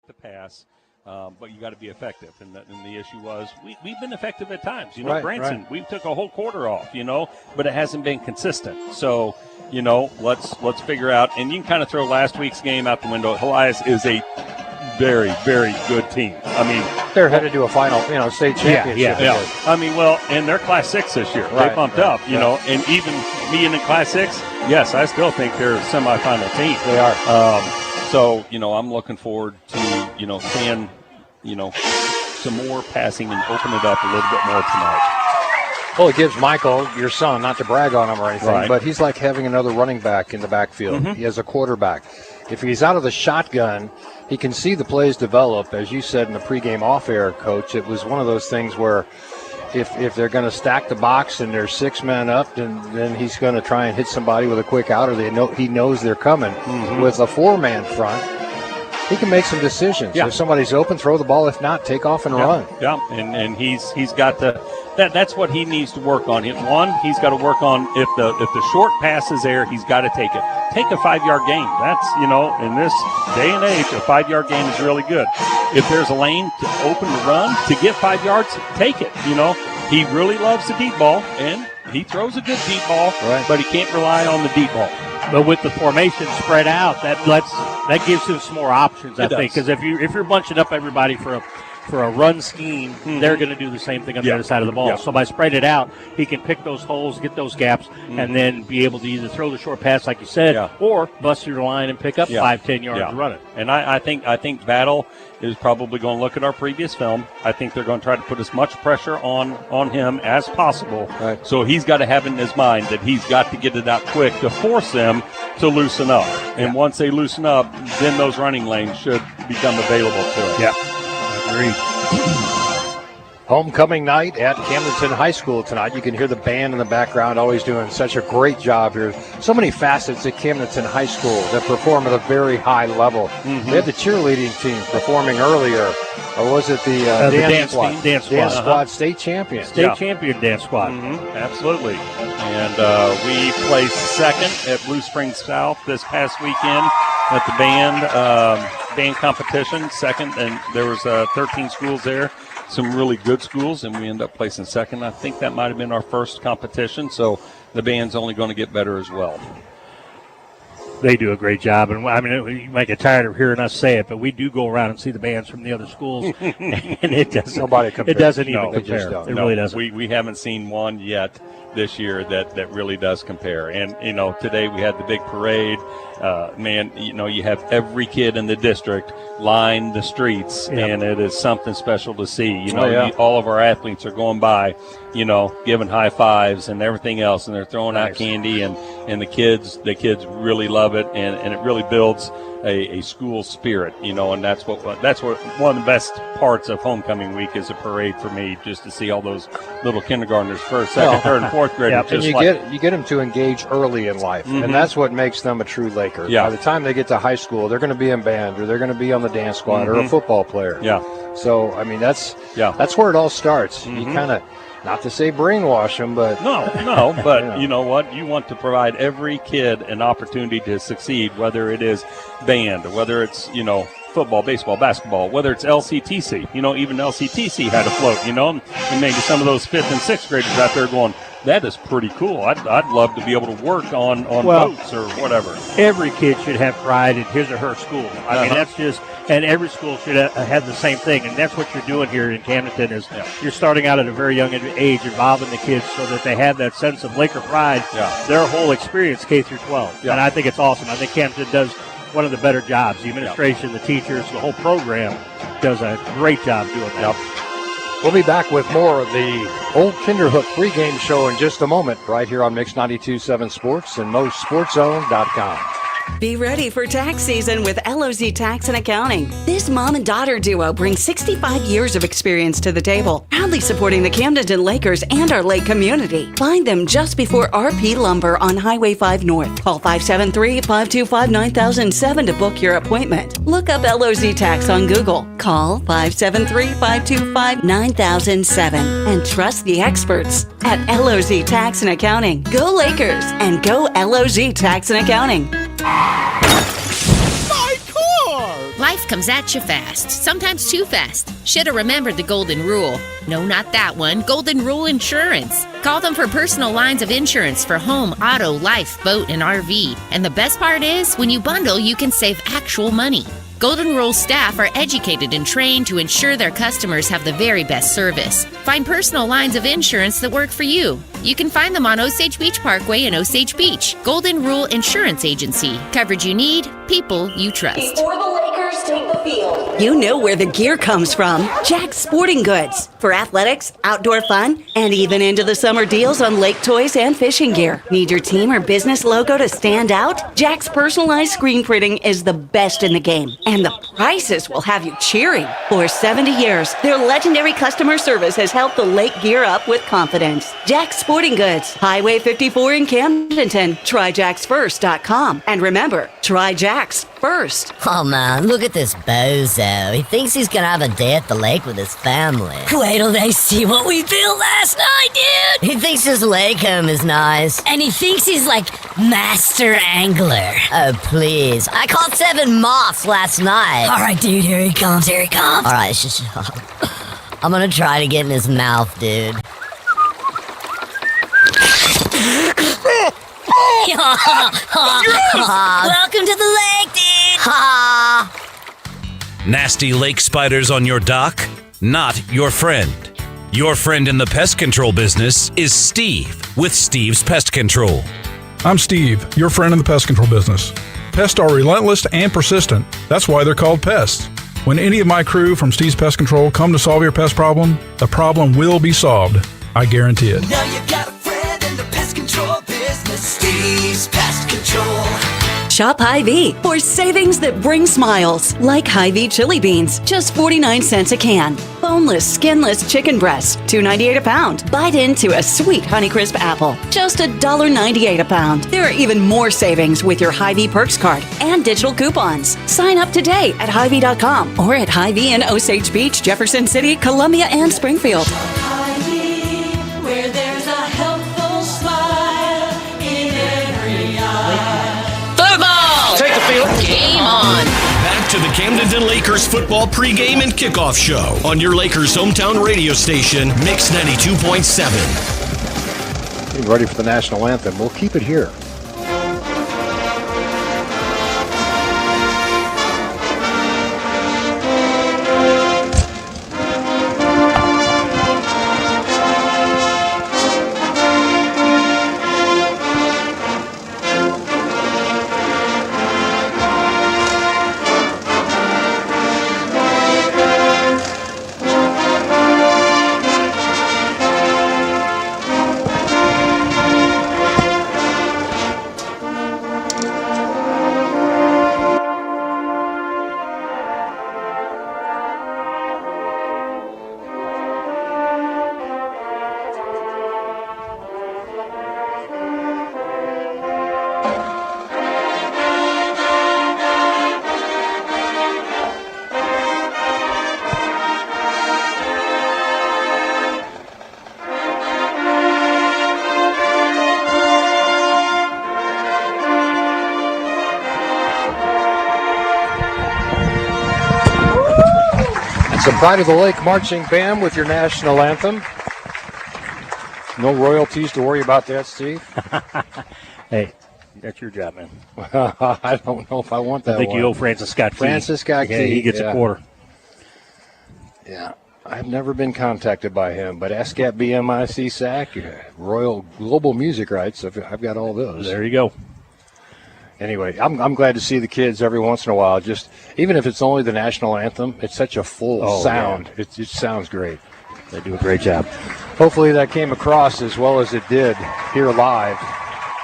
to pass. But you got to be effective, and the issue was we've been effective at times. Branson, we took a whole quarter off, but it hasn't been consistent. So, let's figure out, and you can kind of throw last week's game out the window. Elias is a very, very good team. I mean, they're headed to a final, state championship. Yeah. I mean, and they're Class 6 this year. They bumped up, and even being in Class 6, yes, I still think they're a semifinal team. They are. So, I'm looking forward to, seeing, some more passing and open it up a little bit more tonight. Well, it gives Michael, your son, not to brag on him or anything, but he's like having another running back in the backfield. He has a quarterback. If he's out of the shotgun, he can see the plays develop. As you said in the pregame off-air, Coach, it was one of those things where if they're going to stack the box and there's 6 men up, then he's going to try and hit somebody with a quick out, or he knows they're coming. With a 4-man front, he can make some decisions. If somebody's open, throw the ball. If not, take off and run. Yeah, and he's got that's what he needs to work on. One, he's got to work on if the short pass is there, he's got to take it. Take a 5-yard gain. That's, in this day and age, a 5-yard gain is really good. If there's a lane to open to run to get 5 yards, take it. He really loves the deep ball, and he throws a good deep ball, but he can't rely on the deep ball. But with the formation spread out, that gives him some more options, I think. Because if you're bunching up everybody for a run scheme, they're going to do the same thing on the other side of the ball. Yeah. So by spreading it out, he can pick those holes, get those gaps, and then be able to either throw the short pass, like you said, or bust through the line and pick up 5-10 yards and run it. And I think Battle is probably going to look at our previous film. I think they're going to try to put as much pressure on him as possible. Right. So he's got to have in his mind that he's got to get it out quick to force them to loosen up. And once they loosen up, then those running lanes should become available to him. Yeah. Agreed. Homecoming night at Camdenton High School tonight. You can hear the band in the background, always doing such a great job here. So many facets at Camdenton High School that perform at a very high level. They had the cheerleading team performing earlier. Or was it the dance squad? Dance squad. State champion. State champion dance squad. Absolutely. And we placed second at Blue Springs South this past weekend at the band competition, second, and there was 13 schools there, some really good schools, and we ended up placing second. I think that might have been our first competition, so the band's only going to get better as well. They do a great job, and I mean, you might get tired of hearing us say it, but we do go around and see the bands from the other schools, and it doesn't. Nobody compares. It doesn't even compare. It really doesn't. We haven't seen one yet this year that really does compare. And today we had the big parade. You have every kid in the district line the streets, and it is something special to see. All of our athletes are going by, giving high fives and everything else, and they're throwing out candy, and the kids really love it, and it really builds a school spirit, and that's what one of the best parts of homecoming week is a parade for me, just to see all those little kindergartners, first, second, third, and fourth graders. And you get them to engage early in life, and that's what makes them a true Laker. By the time they get to high school, they're going to be in band, or they're going to be on the dance squad, or a football player. So I mean, that's where it all starts. You kind of, not to say brainwash them, but no, but you know what? You want to provide every kid an opportunity to succeed, whether it is band, or whether it's football, baseball, basketball, whether it's LCTC. Even LCTC had a float. And maybe some of those 5th and 6th graders out there going, that is pretty cool. I'd love to be able to work on boats or whatever. Every kid should have pride in his or her school. I mean, that's just, and every school should have the same thing. And that's what you're doing here in Camdenton is you're starting out at a very young age, involving the kids so that they have that sense of Laker pride their whole experience, K through 12. And I think it's awesome. I think Camdenton does one of the better jobs. The administration, the teachers, the whole program does a great job doing that. We'll be back with more of the Old Kinderhook pregame show in just a moment, right here on Mix 92.7 Sports and MoSportsZone.com. Be ready for tax season with LOZ Tax and Accounting. This mom and daughter duo brings 65 years of experience to the table, proudly supporting the Camdenton Lakers and our lake community. Find them just before RP Lumber on Highway 5 North. Call 573-525-9007 to book your appointment. Look up LOZ Tax on Google. Call 573-525-9007 and trust the experts at LOZ Tax and Accounting. Go Lakers and go LOZ Tax and Accounting. My car! Life's comes at you fast, sometimes too fast. Shoulda remembered the golden rule. No, not that one. Golden Rule Insurance. Call them for personal lines of insurance for home, auto, life, boat, and RV. And the best part is, when you bundle, you can save actual money. Golden Rule staff are educated and trained to ensure their customers have the very best service. Find personal lines of insurance that work for you. You can find them on Osage Beach Parkway in Osage Beach. Golden Rule Insurance Agency. Coverage you need, people you trust. Before the Lakers take the field, you know where the gear comes from. Jack's Sporting Goods. For athletics, outdoor fun, and even into the summer deals on lake toys and fishing gear. Need your team or business logo to stand out? Jack's personalized screen printing is the best in the game. And the prices will have you cheering. For 70 years, their legendary customer service has helped the lake gear up with confidence. Jack's Sporting Goods, Highway 54 in Camdenton. TryJacksFirst.com. And remember, try Jack's first. Oh man, look at this bozo. He thinks he's gonna have a day at the lake with his family. Wait till they see what we built last night, dude! He thinks his lake home is nice. And he thinks he's like master angler. Oh please, I caught 7 moths last night. Alright dude, here he comes. Alright, I'm gonna try to get in his mouth, dude. Welcome to the lake, dude! Nasty lake spiders on your dock? Not your friend. Your friend in the pest control business is Steve with Steve's Pest Control. I'm Steve, your friend in the pest control business. Pests are relentless and persistent. That's why they're called pests. When any of my crew from Steve's Pest Control come to solve your pest problem, the problem will be solved. I guarantee it. Now you got a friend in the pest control business, Steve's Pest Control. Shop Hy-Vee for savings that bring smiles. Like Hy-Vee chili beans, just 49 cents a can. Boneless, skinless chicken breasts, $2.98 a pound. Bite into a sweet Honeycrisp apple, just $1.98 a pound. There are even more savings with your Hy-Vee Perks card and digital coupons. Sign up today at Hy-Vee.com or at Hy-Vee in Osage Beach, Jefferson City, Columbia, and Springfield. Hy-Vee, where there's a helpful smile in every eye. Football! Take the field. Game on! Back to the Camdenton Lakers football pregame and kickoff show on your Lakers hometown radio station, Mix 92.7. Getting ready for the national anthem. We'll keep it here. Pride of the Lake Marching Band with your national anthem. No royalties to worry about that, Steve. Hey, that's your job, man. I don't know if I want that. I think you owe Francis Scott Key. Francis Scott Key. Yeah, he gets a quarter. Yeah, I've never been contacted by him, but ASCAP BMIC SAC, Royal Global Music Rights, I've got all those. There you go. Anyway, I'm glad to see the kids every once in a while. Just even if it's only the national anthem, it's such a full sound. Yeah. It sounds great. They do a great job. Hopefully that came across as well as it did here live,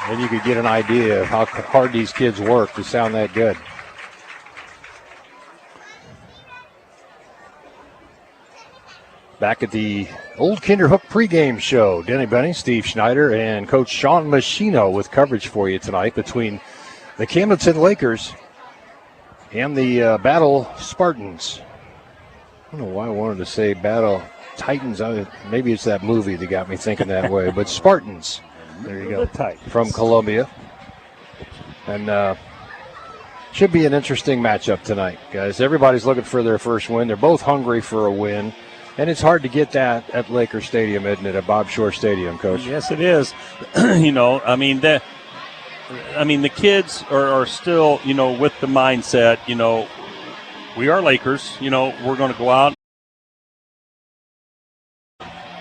and you could get an idea of how hard these kids work to sound that good. Back at the Old Kinderhook pregame show, Denny Benny, Steve Schneider, and Coach Sean Machino with coverage for you tonight between the Camdenton Lakers and the Battle Spartans. I don't know why I wanted to say Battle Titans. Maybe it's that movie that got me thinking that way. But Spartans, there you go, from Columbia. And Should be an interesting matchup tonight, guys. Everybody's looking for their first win. They're both hungry for a win. And it's hard to get that at Laker Stadium, isn't it, at Bob Shore Stadium, Coach? Yes, it is. The kids are still, with the mindset, we are Lakers. We're going to go out.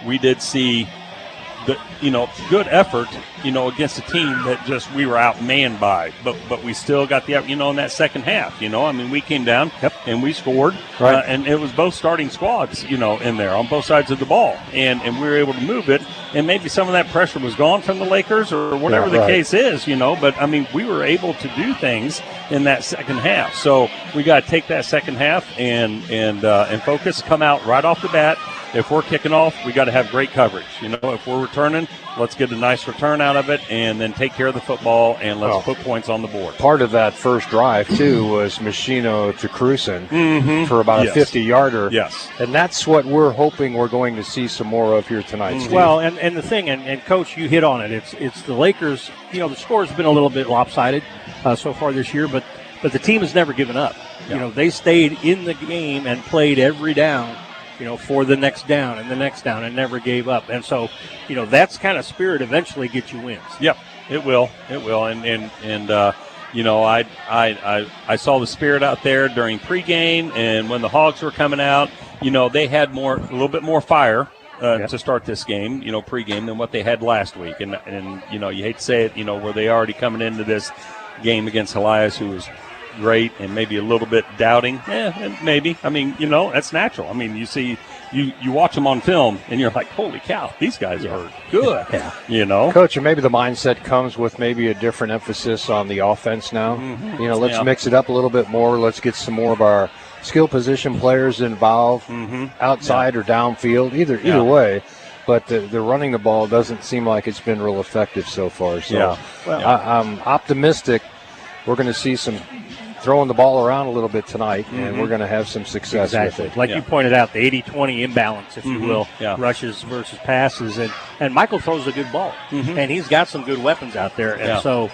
We did see the, good effort, against a team that just we were outmanned by. But we still got the, in that second half, we came down and we scored. Right. And it was both starting squads, in there on both sides of the ball. And we were able to move it. And maybe some of that pressure was gone from the Lakers or whatever the case is, But, we were able to do things in that second half. So we got to take that second half and focus, come out right off the bat. If we're kicking off, we got to have great coverage. If we're returning, let's get a nice return out of it and then take care of the football and let's put points on the board. Part of that first drive, too, was Machino to Cruzen for about a 50-yarder. Yes. And that's what we're hoping we're going to see some more of here tonight, Steve. Well, and the thing, and Coach, you hit on it. It's the Lakers. The score's been a little bit lopsided so far this year, but the team has never given up. Yeah. They stayed in the game and played every down. For the next down and the next down and never gave up. And so, that's kind of spirit eventually gets you wins. Yep, it will. It will. And I saw the spirit out there during pregame and when the Hogs were coming out, they had a little bit more fire to start this game, pregame than what they had last week. And you hate to say it, were they already coming into this game against Elias, who was great and maybe a little bit doubting. Maybe. That's natural. You watch them on film and you're like, holy cow, these guys are good. Coach, or maybe the mindset comes with maybe a different emphasis on the offense now. Let's mix it up a little bit more. Let's get some more of our skill position players involved outside or downfield, either way. But the running the ball doesn't seem like it's been real effective so far. So I'm optimistic we're going to see some throwing the ball around a little bit tonight, and we're going to have some success with it. Like you pointed out, the 80-20 imbalance, if you will, rushes versus passes. And Michael throws a good ball, and he's got some good weapons out there. And so,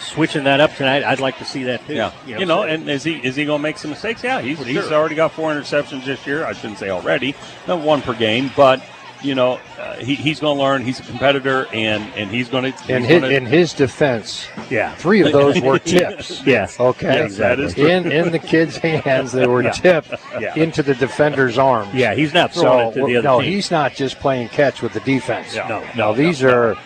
switching that up tonight, I'd like to see that too. And is he going to make some mistakes? Yeah, he's already got 4 interceptions this year. I shouldn't say already, not 1 per game, but he's going to learn. He's a competitor, and he's going to. In his defense, 3 of those were tips. Yes. Okay. Yes, that is true. In the kids' hands, they were tipped into the defender's arms. Yeah, he's not throwing it to the other team. He's not just playing catch with the defense. No, these are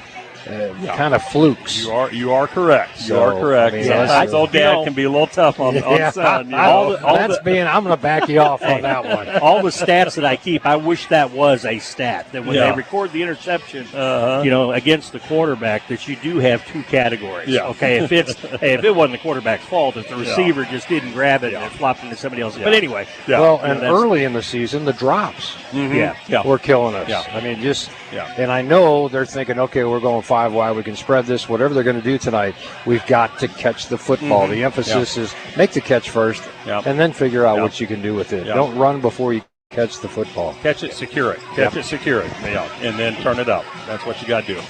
kind of flukes. You are correct. You are correct. Sometimes old dad can be a little tough on son. I'm going to back you off on that one. All the stats that I keep, I wish that was a stat. That when they record the interception, against the quarterback, that you do have 2 categories. Yeah. Okay, if it wasn't the quarterback's fault, if the receiver just didn't grab it and it flopped into somebody else. But anyway. Well, and early in the season, the drops were killing us. Yeah. And I know they're thinking, okay, we're going 5 wide, we can spread this, whatever they're going to do tonight, we've got to catch the football. The emphasis is make the catch first and then figure out what you can do with it. Don't run before you catch the football. Catch it, secure it. And then turn it up. That's what you got to do.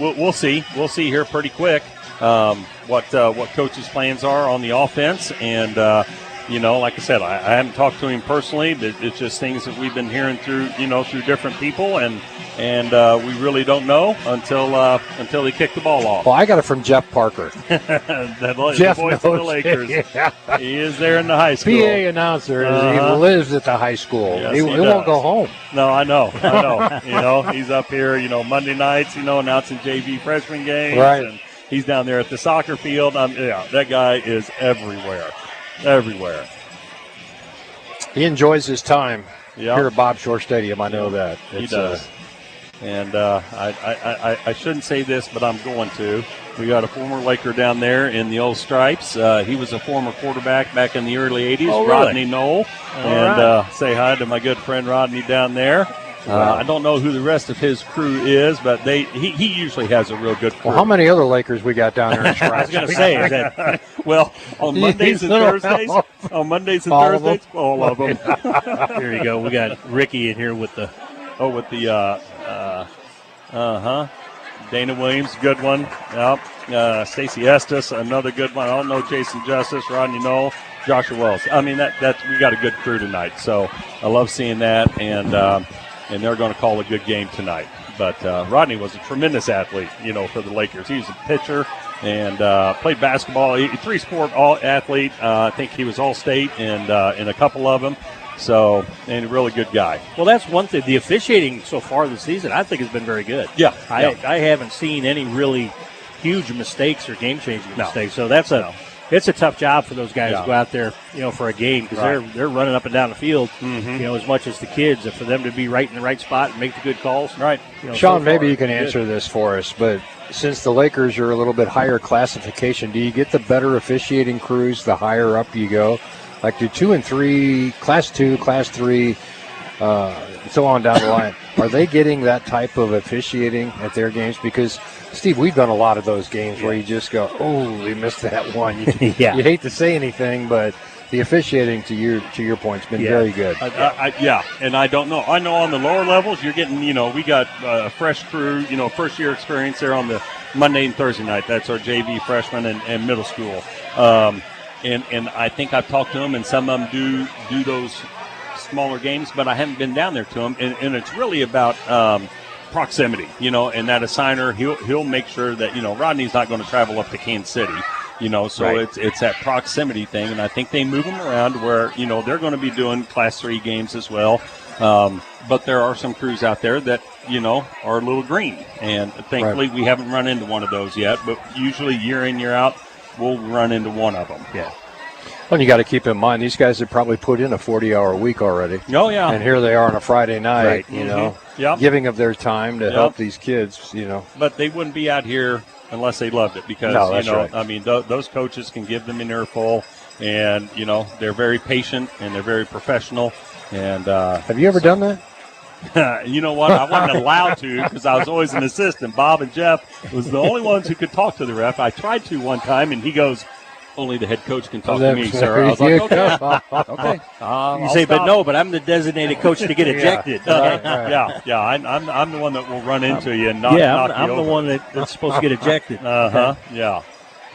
We'll see. We'll see here pretty quick what Coach's plans are on the offense. And, like I said, I haven't talked to him personally. It's just things that we've been hearing through different people. And we really don't know until he kicked the ball off. Well, I got it from Jeff Parker. Jeff voice of the Lakers. He is there in the high school. PA announcer. He lives at the high school. Yes, he won't go home. No, I know. He's up here, Monday nights, announcing JV freshman games. Right. And he's down there at the soccer field. That guy is everywhere. He enjoys his time here at Bob Shore Stadium. I know that. He does. And I shouldn't say this, but I'm going to. We got a former Laker down there in the old stripes. He was a former quarterback back in the early 80s, really? Rodney Knoll. Say hi to my good friend Rodney down there. I don't know who the rest of his crew is, but he usually has a real good crew. Well, how many other Lakers we got down there in I was going to say, is that well, on Mondays and Thursdays, all of them. Here you go. We got Ricky in here with the Dana Williams, good one. Yep. Stacy Estes, another good one. I don't know Jason Justice, Rodney Knoll, Joshua Wells. I mean, we got a good crew tonight. So I love seeing that, and they're going to call a good game tonight. But Rodney was a tremendous athlete, for the Lakers. He was a pitcher and played basketball. Three-sport all-athlete. I think he was all-state in a couple of them. So, and a really good guy. Well, that's one thing. The officiating so far this season, I think, has been very good. Yeah. I haven't seen any really huge mistakes or game-changing mistakes. So it's a tough job for those guys to go out there, for a game because they're running up and down the field, as much as the kids. And for them to be right in the right spot and make the good calls. Right. Sean, maybe you can answer this for us, but since the Lakers are a little bit higher classification, do you get the better officiating crews the higher up you go? Like do 2 and 3, Class 2, Class 3, so on down the line. Are they getting that type of officiating at their games? Because, Steve, we've done a lot of those games where you just go, oh, we missed that one. You hate to say anything, but the officiating, to your point, has been very good. And I don't know. I know on the lower levels, you're getting, we got a fresh crew, first-year experience there on the Monday and Thursday night. That's our JV freshman and middle school. And I think I've talked to them, and some of them do those smaller games, but I haven't been down there to them. And it's really about proximity, and that assigner, he'll make sure that, Rodney's not going to travel up to Kansas City, so it's that proximity thing. And I think they move them around where, they're going to be doing Class 3 games as well. But there are some crews out there that, are a little green. And thankfully we haven't run into one of those yet, but usually year in, year out, we'll run into one of them. Yeah. Well, you got to keep in mind, these guys have probably put in a 40-hour week already. Oh, yeah. And here they are on a Friday night, giving of their time to help these kids, But they wouldn't be out here unless they loved it because, I mean, those coaches can give them an earful, and, they're very patient and they're very professional. And have you ever done that? You know what? I wasn't allowed to because I was always an assistant. Bob and Jeff was the only ones who could talk to the ref. I tried to one time, and he goes, only the head coach can talk to me, sir. I was like, okay. You say, but I'm the designated coach to get ejected. Yeah. I'm the one that will run into you and knock you over. I'm the one that's supposed to get ejected. Yeah,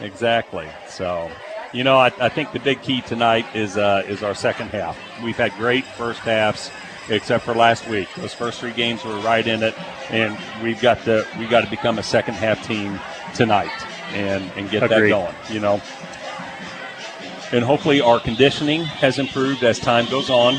exactly. So, I think the big key tonight is our second half. We've had great first halves, except for last week. Those first 3 games were right in it, and we got to become a second half team tonight and get that going. And hopefully our conditioning has improved as time goes on,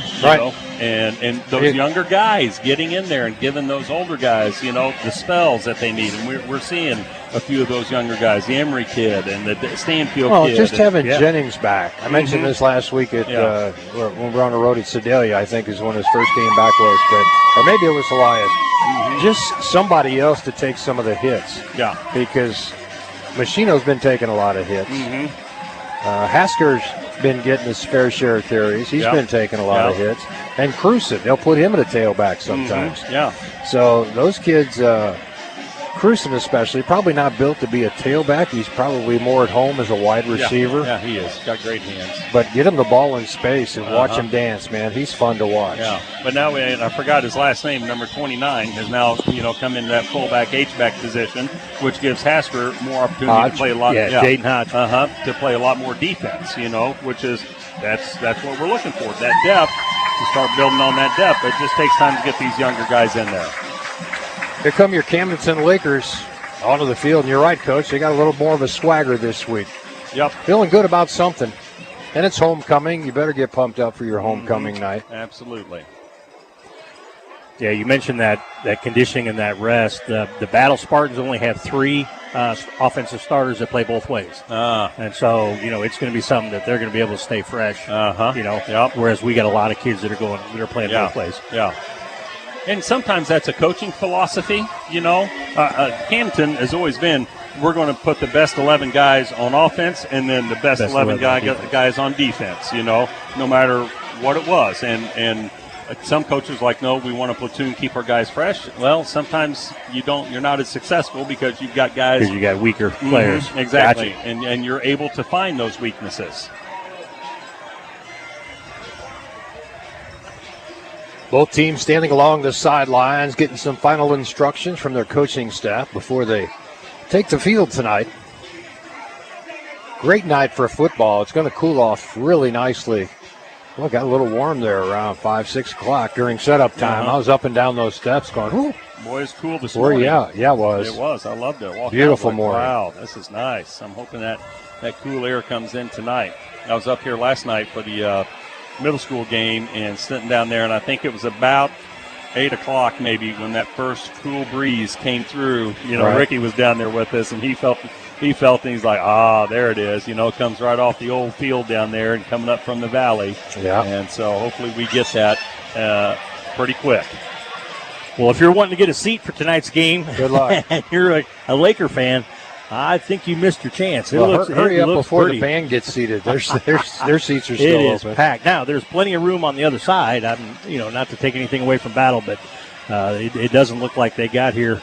and those younger guys getting in there and giving those older guys, the spells that they need. And we're seeing a few of those younger guys, the Emery kid and the Stanfield kid. Just having Jennings back. I mentioned this last week at when we were on the road at Sedalia, I think is when his first game back was, or maybe it was Elias. Just somebody else to take some of the hits. Yeah. Because Machino's been taking a lot of hits. Hasker's been getting his fair share of carries. He's been taking a lot of hits. And Cruson, they'll put him at a tailback sometimes. So those kids, Cruson especially, probably not built to be a tailback. He's probably more at home as a wide receiver. Yeah, he is. Got great hands. But get him the ball in space and watch him dance, man. He's fun to watch. Yeah. But now, I forgot his last name, number 29, has now, come into that fullback, H-back position, which gives Hasker more opportunity to play a lot. Jaden Hodge. To play a lot more defense, which is, that's what we're looking for, that depth, to start building on that depth. It just takes time to get these younger guys in there. Here come your Camdenton Lakers onto the field. And you're right, Coach. They got a little more of a swagger this week. Yep. Feeling good about something. And it's homecoming. You better get pumped up for your homecoming night. Absolutely. Yeah, you mentioned that conditioning and that rest. The Battle Spartans only have 3 offensive starters that play both ways. And so, it's going to be something that they're going to be able to stay fresh. Whereas we got a lot of kids that are playing both ways. Yeah. And sometimes that's a coaching philosophy, Camden has always been, we're going to put the best 11 guys on offense and then the best 11 guys on defense, no matter what it was. And some coaches like, no, we want to platoon, keep our guys fresh. Well, sometimes you're not as successful because you've got guys. Because you got weaker players. Exactly. Gotcha. And you're able to find those weaknesses. Both teams standing along the sidelines, getting some final instructions from their coaching staff before they take the field tonight. Great night for football. It's going to cool off really nicely. Well, it got a little warm there around 5, 6 o'clock during setup time. I was up and down those steps going, whoo. Boy, it's cool this morning. Yeah, it was. It was. I loved it. Beautiful morning. Wow, this is nice. I'm hoping that cool air comes in tonight. I was up here last night for the middle school game and sitting down there, and I think it was about 8 o'clock maybe when that first cool breeze came through. Right. Ricky was down there with us, and he felt and he's like, there it is. It comes right off the old field down there and coming up from the valley. Yeah. And so hopefully we get that pretty quick. Well, if you're wanting to get a seat for tonight's game, good luck. And you're a Laker fan, I think you missed your chance. Hurry up before pretty. the band gets seated. Their seats are still open. It is packed. Now, there's plenty of room on the other side. Not to take anything away from Battle, but it doesn't look like they got here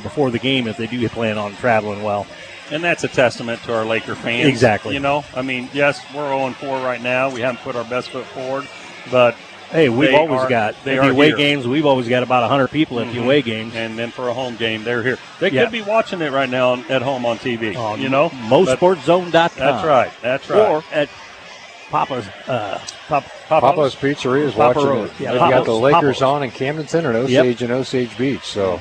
before the game if they do plan on traveling well. And that's a testament to our Laker fans. Exactly. Yes, we're 0-4 right now. We haven't put our best foot forward, but hey, we've always got the away games. We've always got about 100 people at the away games, and then for a home game, they're here. They could be watching it right now at home on TV. MoSportsZone.com. That's right. Or at Papa's Papa's Pizzeria is watching Road. it. They've got the Lakers on in Camdenton and Osage and Osage Beach. So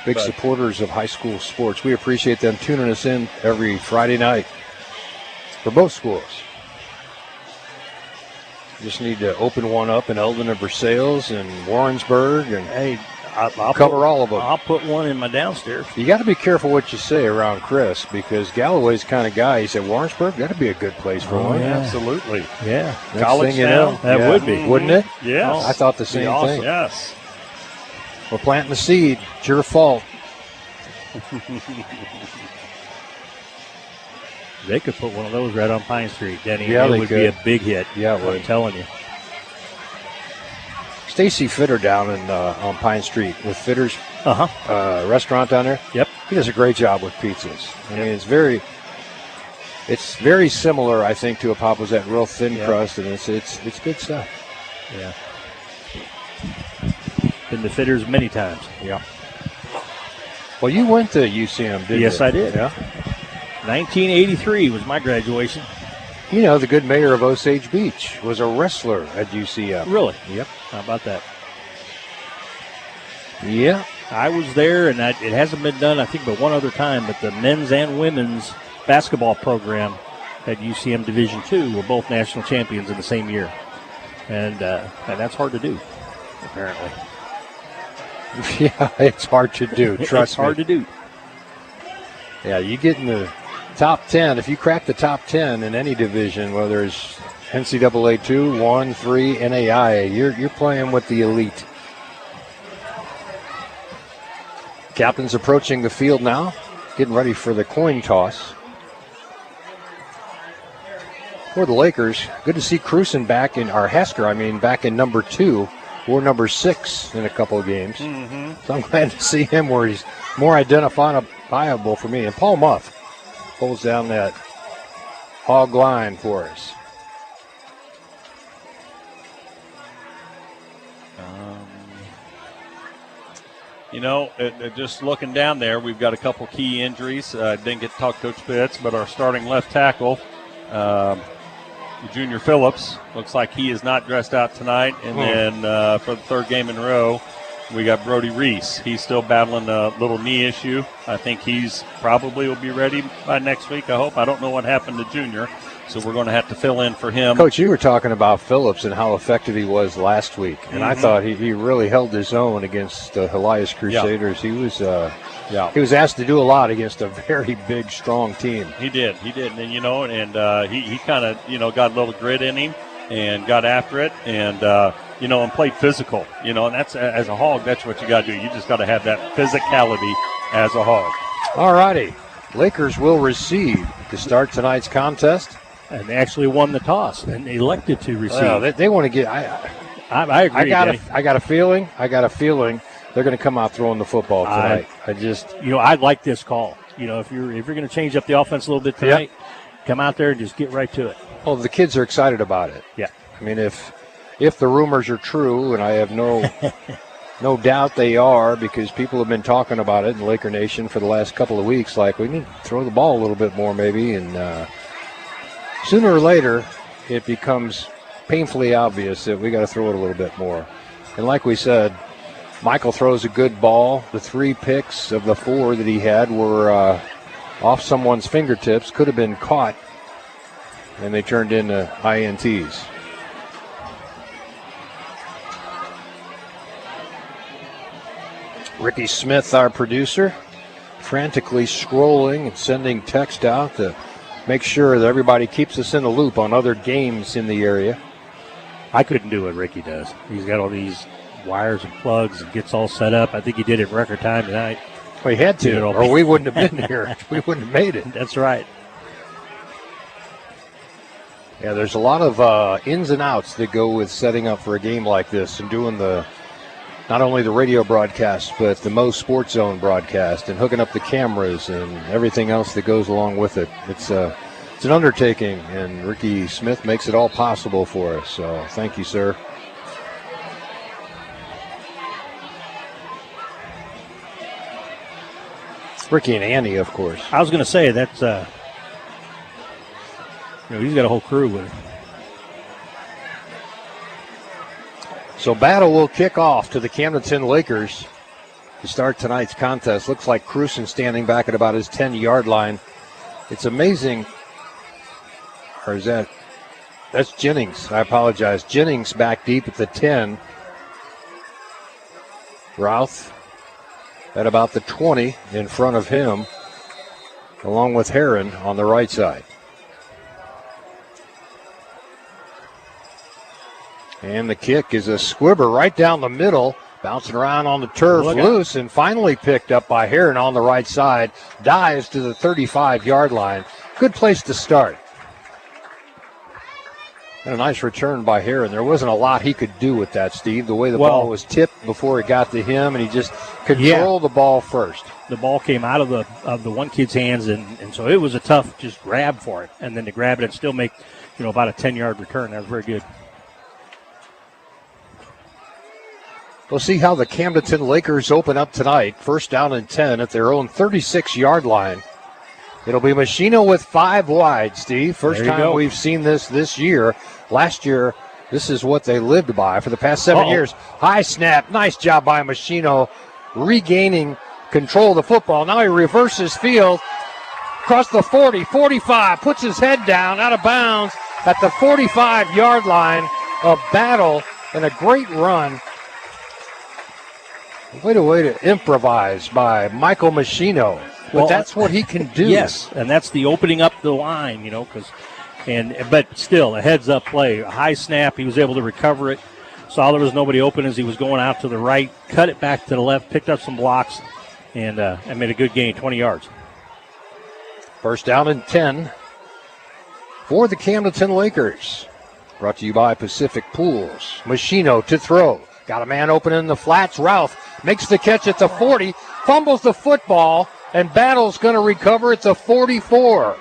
big supporters of high school sports. We appreciate them tuning us in every Friday night for both schools. Just need to open one up in Eldon and Versailles and Warrensburg, and I'll cover all of them. I'll put one in my downstairs. You got to be careful what you say around Chris, because Galloway's the kind of guy. He said Warrensburg, that'd be a good place for one. Yeah. Absolutely. Yeah. College town. That would be, wouldn't it? Yes. I thought the same thing. Yes. We're planting the seed. It's your fault. They could put one of those right on Pine Street, Denny. Yeah, it they would could. be a big hit. Yeah, it would. I'm telling you. Stacy Fitter down on Pine Street with Fitter's restaurant down there. Yep. He does a great job with pizzas. I mean, it's very similar, I think, to a Papa's, that real thin crust, and it's good stuff. Yeah. Been to Fitters many times. Yeah. Well, you went to UCM, didn't you? Yes, I did. Yeah. 1983 was my graduation. The good mayor of Osage Beach was a wrestler at UCM. Really? Yep. How about that? Yeah. I was there, and it hasn't been done, I think, but one other time, but the men's and women's basketball program at UCM Division II were both national champions in the same year. And that's hard to do, apparently. Yeah, it's hard to do. Trust me. It's hard to do. Yeah, you get in the top 10. If you crack the top 10 in any division, whether it's NCAA 2, 1, 3, NAIA, you're playing with the elite. Captain's approaching the field now, getting ready for the coin toss. For the Lakers, good to see Cruson back in, or Hester, back in number 2 or number 6 in a couple of games. Mm-hmm. So I'm glad to see him where he's more identifiable for me. And Paul Muff pulls down that hog line for us. Just looking down there, we've got a couple key injuries. Didn't get to talk to Coach Pitts, but our starting left tackle, Junior Phillips, looks like he is not dressed out tonight. And then for the third game in a row, we got Brody Reese. He's still battling a little knee issue. I think he's probably will be ready by next week, I hope. I don't know what happened to Junior, so we're going to have to fill in for him. Coach, you were talking about Phillips and how effective he was last week, and I thought he really held his own against the Elias Crusaders. He was asked to do a lot against a very big, strong team. He did, and he kind of got a little grit in him and got after it, and and played physical. And that's, as a Hog, that's what you got to do. You just got to have that physicality as a Hog. All righty, Lakers will receive to start tonight's contest. And they actually won the toss and elected to receive. Well, they want to get. I agree. I got a feeling they're going to come out throwing the football tonight. I like this call. If you're going to change up the offense a little bit tonight, come out there and just get right to it. Well, the kids are excited about it. Yeah. If the rumors are true, and I have no doubt they are, because people have been talking about it in Laker Nation for the last couple of weeks, like we need to throw the ball a little bit more maybe, and sooner or later, it becomes painfully obvious that we got to throw it a little bit more. And like we said, Michael throws a good ball. The 3 picks of the 4 that he had were off someone's fingertips, could have been caught, and they turned into INTs. Ricky Smith, our producer, frantically scrolling and sending text out to make sure that everybody keeps us in the loop on other games in the area. I couldn't do what Ricky does. He's got all these wires and plugs and gets all set up. I think he did it in record time tonight. We had to, or we wouldn't have been here. We wouldn't have made it. That's right. Yeah, there's a lot of ins and outs that go with setting up for a game like this and doing not only the radio broadcast, but the MoSportsZone broadcast and hooking up the cameras and everything else that goes along with it. It's an undertaking, and Ricky Smith makes it all possible for us. So thank you, sir. Ricky and Andy, of course. I was going to say that's, he's got a whole crew with him. So battle will kick off to the Camdenton Lakers to start tonight's contest. Looks like Cruson standing back at about his 10-yard line. It's amazing. Or is that's Jennings. I apologize. Jennings back deep at the 10. Routh at about the 20 in front of him, along with Heron on the right side. And the kick is a squibber right down the middle, bouncing around on the turf, loose, and finally picked up by Heron on the right side. Dives to the 35-yard line. Good place to start. And a nice return by Heron. There wasn't a lot he could do with that, Steve. The way the ball was tipped before it got to him, and he just controlled the ball first. The ball came out of the one kid's hands, and so it was a tough just grab for it. And then to grab it and still make, about a 10-yard return. That was very good. We'll see how the Camdenton Lakers open up tonight. First down and 10 at their own 36-yard line. It'll be Machino with 5 wide, Steve. First time we've seen this year. Last year, this is what they lived by for the past 7 years. High snap. Nice job by Machino regaining control of the football. Now he reverses field. Across the 40, 45, puts his head down, out of bounds at the 45-yard line. A battle and a great run. Way to improvise by Michael Machino. But that's what he can do. Yes, and that's the opening up the line, but still a heads-up play, a high snap. He was able to recover it. Saw there was nobody open as he was going out to the right, cut it back to the left, picked up some blocks, and made a good gain, 20 yards. First down and 10 for the Camdenton Lakers. Brought to you by Pacific Pools. Machino to throw. Got a man open in the flats. Routh makes the catch at the 40, fumbles the football, and Battle's going to recover at the 44.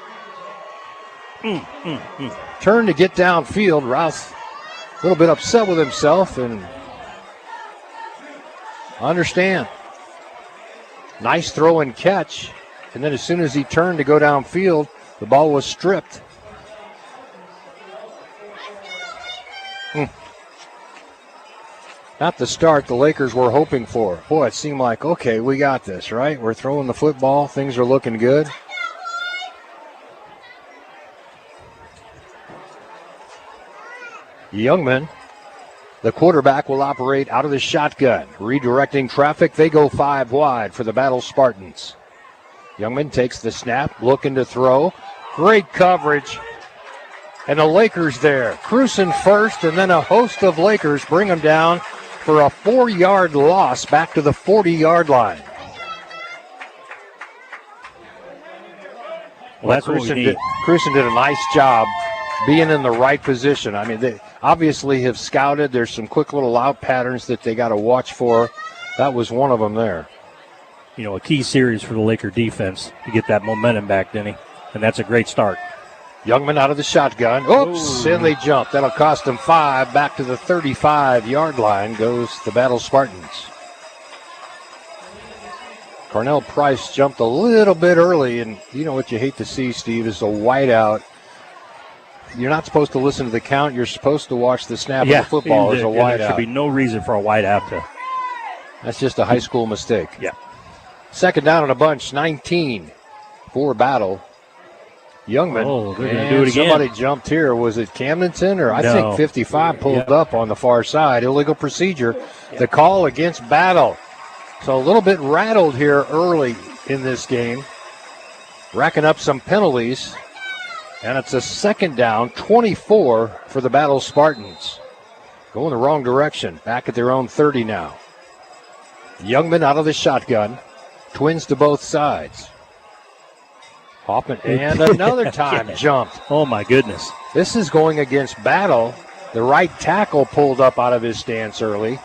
Turn to get downfield. Routh a little bit upset with himself, and understand. Nice throw and catch. And then as soon as he turned to go downfield, the ball was stripped. Not the start the Lakers were hoping for. Boy, it seemed like, okay, we got this, right? We're throwing the football. Things are looking good. Youngman, the quarterback, will operate out of the shotgun. Redirecting traffic, they go 5 wide for the Battle Spartans. Youngman takes the snap, looking to throw. Great coverage. And the Lakers there. Cruson first, and then a host of Lakers bring him down for a 4-yard loss back to the 40-yard line. Well, that's what we need. Cruson did a nice job being in the right position. I mean, they obviously have scouted. There's some quick little out patterns that they got to watch for. That was one of them there. A key series for the Laker defense to get that momentum back, Denny. And that's a great start. Youngman out of the shotgun. Oops, and they jump. That'll cost them 5. Back to the 35-yard line goes the Battle Spartans. Cornell Price jumped a little bit early, and what you hate to see, Steve, is a wideout you're not supposed to listen to the count. You're supposed to watch the snap of the football as a wideout. There should be no reason for a wideout to. That's just a high school mistake. Yeah. Second down on a bunch, 19 for Battle. Youngman. Oh, they're going to do it again. Somebody jumped here. Was it Camdenton? Or I think 55 pulled up on the far side. Illegal procedure. The call against Battle. So a little bit rattled here early in this game. Racking up some penalties. And it's a second down, 24 for the Battle Spartans. Going the wrong direction. Back at their own 30 now. Youngman out of the shotgun. Twins to both sides. Hoffman, and another time jumped. Oh, my goodness. This is going against Battle. The right tackle pulled up out of his stance early.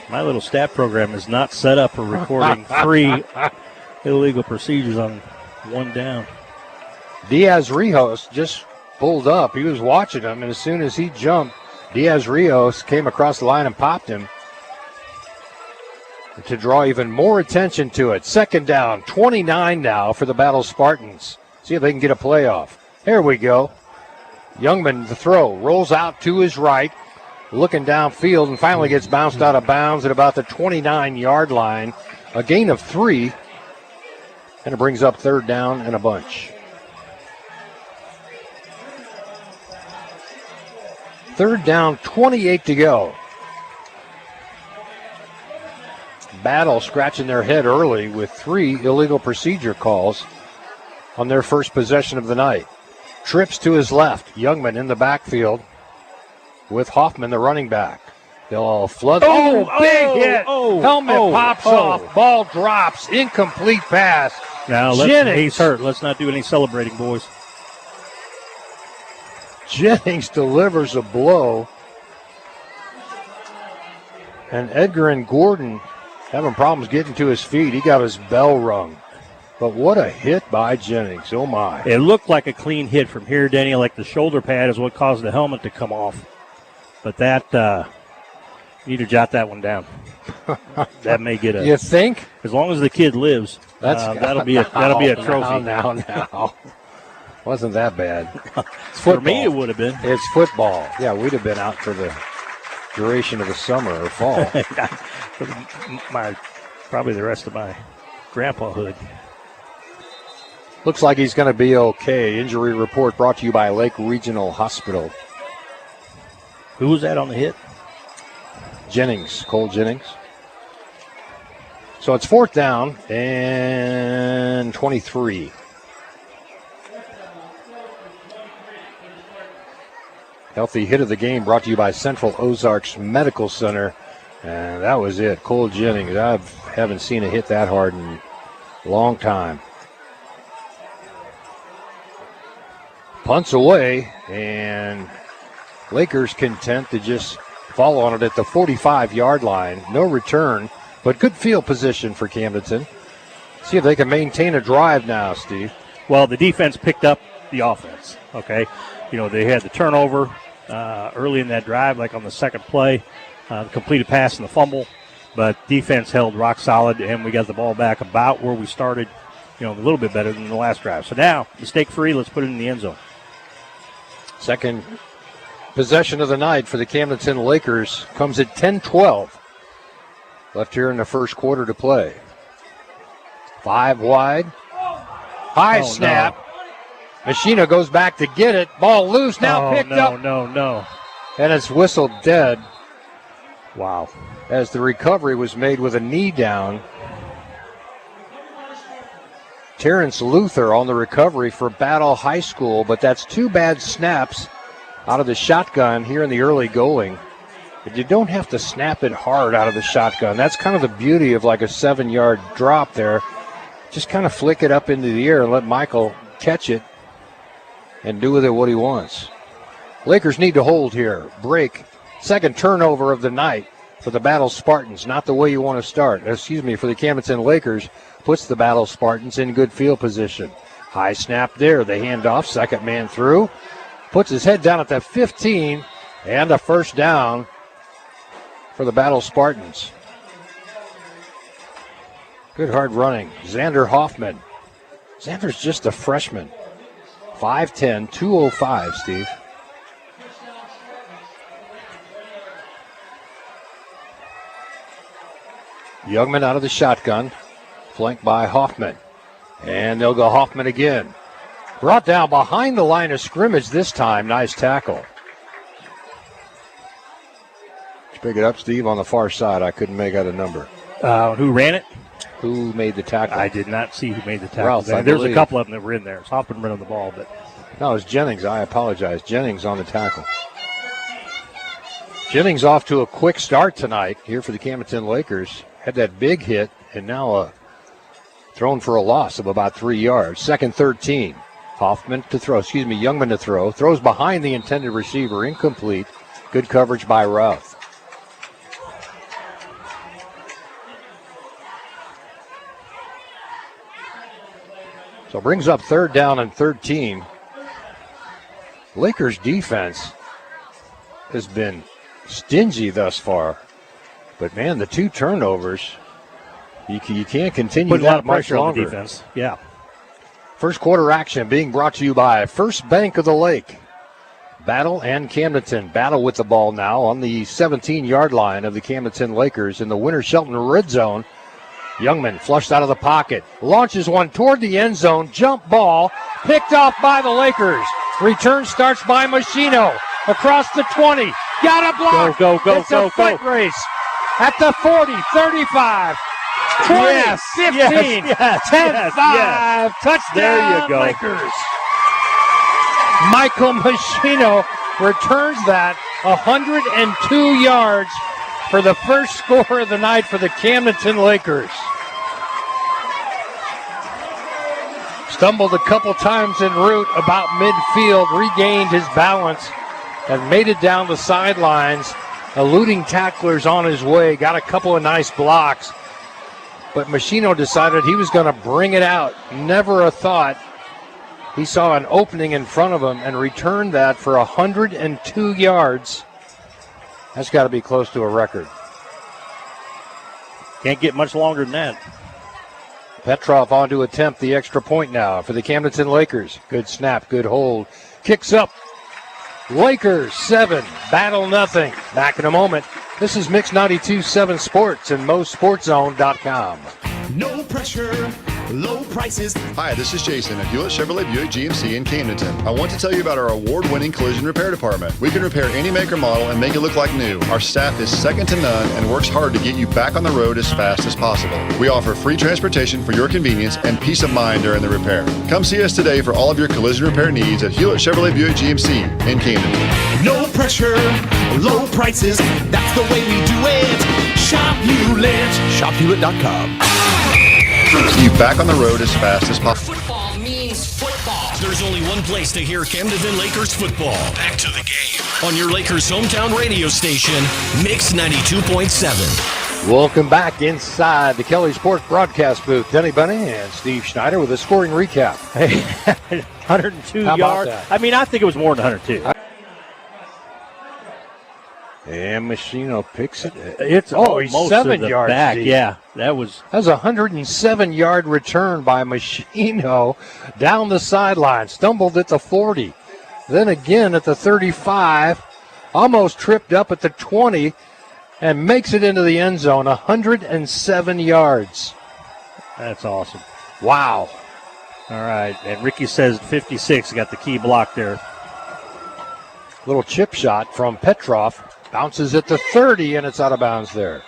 My little stat program is not set up for recording 3 illegal procedures on one down. Diaz-Rios just pulled up. He was watching him, and as soon as he jumped, Diaz-Rios came across the line and popped him to draw even more attention to it. Second down, 29 now for the Battle Spartans. See if they can get a playoff. Here we go. Youngman, the throw, rolls out to his right, looking downfield, and finally gets bounced out of bounds at about the 29-yard line. A gain of 3, and it brings up third down and a bunch. Third down, 28 to go. Battle scratching their head early with 3 illegal procedure calls on their first possession of the night. Trips to his left. Youngman in the backfield with Hoffman, the running back. They'll all flood. Big hit. Helmet pops off. Ball drops. Incomplete pass. Now, he's hurt. Let's not do any celebrating, boys. Jennings delivers a blow. And Edgar and Gordon having problems getting to his feet. He got his bell rung. But what a hit by Jennings. Oh, my. It looked like a clean hit from here, Danny, like the shoulder pad is what caused the helmet to come off. But that, you need to jot that one down. That may get a. You think? As long as the kid lives, that'll be a trophy. Now. Wasn't that bad. For me, it would have been. It's football. Yeah, we'd have been out for the duration of the summer or fall. Probably the rest of my grandpahood. Looks like he's going to be okay. Injury report brought to you by Lake Regional Hospital. Who was that on the hit? Jennings, Cole Jennings. So it's fourth down and 23. Healthy hit of the game brought to you by Central Ozarks Medical Center. And that was it. Cole Jennings. I haven't seen a hit that hard in a long time. Punts away, and Lakers content to just fall on it at the 45-yard line. No return, but good field position for Camdenton. See if they can maintain a drive now, Steve. Well, the defense picked up the offense, okay? You know, they had the turnover early in that drive, like on the second play, the completed pass and the fumble, but defense held rock solid, and we got the ball back about where we started, you know, a little bit better than the last drive. So now, mistake-free, let's put it in the end zone. Second possession of the night for the Camdenton Lakers comes at 10-12. Left here in the first quarter to play. 5 wide. High snap. No. Machina goes back to get it. Ball loose, now picked up. No. And it's whistled dead. Wow. As the recovery was made with a knee down. Terrence Luther on the recovery for Battle High School, but that's 2 bad snaps out of the shotgun here in the early going. But you don't have to snap it hard out of the shotgun. That's kind of the beauty of like a 7-yard drop there. Just kind of flick it up into the air and let Michael catch it and do with it what he wants. Lakers need to hold here. Break. Second turnover of the night for the Battle Spartans. Not the way you want to start. For the Camdenton Lakers. Puts the Battle Spartans in good field position. High snap there. They hand off. Second man through. Puts his head down at the 15. And a first down for the Battle Spartans. Good hard running. Xander Hoffman. Xander's just a freshman. 5'10", 205, Steve. Youngman out of the shotgun, flanked by Hoffman. And they'll go Hoffman again. Brought down behind the line of scrimmage this time. Nice tackle. Let's pick it up, Steve, on the far side. I couldn't make out a number. Who ran it? Who made the tackle? I did not see who made the tackle. Ralph, There's a couple of them that were in there. It's Hoffman running the ball, but no, it was Jennings. I apologize. Jennings on the tackle. Jennings off to a quick start tonight here for the Camdenton Lakers. Had that big hit, and now thrown for a loss of about 3 yards. 2nd, 13. Youngman to throw. Throws behind the intended receiver, incomplete. Good coverage by Ralph. So brings up 3rd down and 13. Lakers defense has been stingy thus far. But, man, the 2 turnovers, you can't continue put a lot of much pressure longer. on the defense. Yeah. First quarter action being brought to you by First Bank of the Lake. Battle and Camdenton. Battle with the ball now on the 17-yard line of the Camdenton Lakers in the Winter Shelton red zone. Youngman flushed out of the pocket. Launches one toward the end zone. Jump ball. Picked off by the Lakers. Return starts by Machino. Across the 20. Got a block. Go. It's a foot race. At the 40, 35, 20, yes, 15, yes, 10, 5. Touchdown, there you go. Lakers. Michael Machino returns that 102 yards for the first score of the night for the Camdenton Lakers. Stumbled a couple times en route about midfield, regained his balance, and made it down the sidelines. Eluding tacklers on his way, got a couple of nice blocks. But Machino decided he was going to bring it out. Never a thought. He saw an opening in front of him and returned that for 102 yards. That's got to be close to a record. Can't get much longer than that. Petrov on to attempt the extra point now for the Camdenton Lakers. Good snap, good hold. Kicks up. Lakers 7, Battle nothing. Back in a moment. This is Mix 92.7 Sports and MoSportsZone.com. No pressure, low prices. Hi, this is Jason at Hewlett Chevrolet Buick GMC in Camdenton. I want to tell you about our award-winning collision repair department. We can repair any make or model and make it look like new. Our staff is second to none and works hard to get you back on the road as fast as possible. We offer free transportation for your convenience and peace of mind during the repair. Come see us today for all of your collision repair needs at Hewlett Chevrolet Buick GMC in Camdenton. No pressure, low prices. That's the way we do it. Shop Hewlett. ShopHewlett.com. You back on the road as fast as possible. Football means football. There's only one place to hear Camdenton Lakers football. Back to the game. On your Lakers hometown radio station, Mix 92.7. Welcome back inside the Kelly Sports broadcast booth. Denny Bunny and Steve Schneider with a scoring recap. Hey, 102 How about yards. that? I mean, I think it was more than 102. And Machino picks it. It's he's almost 7 to the yards back. deep. Yeah, that was a 107-yard return by Machino down the sideline. Stumbled at the 40. Then again at the 35. Almost tripped up at the 20. And makes it into the end zone. 107 yards. that's awesome. Wow. All right, and Ricky says 56 got the key block there. Little chip shot from Petrov. Bounces at the 30, and it's out of bounds there.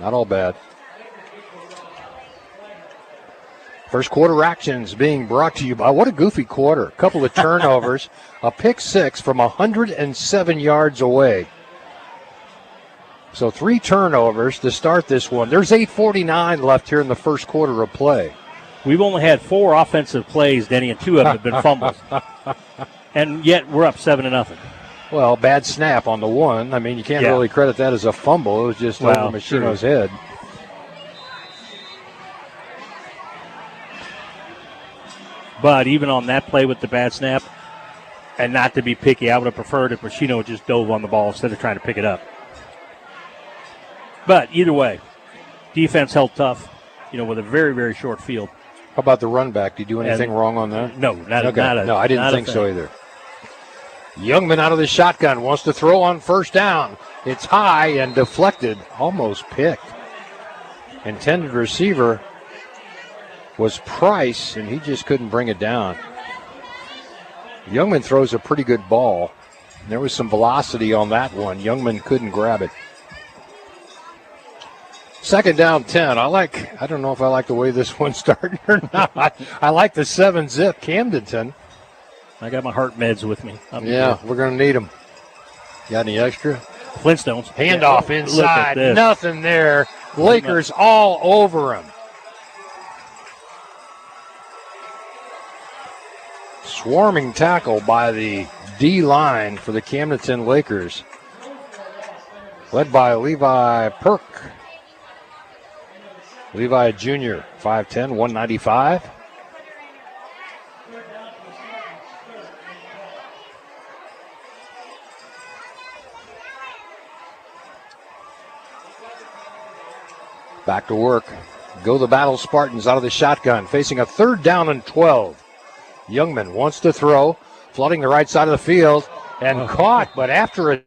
Not all bad. First quarter actions being brought to you by, what a goofy quarter. A couple of turnovers, a pick six from 107 yards away. So 3 turnovers to start this one. There's 8:49 left here in the first quarter of play. We've only had 4 offensive plays, Denny, and 2 of them have been fumbles. And yet we're up 7-0. Well, bad snap on the one. I mean, you can't really credit that as a fumble. It was just over Machino's head. But even on that play with the bad snap, and not to be picky, I would have preferred if Machino just dove on the ball instead of trying to pick it up. But either way, defense held tough, with a very, very short field. How about the run back? Did you do anything wrong on that? No, not I didn't think so either. Youngman out of the shotgun, wants to throw on first down. It's high and deflected, almost picked. Intended receiver was Price, and he just couldn't bring it down. Youngman throws a pretty good ball. There was some velocity on that one. Youngman couldn't grab it. Second down 10. I don't know if I like the way this one's starting or not. I like the 7-zip. Camdenton. I got my heart meds with me. We're going to need them. Got any extra? Flintstones. Handoff inside. Nothing there. Lakers all over him. Swarming tackle by the D-line for the Camdenton Lakers. Led by Levi Perk. Levi Jr., 5'10", 195. Back to work. Go the Battle Spartans out of the shotgun, facing a 3rd down and 12. Youngman wants to throw, flooding the right side of the field, and caught, but after it.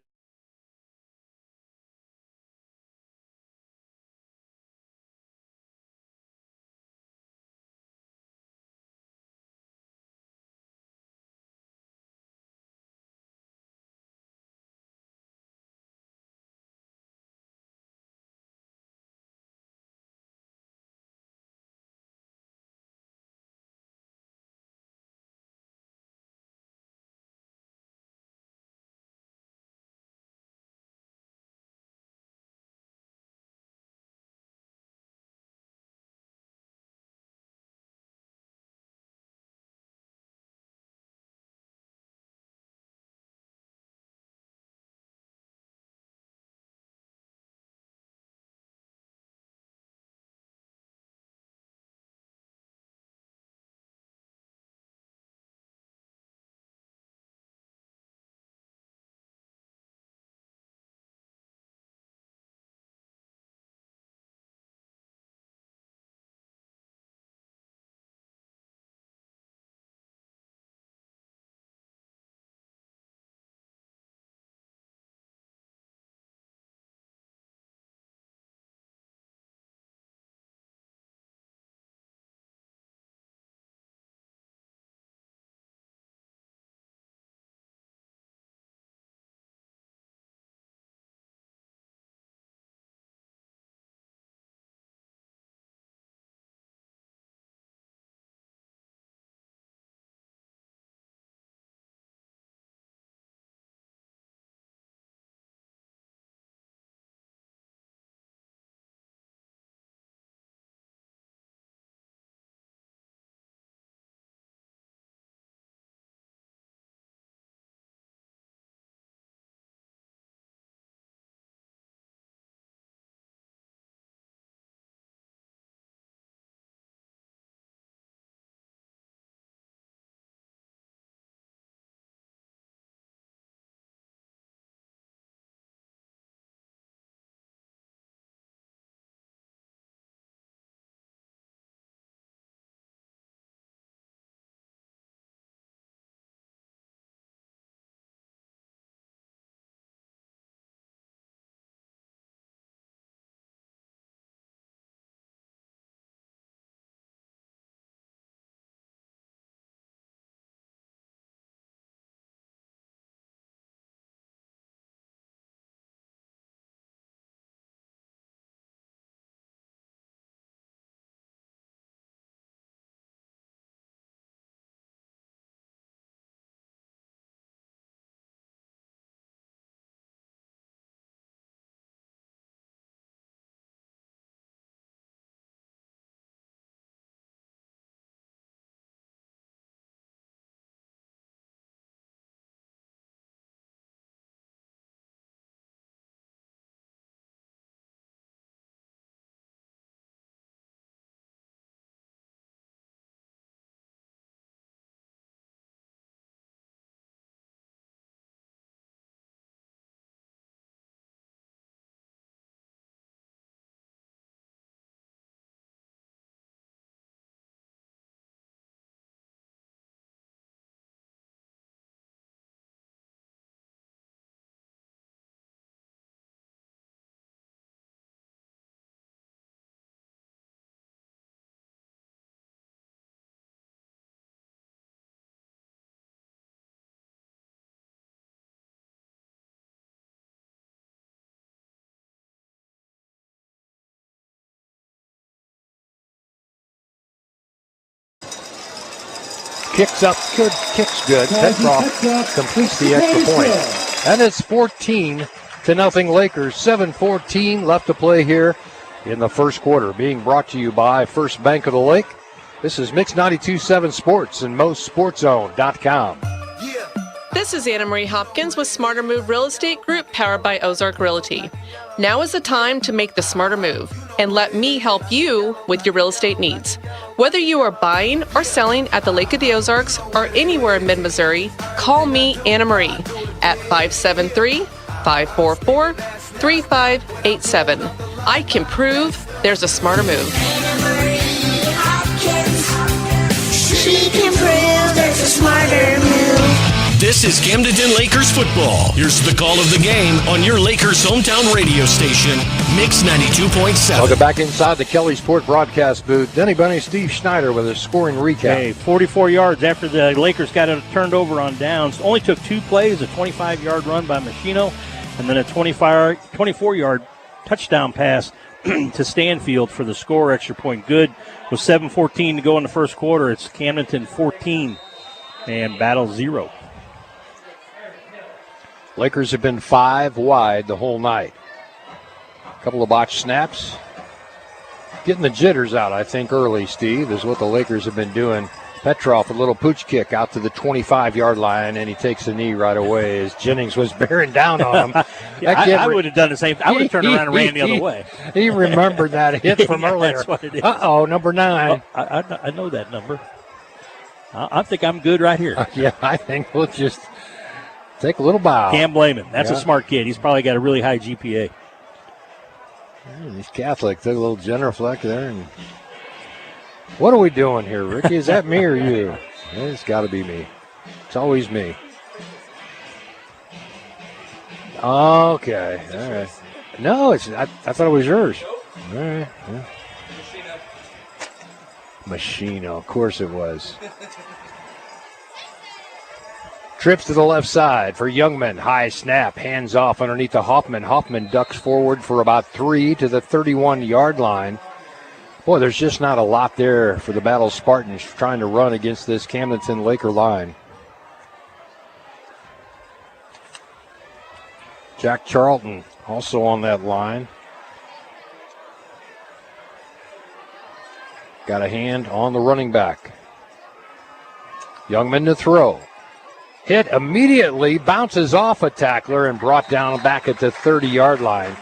kicks up, good, kicks good. Petrov completes the extra point. And it's 14-0 Lakers. 7:14 left to play here in the first quarter. Being brought to you by First Bank of the Lake. This is Mix 92.7 Sports and MoSportsZone.com. This is Anna Marie Hopkins with Smarter Move Real Estate Group, powered by Ozark Realty. Now is the time to make the smarter move, and let me help you with your real estate needs. Whether you are buying or selling at the Lake of the Ozarks or anywhere in mid-Missouri, call me, Anna Marie, at 573-544-3587. I can prove there's a smarter move. She can prove there's a smarter move. This is Camdenton Lakers football. Here's the call of the game on your Lakers hometown radio station, Mix 92.7. Welcome back inside the Kelly Sport broadcast booth. Denny Bunny, Steve Schneider with a scoring recap. Okay, 44 yards after the Lakers got it turned over on downs. Only took 2 plays, a 25-yard run by Machino, and then a 24-yard touchdown pass to Stanfield for the score. Extra point good. With 7:14 to go in the first quarter, it's Camdenton 14 and Battle 0. Lakers have been 5 wide the whole night. A couple of botched snaps. Getting the jitters out, I think, early, Steve, is what the Lakers have been doing. Petrov, a little pooch kick out to the 25-yard line, and he takes a knee right away as Jennings was bearing down on him. I would have done the same. I would have turned around and ran the other way. He remembered that hit from earlier. That's what it is. Uh-oh, number 9. Oh, I know that number. I think I'm good right here. Yeah, I think we'll just take a little bow. Can't blame him. That's a smart kid. He's probably got a really high GPA. He's Catholic. Took a little genuflect there. And what are we doing here, Ricky? Is that me or you? It's got to be me. It's always me. Okay. All right. No, I thought it was yours. All right. Yeah. Machino. Of course it was. Trips to the left side for Youngman. High snap. Hands off underneath the Hoffman. Hoffman ducks forward for about 3 to the 31-yard line. Boy, there's just not a lot there for the Battle Spartans trying to run against this Camdenton Laker line. Jack Charlton also on that line. Got a hand on the running back. Youngman to throw. Hit immediately, bounces off a tackler and brought down back at the 30-yard line.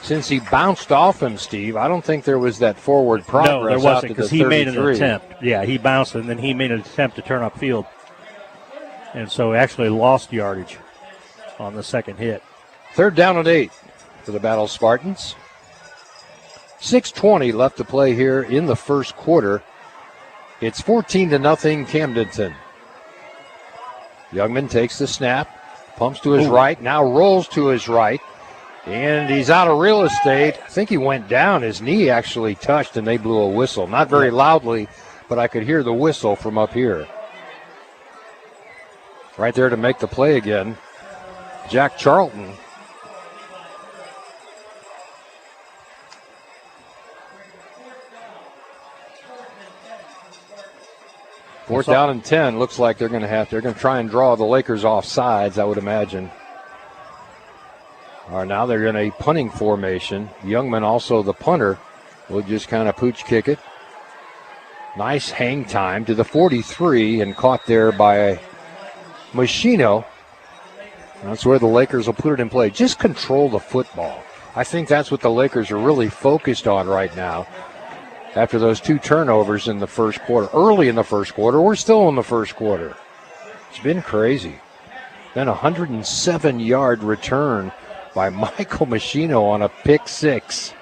Since he bounced off him, Steve, I don't think there was that forward progress. No, there wasn't, because he made an 33. attempt. Yeah, he bounced, and then he made an attempt to turn upfield. And so actually lost yardage on the second hit. 3rd down and 8 for the Battle Spartans. 6:20 left to play here in the first quarter. It's 14-0 Camdenton. Youngman takes the snap, pumps to his right, now rolls to his right, and he's out of real estate. I think he went down. His knee actually touched, and they blew a whistle. Not very loudly, but I could hear the whistle from up here. Right there to make the play again, Jack Charlton. Fourth down and 10. Looks like they're going to try and draw the Lakers off sides, I would imagine. All right, now they're in a punting formation. Youngman, also the punter, will just kind of pooch kick it. Nice hang time to the 43 and caught there by Machino. That's where the Lakers will put it in play. Just control the football. I think that's what the Lakers are really focused on right now. After those 2 turnovers in the first quarter, early in the first quarter, we're still in the first quarter. It's been crazy. Then a 107-yard return by Michael Machino on a pick 6.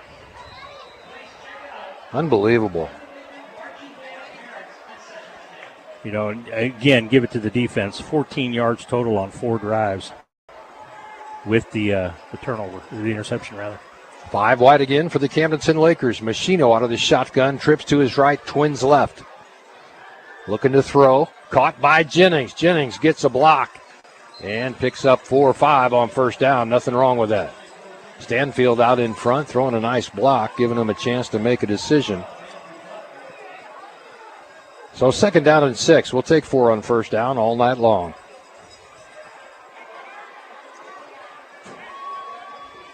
Unbelievable. You know, again, give it to the defense. 14 yards total on 4 drives with the turnover, the interception rather. 5 wide again for the Camdenton Lakers. Machino out of the shotgun, trips to his right, twins left. Looking to throw, caught by Jennings. Jennings gets a block and picks up 4 or 5 on first down. Nothing wrong with that. Stanfield out in front, throwing a nice block, giving him a chance to make a decision. So 2nd down and 6. We'll take 4 on first down all night long.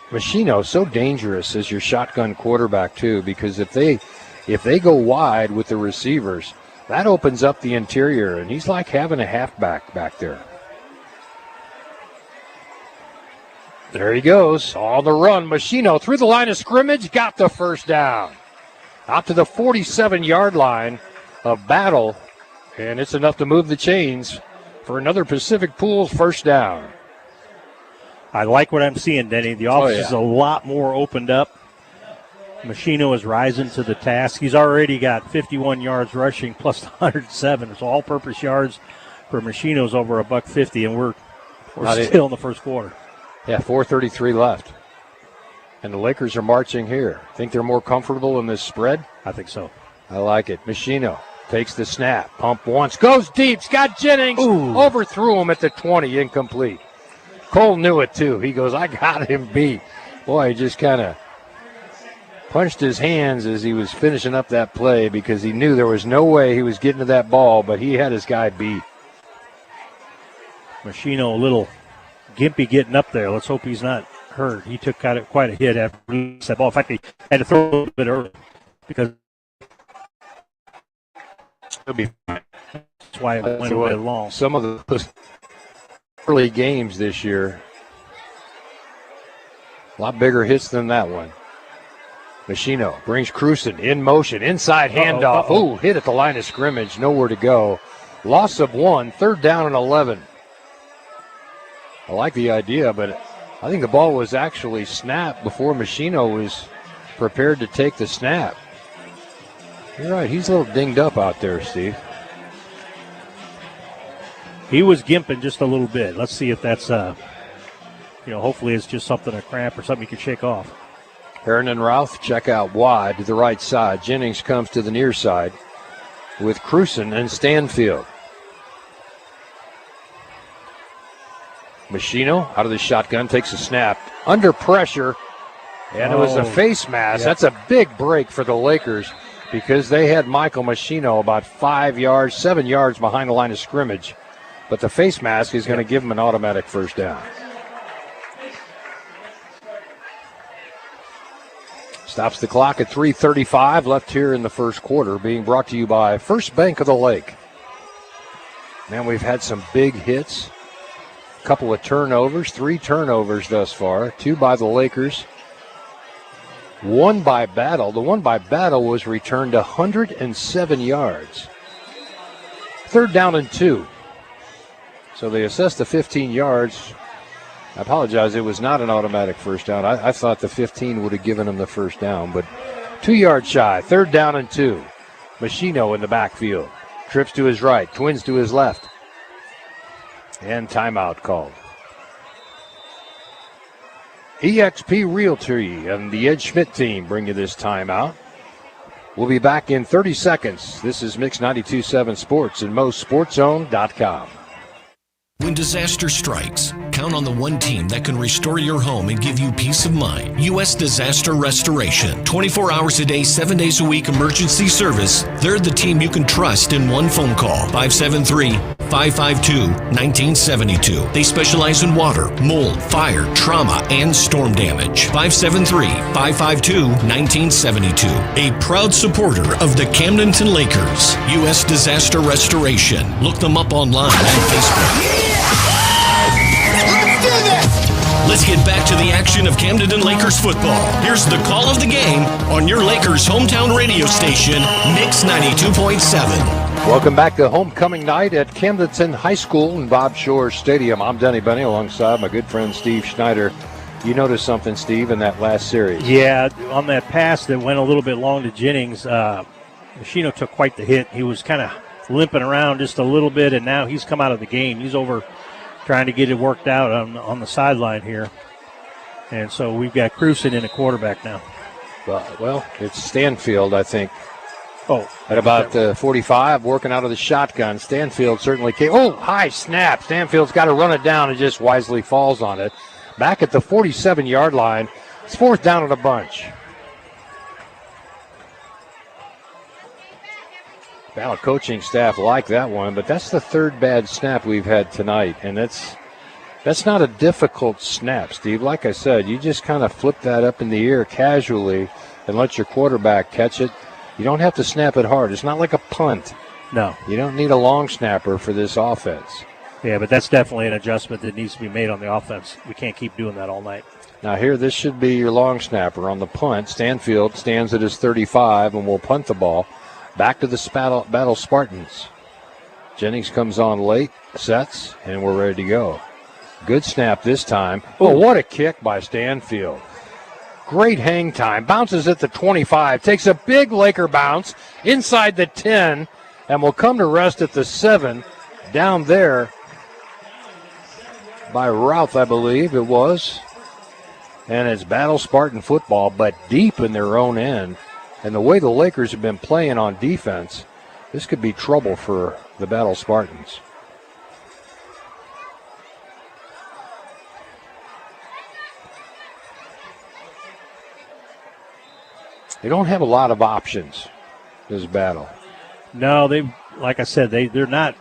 Machino so dangerous as your shotgun quarterback too, because if they go wide with the receivers, that opens up the interior, and he's like having a halfback back there. There he goes on the run. Machino through the line of scrimmage, got the first down. Out to the 47-yard line of Battle, and it's enough to move the chains for another Pacific Pools first down. I like what I'm seeing, Denny. The offense is a lot more opened up. Machino is rising to the task. He's already got 51 yards rushing plus 107. So all-purpose yards for Machino's over $150, and we're still in the first quarter. Yeah, 4:33 left. And the Lakers are marching here. Think they're more comfortable in this spread? I think so. I like it. Machino takes the snap. Pump once. Goes deep. Scott Jennings overthrew him at the 20. Incomplete. Cole knew it, too. He goes, I got him beat. Boy, he just kind of punched his hands as he was finishing up that play because he knew there was no way he was getting to that ball, but he had his guy beat. Machino a little gimpy getting up there. Let's hope he's not hurt. He took quite a hit after that ball. In fact, he had to throw a little bit early because he'll be fine. That's why it went a bit long. Some of those early games this year, a lot bigger hits than that one. Machino brings Cruson in motion, inside handoff. Ooh, hit at the line of scrimmage, nowhere to go. Loss of 1, 3rd down and 11. I like the idea, but I think the ball was actually snapped before Machino was prepared to take the snap. You're right, he's a little dinged up out there, Steve. He was gimping just a little bit. Let's see if that's, hopefully it's just something, a cramp or something you can shake off. Heron and Routh check out wide to the right side. Jennings comes to the near side with Cruson and Stanfield. Machino out of the shotgun, takes a snap. Under pressure, and it was a face mask. That's a big break for the Lakers because they had Michael Machino about 7 yards behind the line of scrimmage. But the face mask is going to give him an automatic first down. Stops the clock at 3:35 left here in the first quarter, being brought to you by First Bank of the Lake. Man, we've had some big hits. A couple of turnovers, 3 turnovers thus far. 2 by the Lakers. 1 by Battle. The one by Battle was returned 107 yards. 3rd down and 2. So they assessed the 15 yards. I apologize, it was not an automatic first down. I thought the 15 would have given him the first down, but 2 yards shy. 3rd down and 2. Machino in the backfield. Trips to his right, Twins to his left. And timeout called. eXp Realty and the Ed Schmidt team bring you this timeout. We'll be back in 30 seconds. This is Mix 92.7 Sports and MoSportsZone.com. When disaster strikes, count on the one team that can restore your home and give you peace of mind. U.S. Disaster Restoration. 24 hours a day, 7 days a week emergency service. They're the team you can trust in one phone call. 573-552-1972. They specialize in water, mold, fire, trauma, and storm damage. 573-552-1972. A proud supporter of the Camdenton Lakers. U.S. Disaster Restoration. Look them up online and Facebook. Let's get back to the action of Camdenton Lakers football. Here's the call of the game on your Lakers hometown radio station, Mix 92.7. Welcome back to homecoming night at Camdenton High School in Bob Shore Stadium. I'm Denny Benny alongside my good friend Steve Schneider. You noticed something, Steve, in that last series? Yeah, on that pass that went a little bit long to Jennings, Machino took quite the hit. He was kind of limping around just a little bit, and now he's come out of the game. He's over trying to get it worked out on the sideline here. And so we've got Cruson in a quarterback now. Well, it's Stanfield, I think. Oh. At about 45, working out of the shotgun. Stanfield certainly came. Oh, high snap. Stanfield's got to run it down and just wisely falls on it. Back at the 47-yard line. It's 4th down and a bunch. Battle coaching staff like that one, but that's the third bad snap we've had tonight, and that's not a difficult snap, Steve. Like I said, you just kind of flip that up in the air casually and let your quarterback catch it. You don't have to snap it hard. It's not like a punt. No. You don't need a long snapper for this offense. Yeah, but that's definitely an adjustment that needs to be made on the offense. We can't keep doing that all night. Now here, this should be your long snapper. On the punt, Stanfield stands at his 35 and will punt the ball back to the Battle Spartans. Jennings comes on late, sets, and we're ready to go. Good snap this time. Oh, what a kick by Stanfield. Great hang time. Bounces at the 25. Takes a big Laker bounce inside the 10 and will come to rest at the 7 down there by Routh, I believe it was. And it's Battle Spartan football, but deep in their own end. And the way the Lakers have been playing on defense, this could be trouble for the Battle Spartans. They don't have a lot of options, this battle. No, like I said, they're not.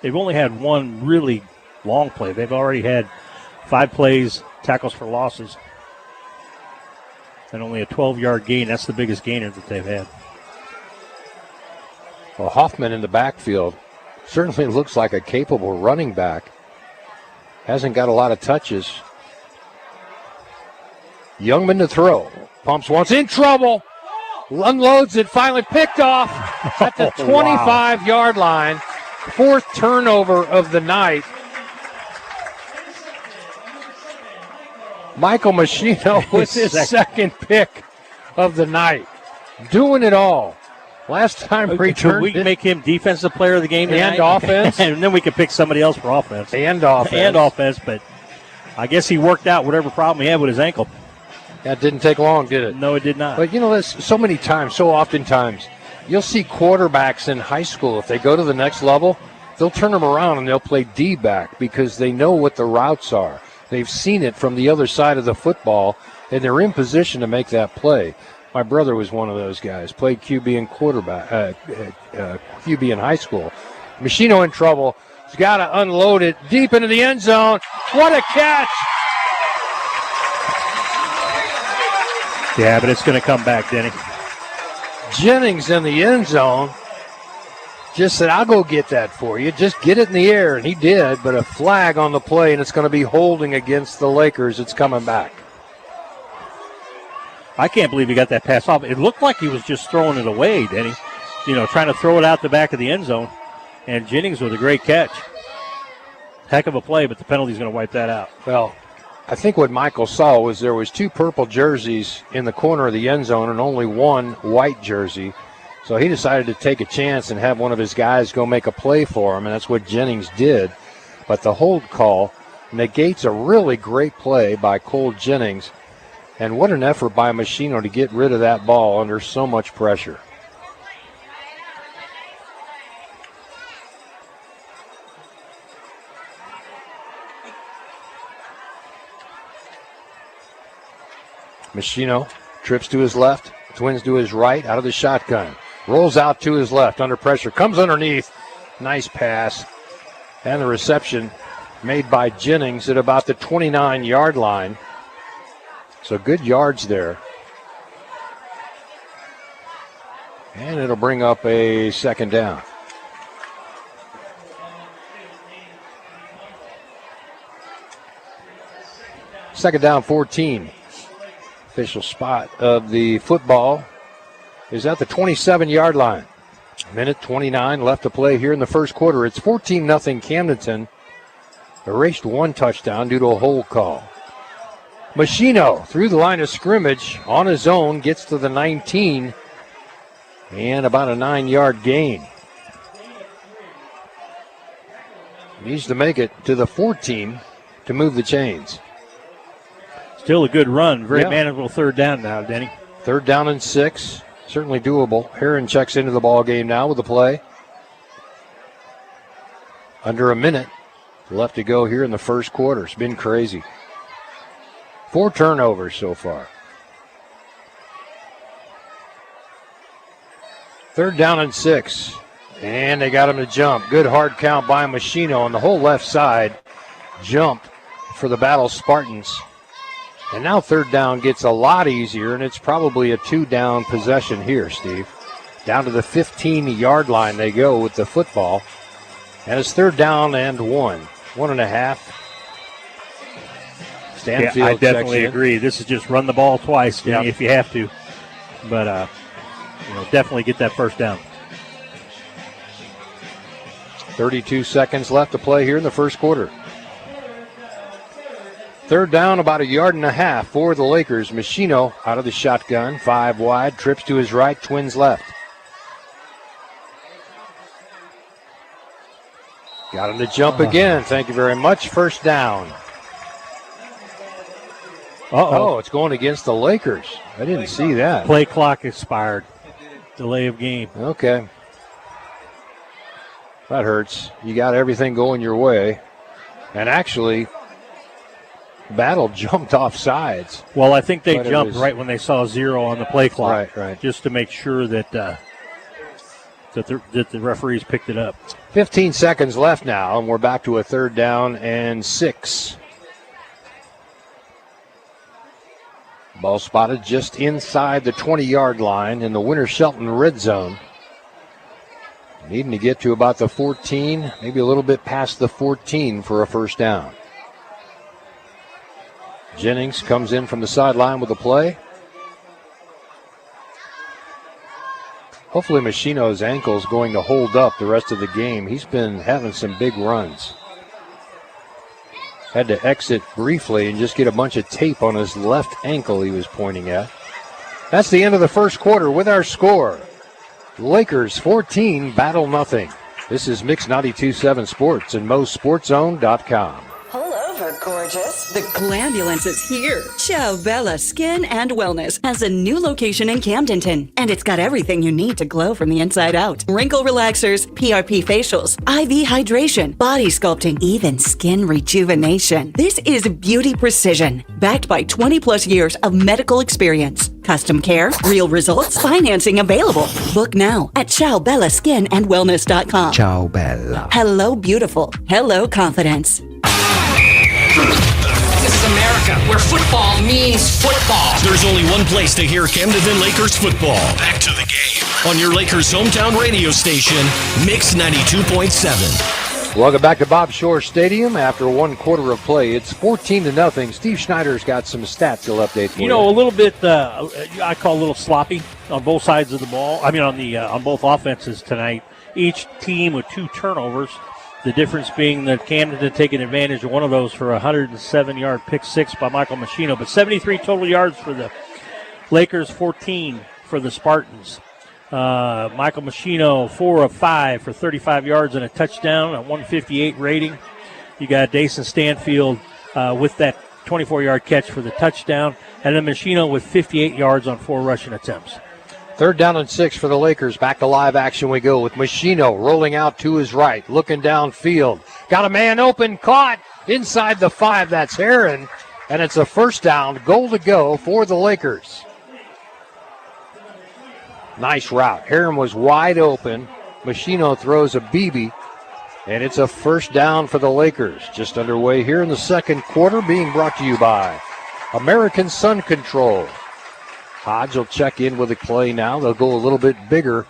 They've only had one really long play. They've already had 5 plays, tackles for losses, and only a 12-yard gain. That's the biggest gainer that they've had. Well, Hoffman in the backfield certainly looks like a capable running back. Hasn't got a lot of touches. Youngman to throw. Pumps once, in trouble. Unloads it, finally picked off at the 25-yard line. 4th turnover of the night. Michael Machino with his second pick of the night. Doing it all. Last time returned. We can make him defensive player of the game tonight? And offense. And then we can pick somebody else for offense. And offense. And offense, but I guess he worked out whatever problem he had with his ankle. That didn't take long, did it? No, it did not. But, there's so many times, so oftentimes, you'll see quarterbacks in high school, if they go to the next level, they'll turn them around and they'll play D-back because they know what the routes are. They've seen it from the other side of the football, and they're in position to make that play. My brother was one of those guys, played QB in QB in high school. Machino in trouble. He's got to unload it deep into the end zone. What a catch! Yeah, but it's going to come back, Denny. Jennings in the end zone just said, I'll go get that for you. Just get it in the air, and he did, but a flag on the play, and it's going to be holding against the Lakers. It's coming back. I can't believe he got that pass off. It looked like he was just throwing it away, Denny. Trying to throw it out the back of the end zone, and Jennings with a great catch. Heck of a play, but the penalty's going to wipe that out. Well, I think what Michael saw was there was 2 purple jerseys in the corner of the end zone and only 1 white jersey. So he decided to take a chance and have one of his guys go make a play for him, and that's what Jennings did. But the hold call negates a really great play by Cole Jennings. And what an effort by Machino to get rid of that ball under so much pressure. Machino trips to his left, twins to his right, out of the shotgun. Rolls out to his left under pressure, comes underneath. Nice pass. And the reception made by Jennings at about the 29-yard line. So good yards there. And it'll bring up a second down. Second down, 14. Official spot of the football is at the 27-yard line. Minute 29 left to play here in the first quarter. It's 14-0 Camdenton. Erased 1 touchdown due to a hold call. Machino through the line of scrimmage on his own, gets to the 19 and about a 9-yard gain. Needs to make it to the 14 to move the chains. Still a good run. Very manageable third down now, Denny. 3rd down and 6. Certainly doable. Heron checks into the ball game now with the play. Under a minute left to go here in the first quarter. It's been crazy. 4 turnovers so far. 3rd down and 6. And they got him to jump. Good hard count by Machino, and the whole left side jumped for the Battle Spartans. And now third down gets a lot easier, and it's probably a 2-down possession here, Steve. Down to the 15-yard line they go with the football. And it's third down and 1.5. Stanfield, yeah, I definitely agree. This is just run the ball twice if you have to. But, definitely get that first down. 32 seconds left to play here in the first quarter. Third down, about 1.5 yards for the Lakers. Machino out of the shotgun, 5 wide, trips to his right, twins left. Got him to jump again. Thank you very much. First down. Oh, it's going against the Lakers. I didn't see that. Play clock expired. Delay of game. Okay. That hurts. You got everything going your way. And actually, Battle jumped off sides. Well, I think they jumped right when they saw 0 on the play clock. Right. Just to make sure that the referees picked it up. 15 seconds left now, and we're back to a third down and 6. Ball spotted just inside the 20-yard line in the Winter Shelton red zone. Needing to get to about the 14, maybe a little bit past the 14 for a first down. Jennings comes in from the sideline with a play. Hopefully Machino's ankle is going to hold up the rest of the game. He's been having some big runs. Had to exit briefly and just get a bunch of tape on his left ankle he was pointing at. That's the end of the first quarter with our score. Lakers 14, Battle nothing. This is Mix 92.7 Sports and MoSportsZone.com. Pull over, gorgeous. The Glambulance is here. Ciao Bella Skin and Wellness has a new location in Camdenton, and it's got everything you need to glow from the inside out. Wrinkle relaxers, PRP facials, IV hydration, body sculpting, even skin rejuvenation. This is beauty precision, backed by 20 plus years of medical experience. Custom care, real results, financing available. Book now at ciaobellaskinandwellness.com. Ciao Bella. Hello beautiful. Hello confidence. This is America, where football means football. There's only one place to hear Camdenton Lakers football. Back to the game on your Lakers hometown radio station, Mix 92.7. Welcome back to Bob Shore Stadium. After 1 quarter of play, it's 14-0. Steve Schneider's got some stats he'll update for you. A little bit, I call a little sloppy on both sides of the ball. I mean, on both offenses tonight. Each team with 2 turnovers. The difference being that Camden taking advantage of one of those for a 107-yard pick six by Michael Machino. But 73 total yards for the Lakers, 14 for the Spartans. Michael Machino, 4 of 5 for 35 yards and a touchdown, a 158 rating. You got Dason Stanfield with that 24-yard catch for the touchdown. And then Machino with 58 yards on 4 rushing attempts. Third down and 6 for the Lakers. Back to live action we go with Machino rolling out to his right, looking downfield. Got a man open, caught inside the 5. That's Heron, and it's a first down, goal to go for the Lakers. Nice route. Heron was wide open. Machino throws a BB, and it's a first down for the Lakers. Just underway here in the second quarter, being brought to you by American Sun Control. Hodge will check in with a play now. They'll go a little bit bigger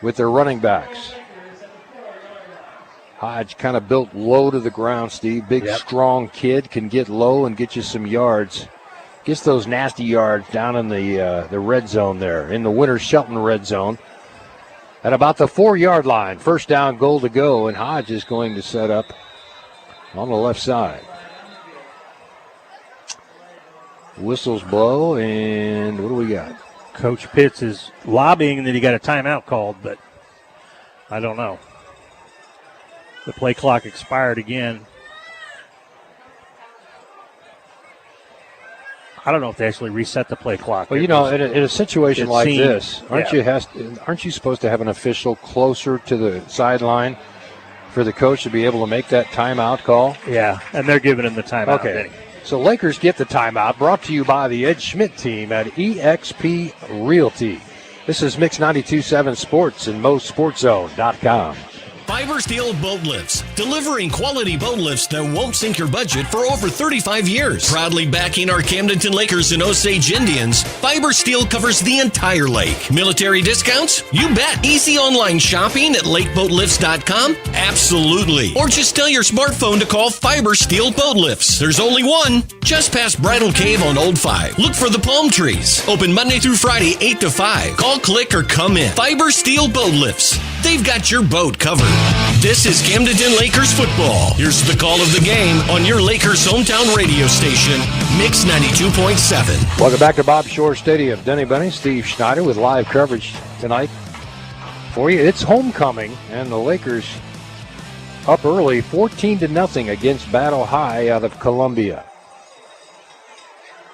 with their running backs. Hodge kind of built low to the ground, Steve. Big, strong kid, can get low and get you some yards. Gets those nasty yards down in the red zone there, in the Winter Shelton red zone. At about the 4-yard line, first down, goal to go, and Hodge is going to set up on the left side. Whistles blow, and what do we got? Coach Pitts is lobbying that he got a timeout called, but I don't know. The play clock expired again. I don't know if they actually reset the play clock. Well, in a situation like this, aren't you supposed to have an official closer to the sideline for the coach to be able to make that timeout call? Yeah, and they're giving him the timeout. Okay. So Lakers get the timeout, brought to you by the Ed Schmidt team at eXp Realty. This is Mix 92.7 Sports and MoSportsZone.com. Fiber Steel Boat Lifts, delivering quality boat lifts that won't sink your budget for over 35 years. Proudly backing our Camdenton Lakers and Osage Indians, Fiber Steel covers the entire lake. Military discounts? You bet. Easy online shopping at lakeboatlifts.com? Absolutely. Or just tell your smartphone to call Fiber Steel Boat Lifts. There's only one, just past Bridal Cave on Old 5. Look for the palm trees. Open Monday through Friday, 8 to 5. Call, click, or come in. Fiber Steel Boat Lifts. They've got your boat covered. This is Camdenton Lakers Football. Here's the call of the game on your Lakers hometown radio station, Mix 92.7. Welcome back to Bob Shore Stadium. Denny Bunny, Steve Schneider with live coverage tonight for you. It's homecoming, and the Lakers up early, 14-0 against Battle High out of Columbia.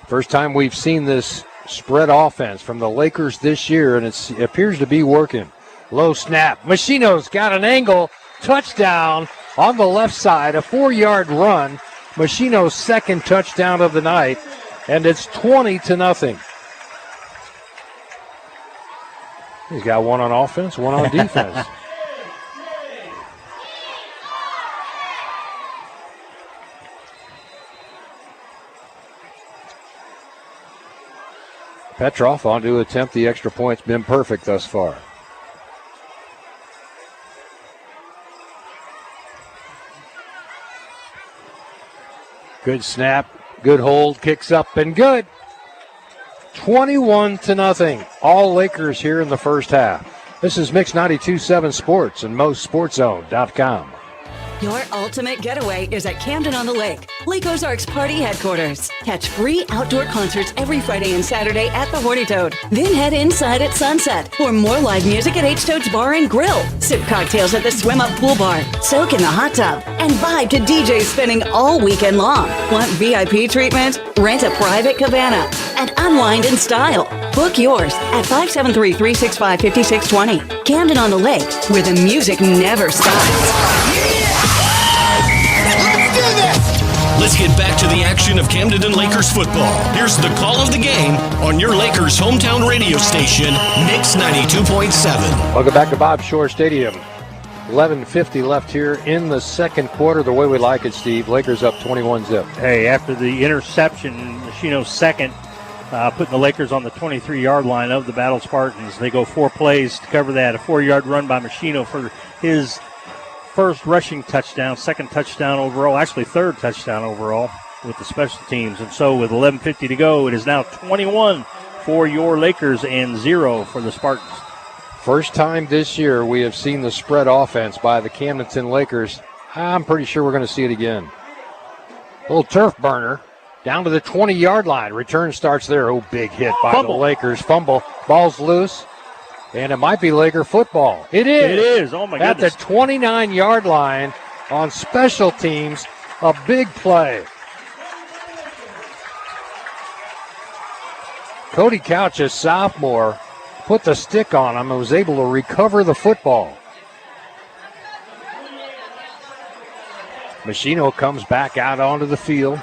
First time we've seen this spread offense from the Lakers this year, and it appears to be working. Low snap. Machino's got an angle. Touchdown on the left side. A 4-yard run. Machino's second touchdown of the night. And it's 20-0. He's got one on offense, one on defense. Petrov on to attempt the extra point. It's been perfect thus far. Good snap, good hold, kicks up and good. 21-0. All Lakers here in the first half. This is Mix 92.7 Sports and MoSportsZone.com. Your ultimate getaway is at Camden on the Lake, Lake Ozarks Party headquarters. Catch free outdoor concerts every Friday and Saturday at the Horny Toad. Then head inside at sunset for more live music at H-Toad's Bar and Grill. Sip cocktails at the Swim Up Pool Bar. Soak in the hot tub and vibe to DJs spinning all weekend long. Want VIP treatment? Rent a private cabana and unwind in style. Book yours at 573-365-5620. Camden on the Lake, where the music never stops. Let's get back to the action of Camdenton Lakers football. Here's the call of the game on your Lakers hometown radio station, Mix 92.7. Welcome back to Bob Shore Stadium. 11:50 left here in the second quarter. The way we like it, Steve. Lakers up 21-0. Hey, after the interception, Machino's second, putting the Lakers on the 23-yard line of the Battle Spartans. They go 4 plays to cover that. A 4-yard run by Machino for his first rushing touchdown, second touchdown overall, actually third touchdown overall with the special teams. And so with 11:50 to go, it is now 21 for your Lakers and 0 for the Spartans. First time this year we have seen the spread offense by the Camdenton Lakers. I'm pretty sure we're going to see it again. Little turf burner down to the 20-yard line. Return starts there. Oh, big hit by the Lakers. Fumble. Ball's loose. And it might be Laker football. It is. It is. Oh, my goodness. At the 29-yard line on special teams, a big play. Cody Couch, a sophomore, put the stick on him and was able to recover the football. Machino comes back out onto the field,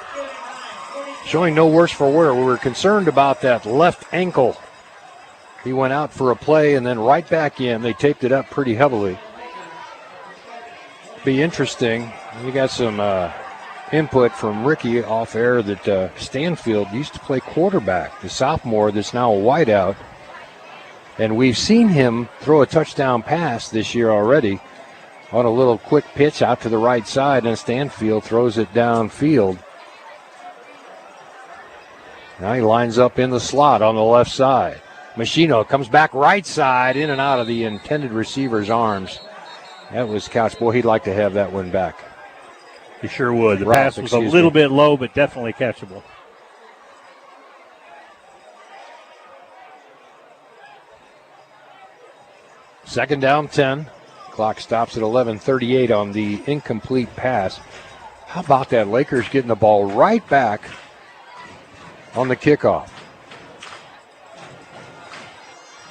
showing no worse for wear. We were concerned about that left ankle. He went out for a play and then right back in. They taped it up pretty heavily. Be interesting. We got some input from Ricky off air that Stanfield used to play quarterback, the sophomore that's now a wideout. And we've seen him throw a touchdown pass this year already on a little quick pitch out to the right side, and Stanfield throws it downfield. Now he lines up in the slot on the left side. Machino comes back right side, in and out of the intended receiver's arms. That was Couch. Boy, he'd like to have that one back. He sure would. The pass was a little bit low, but definitely catchable. Second down, 10. Clock stops at 11:38 on the incomplete pass. How about that? Lakers getting the ball right back on the kickoff.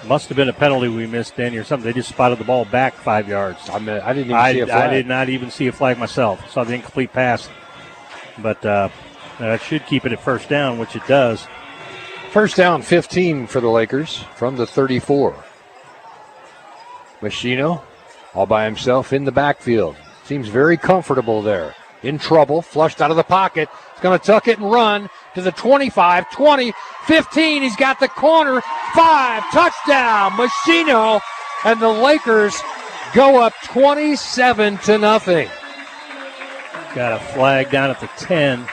Must have been a penalty we missed, Danny, or something. They just spotted the ball back 5 yards. I didn't even see a flag. I did not even see a flag myself. Saw the incomplete pass. But that should keep it at first down, which it does. First down, 15 for the Lakers from the 34. Machino all by himself in the backfield. Seems very comfortable there. In trouble, flushed out of the pocket. He's going to tuck it and run to the 25, 20, 15. He's got the corner. 5, touchdown, Machino. And the Lakers go up 27-0. Got a flag down at the 10.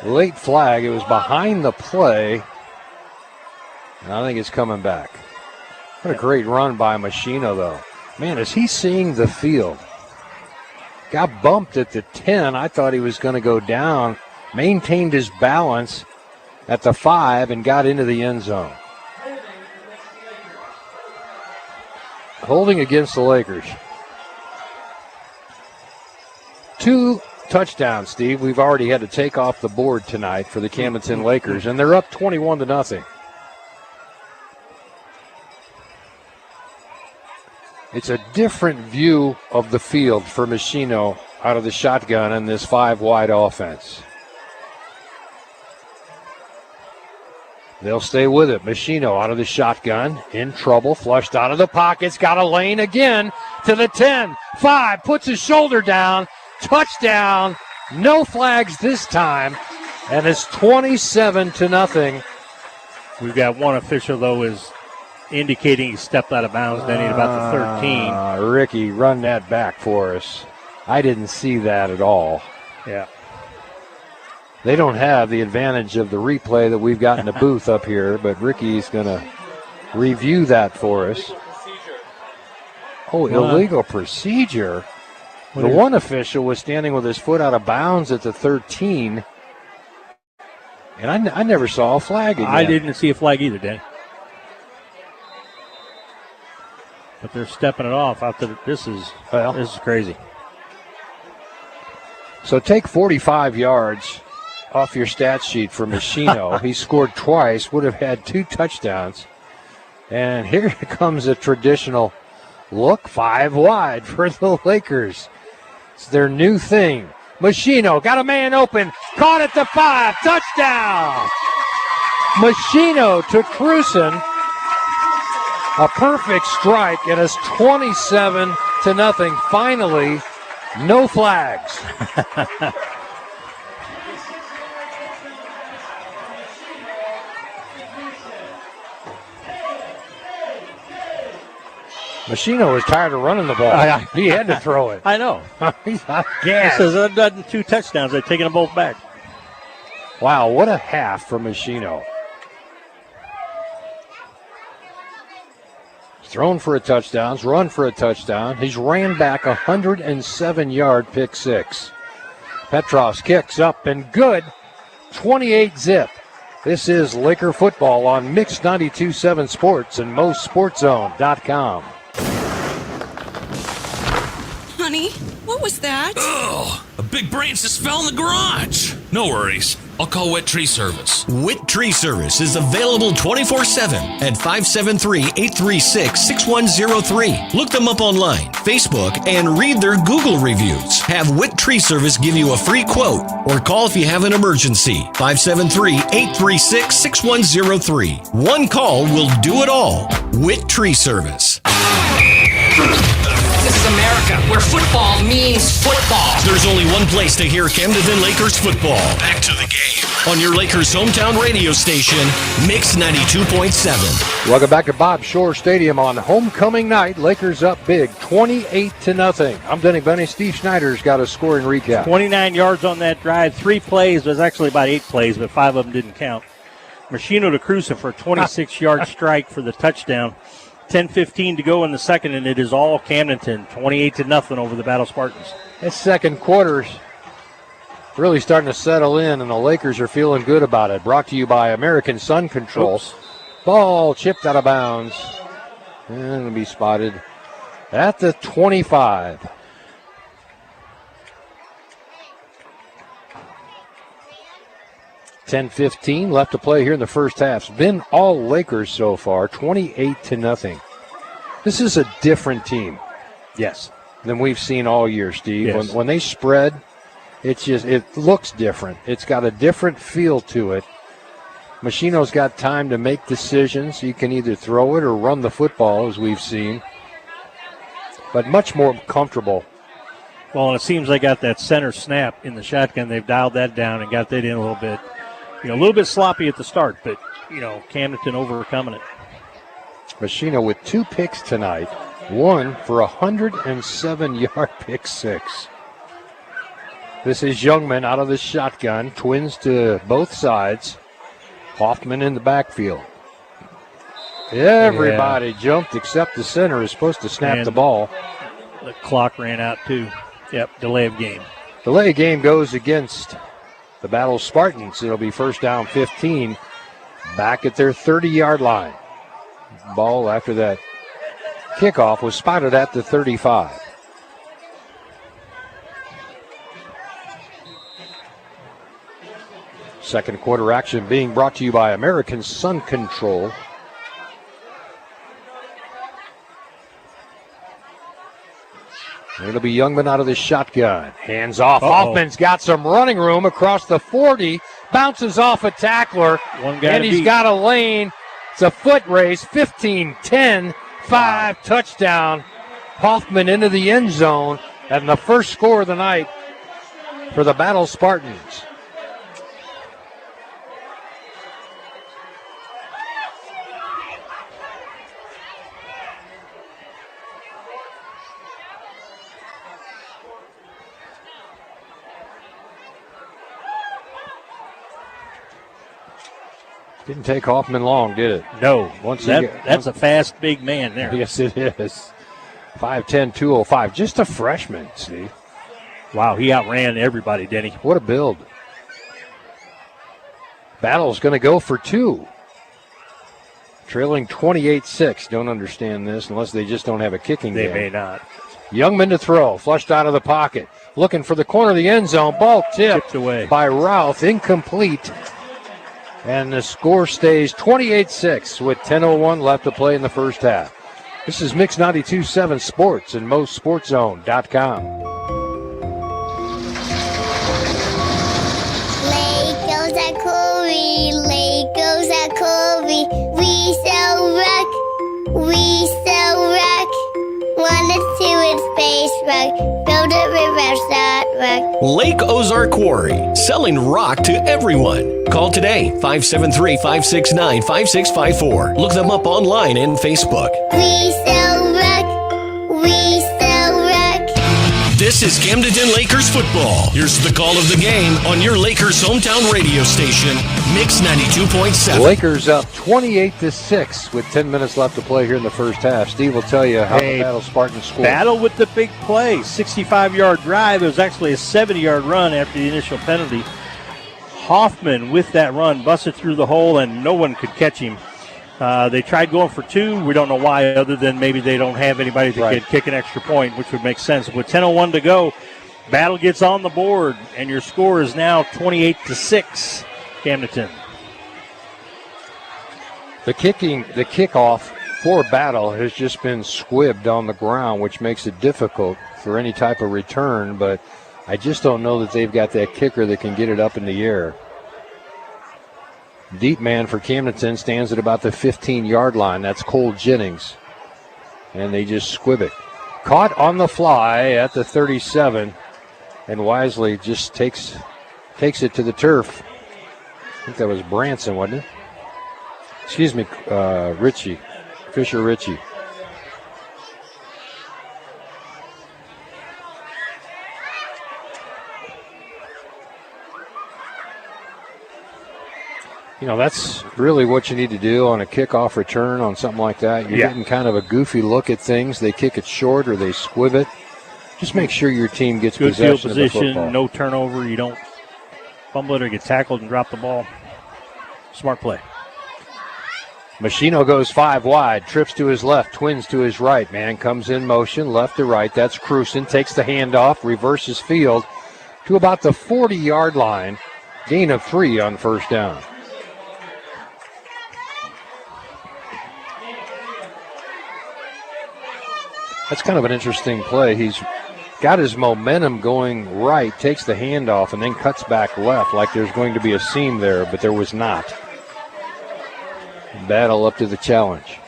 Late flag. It was behind the play. And I think it's coming back. What a great run by Machino, though. Man, is he seeing the field? Got bumped at the 10. I thought he was going to go down. Maintained his balance at the 5 and got into the end zone. Holding against the Lakers. 2 touchdowns, Steve. We've already had to take off the board tonight for the Camdenton Lakers, and they're up 21-0. It's a different view of the field for Machino out of the shotgun in this 5-wide offense. They'll stay with it. Machino out of the shotgun, in trouble, flushed out of the pockets, got a lane again to the 10, 5, puts his shoulder down, touchdown, no flags this time, and it's 27-0. We've got one official, though, is indicating he stepped out of bounds then at about the 13. Ricky, run that back for us. I didn't see that at all. Yeah. They don't have the advantage of the replay that we've got in the booth up here, but Ricky's going to review that for us. Oh, illegal procedure. The one official was standing with his foot out of bounds at the 13, and I never saw a flag again. I didn't see a flag either, Danny. But they're stepping it off out there. This is crazy. So take 45 yards off your stat sheet for Machino. He scored twice, would have had 2 touchdowns. And here comes a traditional look, 5 wide for the Lakers. It's their new thing. Machino got a man open, caught at the 5, touchdown! Machino to Cruson. A perfect strike, and it's 27-0. Finally, no flags. Machino was tired of running the ball. He had to throw it. I know. He's not gas. This has done 2 touchdowns. They've taken them both back. Wow, what a half from Machino. Thrown for a touchdown, run for a touchdown. He's ran back a 107-yard pick 6. Petros kicks up and good. 28-zip. This is Laker football on Mix 92.7 Sports and MoSportsZone.com. Honey, what was that? Oh, a big branch just fell in the garage. No worries. I'll call Wet Tree Service. Wet Tree Service is available 24/7 at 573-836-6103. Look them up online, Facebook, and read their Google reviews. Have Wet Tree Service give you a free quote or call if you have an emergency. 573-836-6103. One call will do it all. Wet Tree Service. This is America, where football means football. There's only one place to hear Camdenton Lakers football. Back to the game. On your Lakers hometown radio station, Mix 92.7. Welcome back to Bob Shore Stadium on homecoming night. Lakers up big, 28-0. I'm Denny Bunny. Steve Schneider's got a scoring recap. 29 yards on that drive, 3 plays. There's actually about 8 plays, but 5 of them didn't count. Machino to Cruson for a 26-yard strike for the touchdown. 10:15 to go in the second, and it is all Camdenton, 28-0 over the Battle Spartans. This second quarter's really starting to settle in, and the Lakers are feeling good about it. Brought to you by American Sun Control. Oops. Ball chipped out of bounds. And it'll be spotted at the 25. $10:15 left to play here in the first half. It's been all Lakers so far, 28-0. This is a different team. Yes. Than we've seen all year, Steve. Yes. When they spread, it looks different. It's got a different feel to it. Machino's got time to make decisions. He can either throw it or run the football, as we've seen, but much more comfortable. Well, and it seems they got that center snap in the shotgun. They've dialed that down and got that in a little bit. A little bit sloppy at the start, but, Camdenton overcoming it. Machino with 2 picks tonight, one for a 107-yard pick six. This is Youngman out of the shotgun, twins to both sides. Hoffman in the backfield. Everybody jumped except the center is supposed to snap the ball. The clock ran out too. Yep, delay of game. Delay of game goes against the Battle Spartans. It'll be first down 15 back at their 30-yard line. Ball after that kickoff was spotted at the 35. Second quarter action being brought to you by American Sun Control. It'll be Youngman out of the shotgun. Hands off. Hoffman's got some running room across the 40. Bounces off a tackler. And he's got a lane. It's a foot race. 15-10, 5 touchdown. Hoffman into the end zone. And the first score of the night for the Battle Spartans. Didn't take Hoffman long, did it? No. That's a fast, big man there. Yes, it is. 5'10", 205. Just a freshman, Steve. Wow, he outran everybody, didn't he? What a build. Battle's going to go for 2. Trailing 28-6. Don't understand this unless they just don't have a kicking game. They may not. Youngman to throw. Flushed out of the pocket. Looking for the corner of the end zone. Ball tipped away by Routh. Incomplete. And the score stays 28-6 with 10:01 left to play in the first half. This is Mix 92.7 Sports and MoSportsZone.com. Lakers at Corey, Lakers at Corey. We sell rock, we sell rock. 1 and 2 in space rock. Build it, reverse that rock. Lake Ozark Quarry, selling rock to everyone. Call today, 573-569-5654. Look them up online and Facebook. We sell rock, we sell rock. This is Camdenton Lakers Football. Here's the call of the game on your Lakers hometown radio station, Mix 92.7. Lakers up 28-6 with 10 minutes left to play here in the first half. Steve will tell you how the Battle Spartans scored. Battle with the big play. 65-yard drive. It was actually a 70-yard run after the initial penalty. Hoffman with that run busted through the hole and no one could catch him. They tried going for 2. We don't know why, other than maybe they don't have anybody that could kick an extra point, which would make sense. With 10:01 to go, Battle gets on the board, and your score is now 28-6, Camdenton. The kickoff for Battle has just been squibbed on the ground, which makes it difficult for any type of return, but I just don't know that they've got that kicker that can get it up in the air. Deep man for Camdenton stands at about the 15-yard line. That's Cole Jennings. And they just squib it. Caught on the fly at the 37. And Wisely just takes it to the turf. I think that was Branson, wasn't it? Excuse me, Ritchie. Fisher Ritchie. That's really what you need to do on a kickoff return on something like that. You're getting kind of a goofy look at things. They kick it short or they squib it. Just make sure your team gets good possession field position, of the football. no turnover. You don't fumble it or get tackled and drop the ball. Smart play. Machino goes 5 wide, trips to his left, twins to his right. Man comes in motion, left to right. That's Cruson, takes the handoff, reverses field to about the 40-yard line. Gain of 3 on first down. That's kind of an interesting play. He's got his momentum going right, takes the handoff, and then cuts back left like there's going to be a seam there, but there was not. Battle up to the challenge.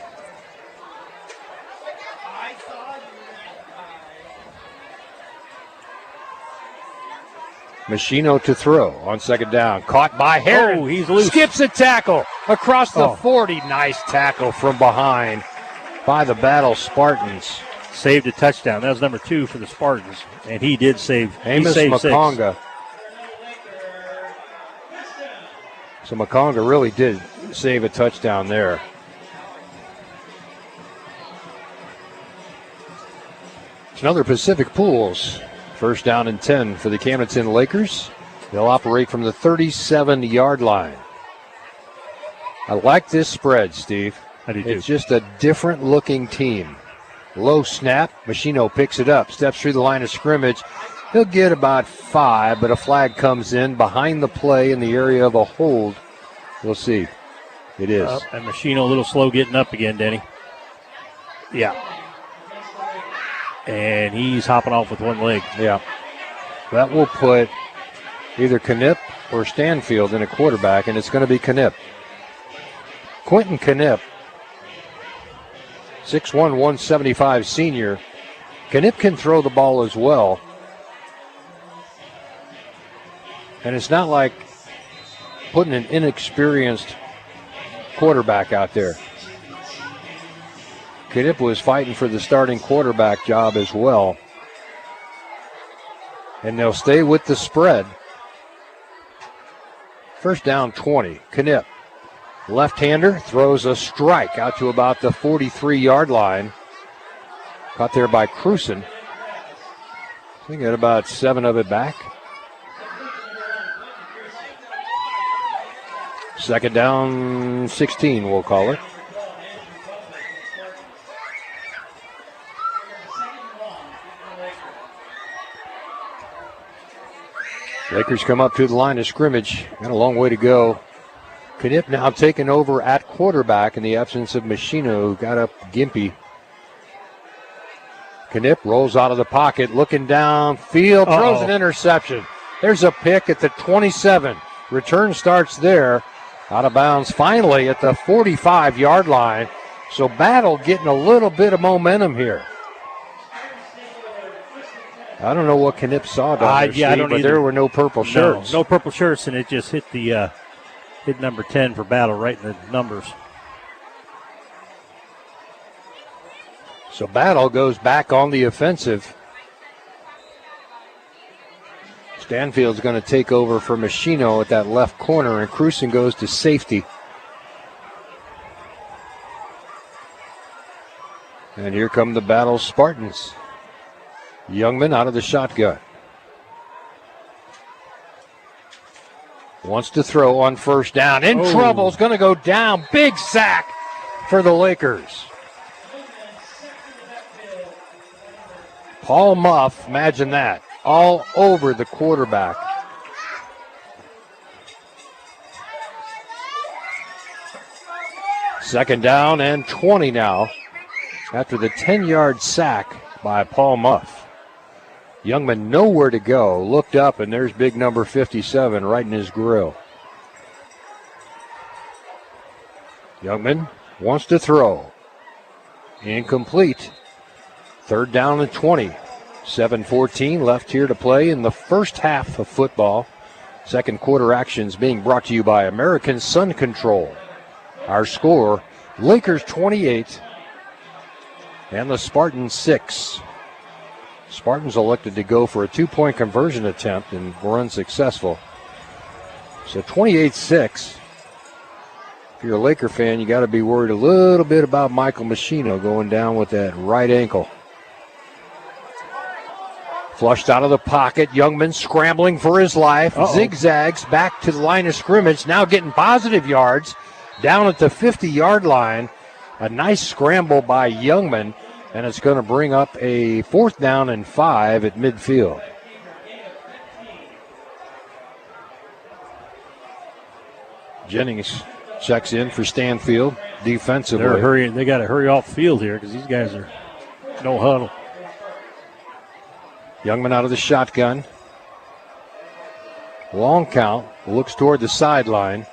Machino to throw on second down. Caught by Heron. Oh, he's loose. Skips a tackle across the 40. Nice tackle from behind by the Battle Spartans. Saved a touchdown. That was number 2 for the Spartans, and he did save. Amos he saved Makonga. 6. So Makonga really did save a touchdown there. It's another Pacific Pools. First down and 10 for the Camdenton Lakers. They'll operate from the 37-yard line. I like this spread, Steve. How do you It's just a different-looking team. Low snap. Machino picks it up. Steps through the line of scrimmage. He'll get about 5, but a flag comes in behind the play in the area of a hold. We'll see. It is. And Machino a little slow getting up again, Denny. Yeah. And he's hopping off with one leg. Yeah. That will put either Knipp or Stanfield in a quarterback, and it's going to be Knipp. Quentin Knipp, 6'1", 175 senior. Knipp can throw the ball as well. And it's not like putting an inexperienced quarterback out there. Knipp was fighting for the starting quarterback job as well. And they'll stay with the spread. First down 20. Knipp. Left-hander throws a strike out to about the 43-yard line. Caught there by Cruson. I think got about 7 of it back. Second down 16, we'll call it. Lakers come up to the line of scrimmage. Got a long way to go. Knipp now taking over at quarterback in the absence of Machino, who got up gimpy. Knipp rolls out of the pocket, looking downfield, throws an interception. There's a pick at the 27. Return starts there. Out of bounds finally at the 45-yard line. So Battle getting a little bit of momentum here. I don't know what Knipp saw down there, Steve, I don't but either. there were no purple shirts. No purple shirts, and it just hit the hit number 10 for Battle right in the numbers. So Battle goes back on the offensive. Stanfield's going to take over for Machino at that left corner, and Cruson goes to safety. And here come the Battle Spartans. Youngman out of the shotgun. Wants to throw on first down. In trouble. Is going to go down. Big sack for the Lakers. Paul Muff, imagine that. All over the quarterback. Second down and 20 now after the 10-yard sack by Paul Muff. Youngman nowhere to go. Looked up, and there's big number 57 right in his grill. Youngman wants to throw. Incomplete. Third down and 20. 7:14 left here to play in the first half of football. Second quarter actions being brought to you by American Sun Control. Our score, Lakers 28 and the Spartans 6. Spartans elected to go for a 2-point conversion attempt and were unsuccessful. So 28-6. If you're a Laker fan, you got to be worried a little bit about Michael Machino going down with that right ankle. Flushed out of the pocket. Youngman scrambling for his life. Zigzags back to the line of scrimmage. Now getting positive yards down at the 50-yard line. A nice scramble by Youngman. And it's going to bring up a 4th down and 5 at midfield. Jennings checks in for Stanfield defensively. They're hurrying. They got to hurry off the field here because these guys are no huddle. Youngman out of the shotgun. Long count. Looks toward the sideline.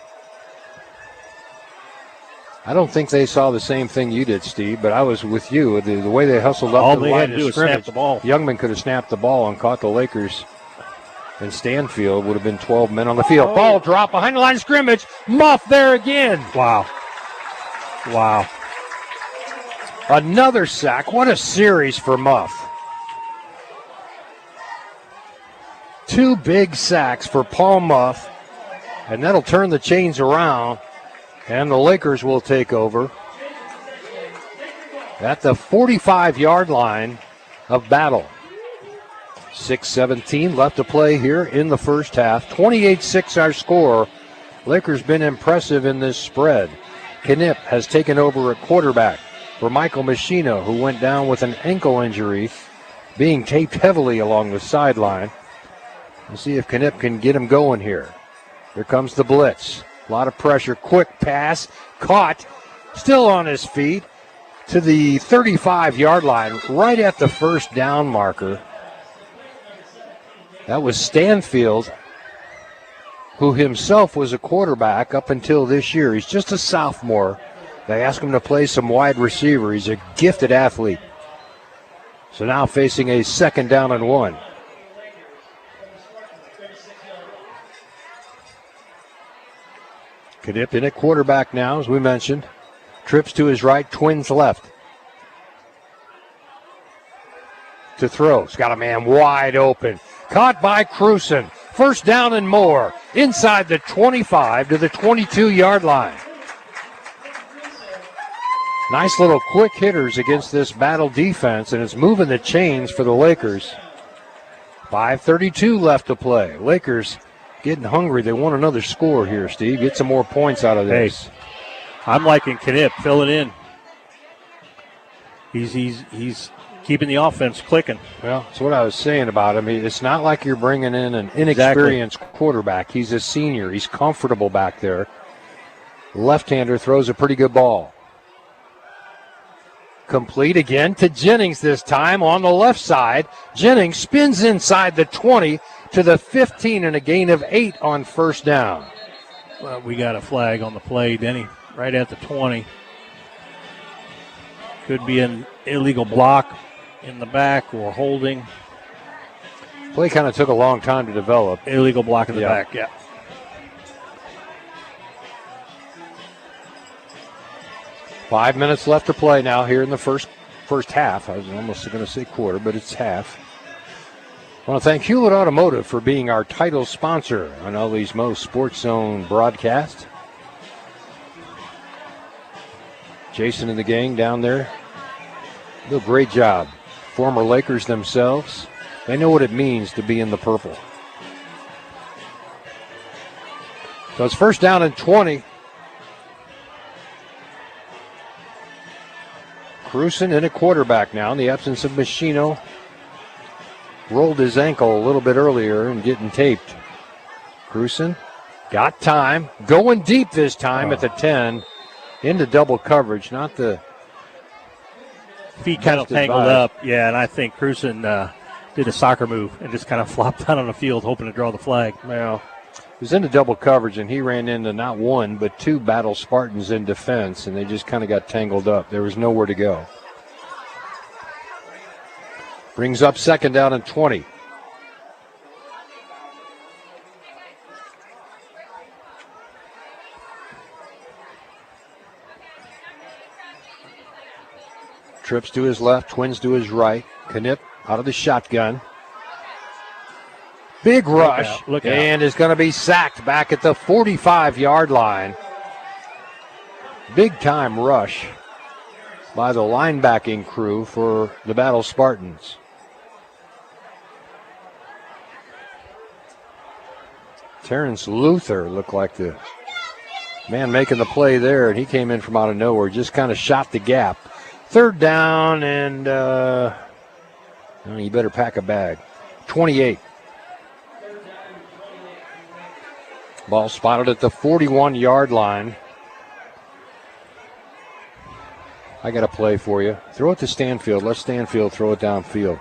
I don't think they saw the same thing you did, Steve, but I was with you. The way they hustled up All to the they line had to of do was scrimmage, snap the ball. Youngman could have snapped the ball and caught the Lakers. And Stanfield would have been 12 men on the field. Ball drop behind the line of scrimmage. Muff there again. Wow. Another sack. What a series for Muff. 2 big sacks for Paul Muff. And that'll turn the chains around. And the Lakers will take over at the 45-yard line of Battle. 6:17 left to play here in the first half. 28-6 our score. Lakers been impressive in this spread. Knipp has taken over at quarterback for Michael Machino, who went down with an ankle injury, being taped heavily along the sideline. We'll see if Knipp can get him going here. Here comes the blitz. A lot of pressure. Quick pass. Caught. Still on his feet to the 35-yard line, right at the first down marker. That was Stanfield, who himself was a quarterback up until this year. He's just a sophomore. They asked him to play some wide receiver. He's a gifted athlete. So now facing a 2nd down and 1. Knipp in at quarterback now, as we mentioned. Trips to his right, Twins left. To throw. He's got a man wide open. Caught by Cruson. 1st down and more. Inside the 25 to the 22-yard line. Nice little quick hitters against this Battle defense, and it's moving the chains for the Lakers. 5:32 left to play. Lakers getting hungry. They want another score here, Steve. Get some more points out of this. Hey, I'm liking Knipp. Fill it in. He's keeping the offense clicking. Well, that's what I was saying about him. It's not like you're bringing in an inexperienced quarterback. He's a senior. He's comfortable back there. Left-hander throws a pretty good ball. Complete again to Jennings this time on the left side. Jennings spins inside the 20 to the 15 and a gain of 8 on 1st down. Well, we got a flag on the play, Denny, right at the 20. Could be an illegal block in the back or holding. Play kind of took a long time to develop. Illegal block in the back, yeah. Five minutes left to play now here in the first half. I was almost going to say quarter, but it's half. I want to thank Hewlett Automotive for being our title sponsor on all these MoSportsZone broadcasts. Jason and the gang down there do a great job. Former Lakers themselves, they know what it means to be in the purple. So it's 1st down and 20. Cruson in a quarterback now in the absence of Machino. Rolled his ankle a little bit earlier and getting taped. Cruson got time. Going deep this time at the 10. Into double coverage. Not the feet kind of tangled up. Yeah, and I think Cruson did a soccer move and just kind of flopped out on the field hoping to draw the flag. Well, he was into double coverage, and he ran into not one but 2 Battle Spartans in defense, and they just kind of got tangled up. There was nowhere to go. Brings up 2nd down and 20. Trips to his left, Twins to his right. Knipp out of the shotgun. Big rush, and is going to be sacked back at the 45-yard line. Big-time rush by the linebacking crew for the Battle Spartans. Terrence Luther looked like the man making the play there, and he came in from out of nowhere, just kind of shot the gap. 3rd down, and you better pack a bag. 28. Ball spotted at the 41-yard line. I got a play for you. Throw it to Stanfield. Let Stanfield throw it downfield.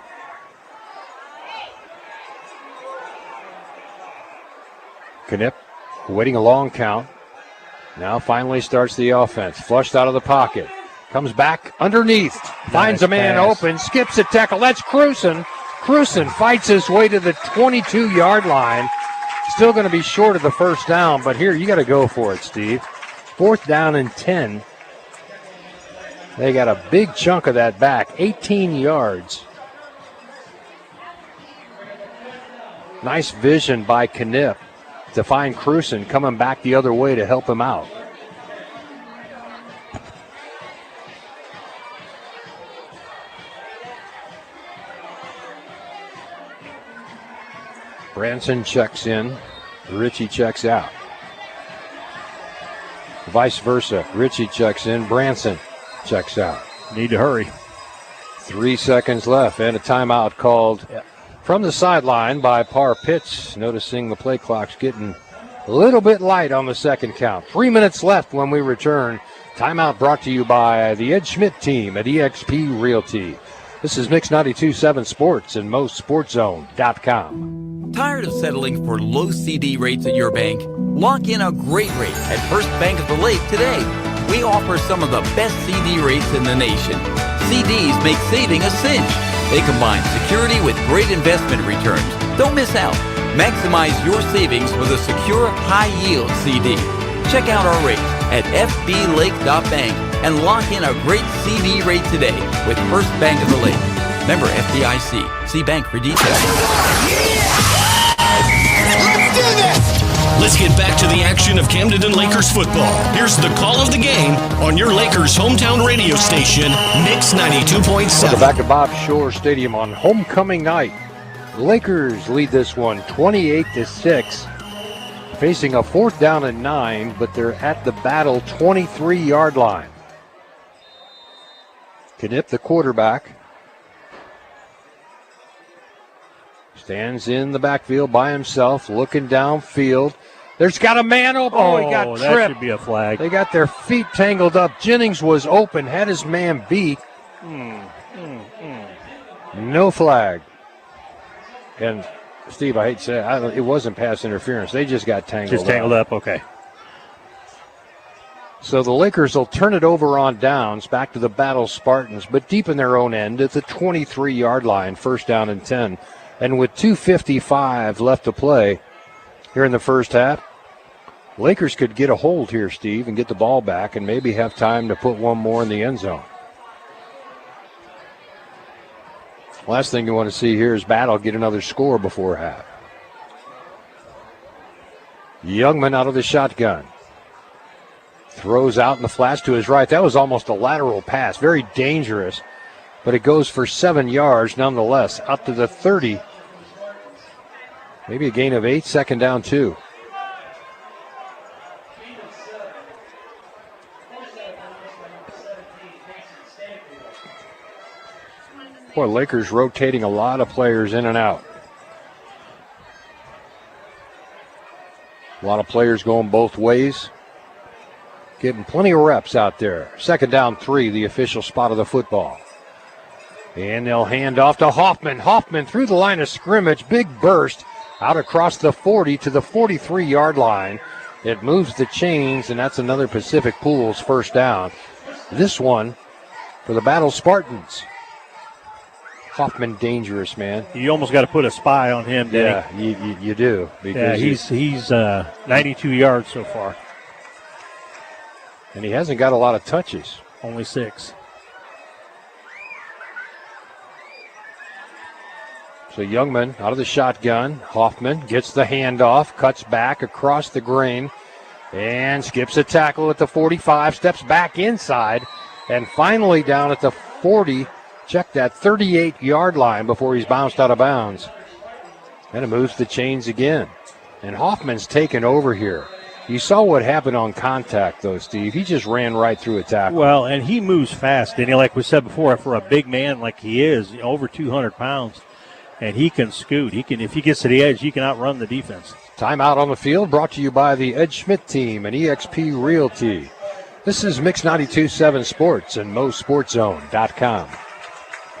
Knipp waiting a long count. Now finally starts the offense. Flushed out of the pocket. Comes back underneath. Finds a man open. Skips a tackle. That's Cruson. Cruson fights his way to the 22-yard line. Still going to be short of the first down, but here you got to go for it, Steve. 4th down and 10. They got a big chunk of that back. 18 yards. Nice vision by Knipp to find Cruson coming back the other way to help him out. Branson checks in. Ritchie checks out. Vice versa. Ritchie checks in. Branson checks out. Need to hurry. 3 seconds left and a timeout called from the sideline by Parr Pitts. Noticing the play clock's getting a little bit light on the second count. 3 minutes left when we return. Timeout brought to you by the Ed Schmidt team at eXp Realty. This is Mix 92.7 Sports and MoSportsZone.com. Tired of settling for low CD rates at your bank? Lock in a great rate at First Bank of the Lake today. We offer some of the best CD rates in the nation. CDs make saving a cinch. They combine security with great investment returns. Don't miss out. Maximize your savings with a secure, high-yield CD. Check out our rates at fblake.bank and lock in a great CD rate today with First Bank of the Lake. Member FDIC. See bank for details. Let's do this! Let's get back to the action of Camdenton Lakers football. Here's the call of the game on your Lakers hometown radio station, Mix 92.7. Welcome back to Bob Shore Stadium on homecoming night. The Lakers lead this one 28-6. Facing a 4th down and 9, but they're at the battle 23-yard line. Knipp, the quarterback, stands in the backfield by himself, looking downfield. There's got a man open. Oh, he got tripped. That should be a flag. They got their feet tangled up. Jennings was open, had his man beat. No flag. And Steve, I hate to say it wasn't pass interference. They just got tangled up. Just tangled up, okay. So the Lakers will turn it over on downs back to the Battle Spartans, but deep in their own end at the 23-yard line, 1st down and 10. And with 2:55 left to play here in the first half, Lakers could get a hold here, Steve, and get the ball back and maybe have time to put one more in the end zone. Last thing you want to see here is Battle get another score before half. Youngman out of the shotgun. Throws out in the flats to his right. That was almost a lateral pass. Very dangerous. But it goes for 7 yards nonetheless. Up to the 30. Maybe a gain of 8. 2nd down 2. Boy, Lakers rotating a lot of players in and out. A lot of players going both ways. Getting plenty of reps out there. 2nd down 3, the official spot of the football. And they'll hand off to Hoffman. Hoffman through the line of scrimmage. Big burst out across the 40 to the 43-yard line. It moves the chains, and that's another Pacific Pools 1st down. This one for the Battle Spartans. Hoffman dangerous, man. You almost got to put a spy on him, Denny. Yeah, you do. Yeah, he's 92 yards so far. And he hasn't got a lot of touches. Only 6. So Youngman out of the shotgun. Hoffman gets the handoff, cuts back across the grain, and skips a tackle at the 45, steps back inside, and finally down at the 40. Check that 38-yard line before he's bounced out of bounds. And it moves the chains again. And Hoffman's taken over here. You saw what happened on contact, though, Steve. He just ran right through a tackle. Well, and he moves fast, and like we said before, for a big man like he is, over 200 pounds, and he can scoot. If he gets to the edge, he can outrun the defense. Timeout on the field brought to you by the Ed Schmidt team and eXp Realty. This is Mix 92.7 Sports and MoSportsZone.com.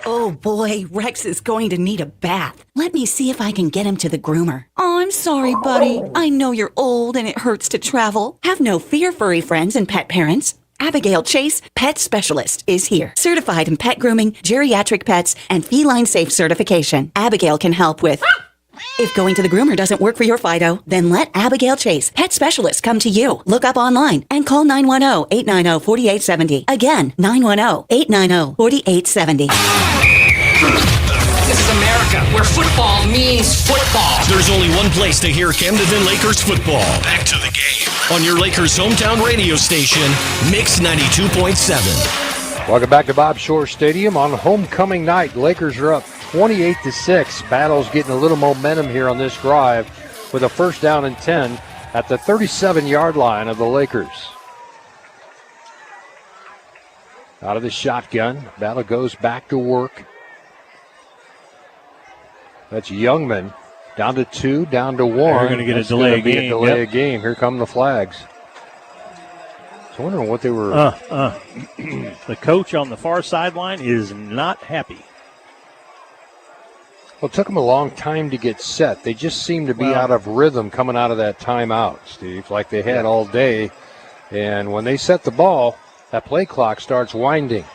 Oh boy, Rex is going to need a bath. Let me see if I can get him to the groomer. Oh, I'm sorry, buddy. I know you're old and it hurts to travel. Have no fear, furry friends and pet parents. Abigail Chase, pet specialist, is here. Certified in pet grooming, geriatric pets, and feline safe certification. Abigail can help with... If going to the groomer doesn't work for your Fido, then let Abigail Chase, pet specialist, come to you. Look up online and call 910-890-4870. Again, 910-890-4870. This is America, where football means football. There's only one place to hear Camdenton Lakers football. Back to the game on your Lakers hometown radio station, Mix 92.7. Welcome back to Bob Shore Stadium on homecoming night. Lakers are up 28-6. Battle's getting a little momentum here on this drive with a first down and 10 at the 37-yard line of the Lakers. Out of the shotgun, Battle goes back to work. That's Youngman down to 2, down to 1. They're going to get a delay game. Delay game. Here come the flags. So I'm wondering what they were. The coach on the far sideline is not happy. Well, it took them a long time to get set. They just seemed to be out of rhythm coming out of that timeout, Steve, like they had all day. And when they set the ball, that play clock starts winding.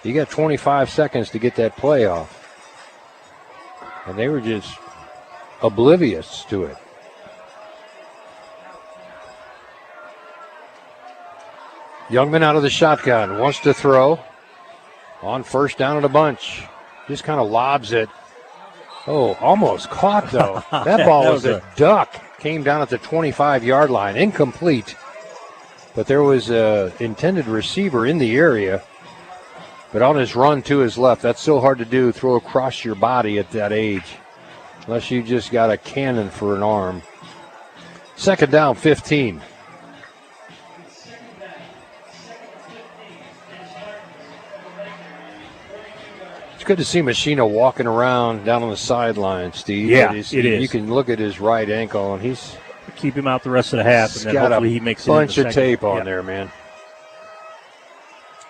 You got 25 seconds to get that play off. And they were just oblivious to it. Youngman out of the shotgun, wants to throw. On first down at a bunch. Just kind of lobs it. Oh, almost caught, though. That ball was a duck. Came down at the 25-yard line. Incomplete. But there was an intended receiver in the area. But on his run to his left, that's so hard to do, throw across your body at that age. Unless you just got a cannon for an arm. Second down, 15. It's good to see Machina walking around down on the sideline, Steve. Yeah, it is. You can look at his right ankle, and he's... Keep him out the rest of the half, and then hopefully he makes it in the second. Bunch of tape on there, man.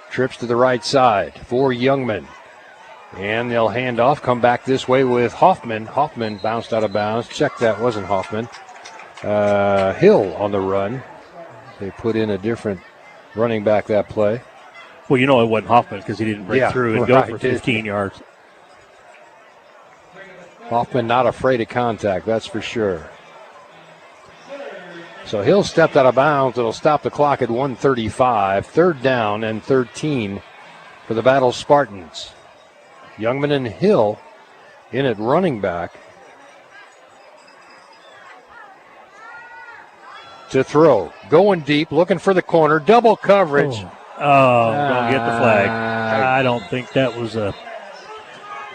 Trips to the right side for Youngman. And they'll hand off, come back this way with Hoffman. Hoffman bounced out of bounds. Check that, wasn't Hoffman. Hill on the run. They put in a different running back that play. Well, you know it wasn't Hoffman because he didn't break through and go for 15 yards. Hoffman not afraid of contact, that's for sure. So Hill stepped out of bounds. It'll stop the clock at 1:35. Third down and 13 for the Battle Spartans. Youngman and Hill in at running back. To throw. Going deep, looking for the corner. Double coverage. Don't get the flag. I don't think that was a...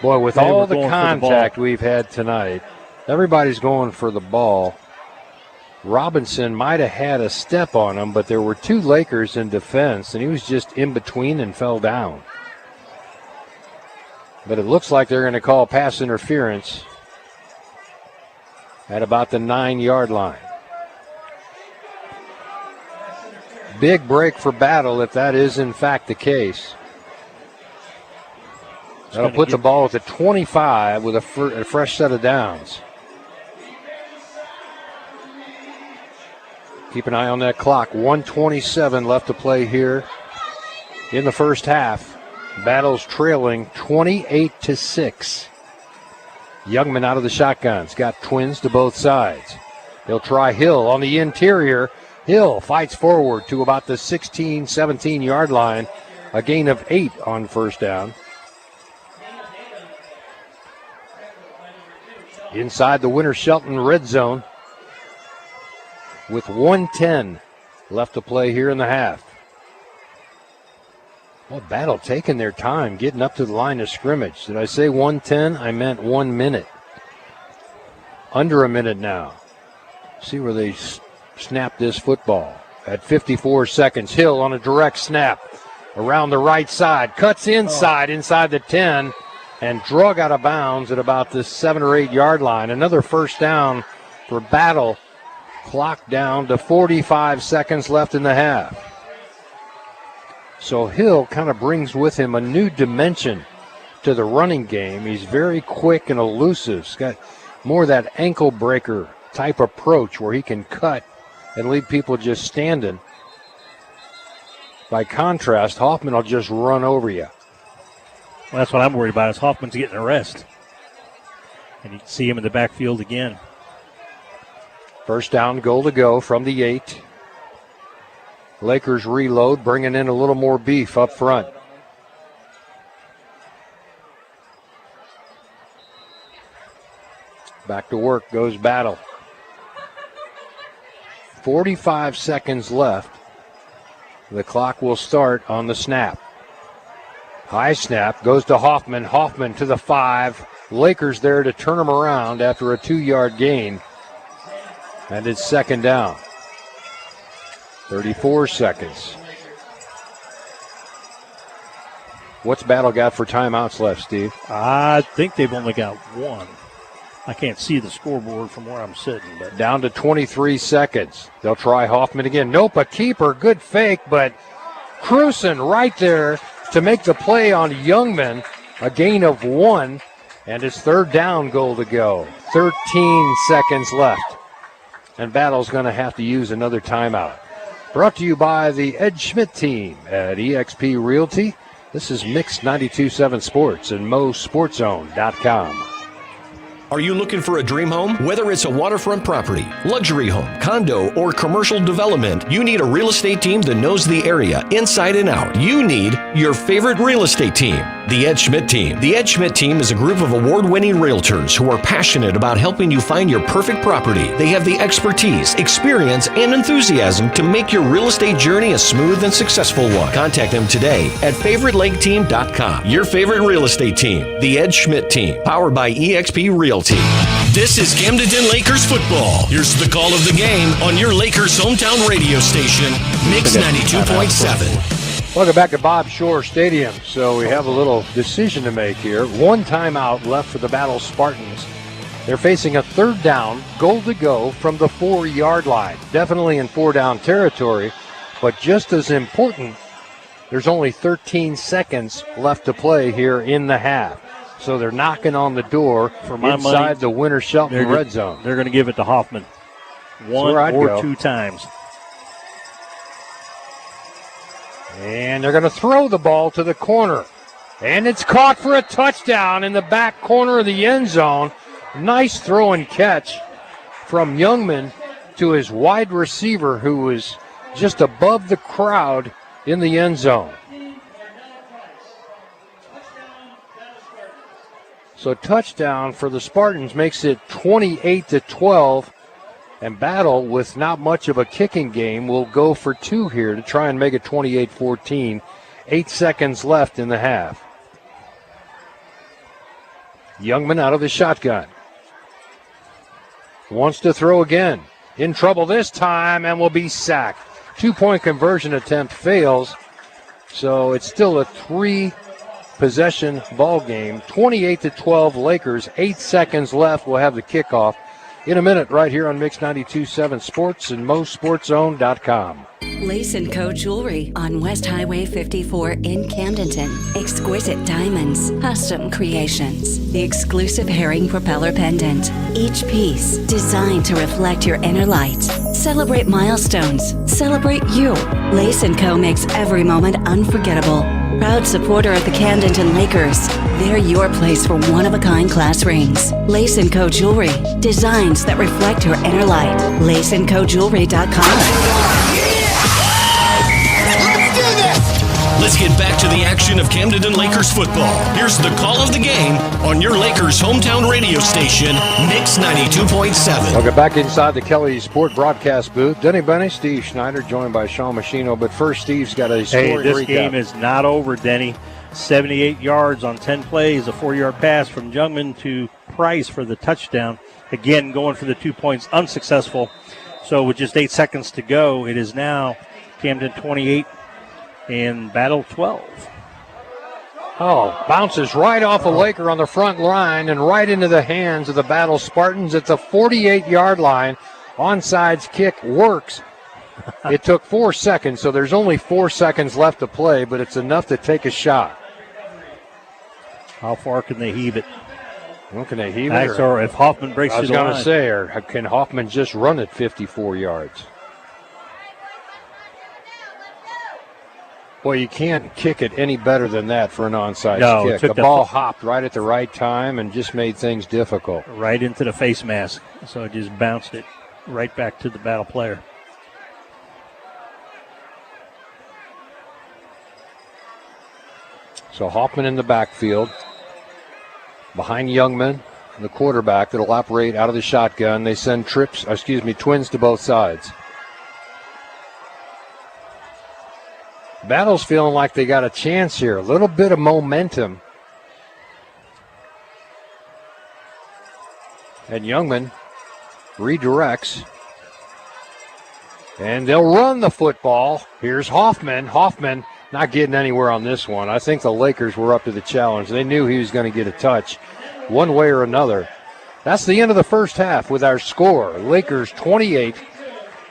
Boy, with all the contact we've had tonight, everybody's going for the ball. Robinson might have had a step on him, but there were two Lakers in defense, and he was just in between and fell down. But it looks like they're going to call pass interference at about the 9-yard line. Big break for Battle if that is in fact the case. That'll put the ball at the 25 with a fresh set of downs. Keep an eye on that clock. 1:27 left to play here in the first half. Battle's trailing 28-6. Youngman out of the shotguns. Got twins to both sides. They'll try Hill on the interior. Hill fights forward to about the 16, 17-yard line. A gain of 8 on first down. Inside the Winter Shelton red zone with 1:10 left to play here in the half. Well, Battle taking their time getting up to the line of scrimmage. Did I say 1:10? I meant 1 minute. Under a minute now. See where they snap this football. At 54 seconds, Hill on a direct snap. Around the right side. Cuts inside the 10. And drug out of bounds at about the 7 or 8 yard line. Another first down for Battle. Clock down to 45 seconds left in the half. So Hill kind of brings with him a new dimension to the running game. He's very quick and elusive. He's got more of that ankle breaker type approach where he can cut and leave people just standing. By contrast, Hoffman will just run over you. Well, that's what I'm worried about is Hoffman's getting a rest. And you can see him in the backfield again. First down, goal to go from the 8. Lakers reload, bringing in a little more beef up front. Back to work goes Battle. 45 seconds left. The clock will start on the snap. High snap goes to Hoffman. Hoffman to the 5. Lakers there to turn him around after a 2-yard gain. And it's second down. 34 seconds. What's Battle got for timeouts left, Steve? I think they've only got one. I can't see the scoreboard from where I'm sitting. But down to 23 seconds. They'll try Hoffman again. Nope, a keeper. Good fake, but Cruson right there to make the play on Youngman. A gain of 1, and it's third down, goal to go. 13 seconds left. And Battle's going to have to use another timeout. Brought to you by the Ed Schmidt team at eXp Realty. This is Mix 92.7 Sports and MoSportsZone.com. Are you looking for a dream home? Whether it's a waterfront property, luxury home, condo, or commercial development, you need a real estate team that knows the area inside and out. You need your favorite real estate team, the Ed Schmidt team. The Ed Schmidt team is a group of award-winning realtors who are passionate about helping you find your perfect property. They have the expertise, experience, and enthusiasm to make your real estate journey a smooth and successful one. Contact them today at favoriteliketeam.com. Your favorite real estate team, the Ed Schmidt team, powered by eXp Realty. This is Camdenton Lakers football. Here's the call of the game on your Lakers hometown radio station, Mix 92.7. Welcome back to Bob Shore Stadium. So we have a little decision to make here. One timeout left for the Battle Spartans. They're facing a third down, goal to go from the 4-yard line. Definitely in 4-down territory, but just as important, there's only 13 seconds left to play here in the half. So they're knocking on the door for my inside money, the Winter Shelton red zone. They're going to give it to Hoffman one or 2 times. And they're going to throw the ball to the corner. And it's caught for a touchdown in the back corner of the end zone. Nice throw and catch from Youngman to his wide receiver, who was just above the crowd in the end zone. So touchdown for the Spartans makes it 28-12. And Battle, with not much of a kicking game, will go for 2 here to try and make it 28-14. 8 seconds left in the half. Youngman out of the shotgun. Wants to throw again. In trouble this time and will be sacked. 2-point conversion attempt fails. So it's still a 3-possession ball game. 28-12 Lakers. 8 seconds left. We'll have the kickoff in a minute right here on Mix 92.7 Sports and MoSportsZone.com. Lace & Co. Jewelry on West Highway 54 in Camdenton. Exquisite diamonds, custom creations, the exclusive herring propeller pendant. Each piece designed to reflect your inner light. Celebrate milestones. Celebrate you. Lace & Co. makes every moment unforgettable. Proud supporter of the Camdenton Lakers. They're your place for one-of-a-kind class rings. Lace & Co. Jewelry. Designs that reflect your inner light. LaceandCoJewelry.com. Let's get back to the action of Camdenton Lakers football. Here's the call of the game on your Lakers hometown radio station, Mix 92.7. Welcome back inside the Kelly Sport broadcast booth. Denny Benny, Steve Schneider, joined by Sean Machino. But first, Steve's got a scoring this recap. game is not over, Denny. 78 yards on 10 plays, a 4-yard pass from Youngman to Price for the touchdown. Again, going for the 2 points, unsuccessful. So with just 8 seconds to go, it is now Camden 28 and Battle 12. Oh, bounces right off a Laker on the front line and right into the hands of the Battle Spartans at the 48-yard line. Onside kick works. It took 4 seconds, so there's only 4 seconds left to play, but it's enough to take a shot. How far can they heave it? Well, can they heave it? Or if Hoffman breaks I was through the going to line. say, or can Hoffman just run it 54 yards? Well, you can't kick it any better than that for an onside kick. The ball hopped right at the right time and just made things difficult. Right into the face mask. So it just bounced it right back to the battle player. So Hoffman in the backfield. Behind Youngman, the quarterback that'll operate out of the shotgun. They send twins to both sides. Battle's feeling like they got a chance here. A little bit of momentum. And Youngman redirects. And they'll run the football. Here's Hoffman. Hoffman not getting anywhere on this one. I think the Lakers were up to the challenge. They knew he was going to get a touch one way or another. That's the end of the first half with our score. Lakers 28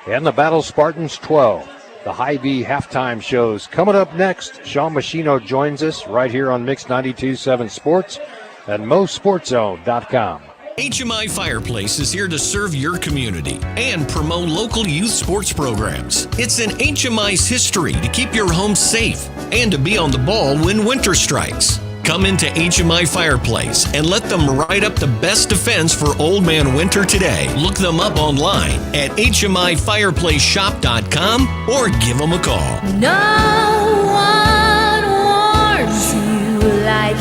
and the Battle Spartans 12. The Hy-Vee halftime shows coming up next. Sean Machino joins us right here on Mix 92.7 Sports and MoSportsZone.com. HMI Fireplace is here to serve your community and promote local youth sports programs. It's in HMI's history to keep your home safe and to be on the ball when winter strikes. Come into HMI Fireplace and let them write up the best defense for Old Man Winter today. Look them up online at HMIFireplaceShop.com or give them a call. No one warms you like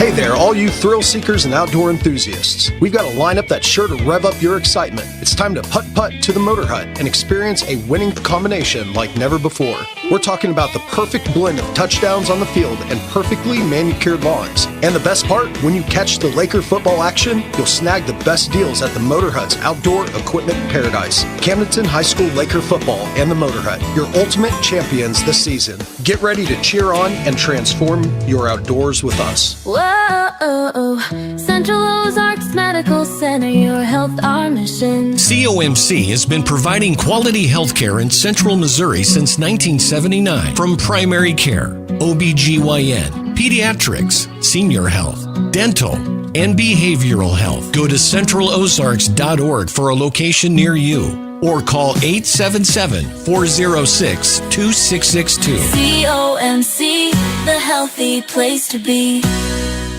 Hey there, all you thrill seekers and outdoor enthusiasts. We've got a lineup that's sure to rev up your excitement. It's time to putt-putt to the Motor Hut and experience a winning combination like never before. We're talking about the perfect blend of touchdowns on the field and perfectly manicured lawns. And the best part, when you catch the Laker football action, you'll snag the best deals at the Motor Hut's outdoor equipment paradise. Camdenton High School Laker Football and the Motor Hut, your ultimate champions this season. Get ready to cheer on and transform your outdoors with us. Whoa, Central Ozarks Medical Center, your health, our mission. COMC has been providing quality health care in Central Missouri since 1979. From primary care, OBGYN, pediatrics, senior health, dental, and behavioral health. Go to centralozarks.org for a location near you or call 877-406-2662. COMC, the healthy place to be.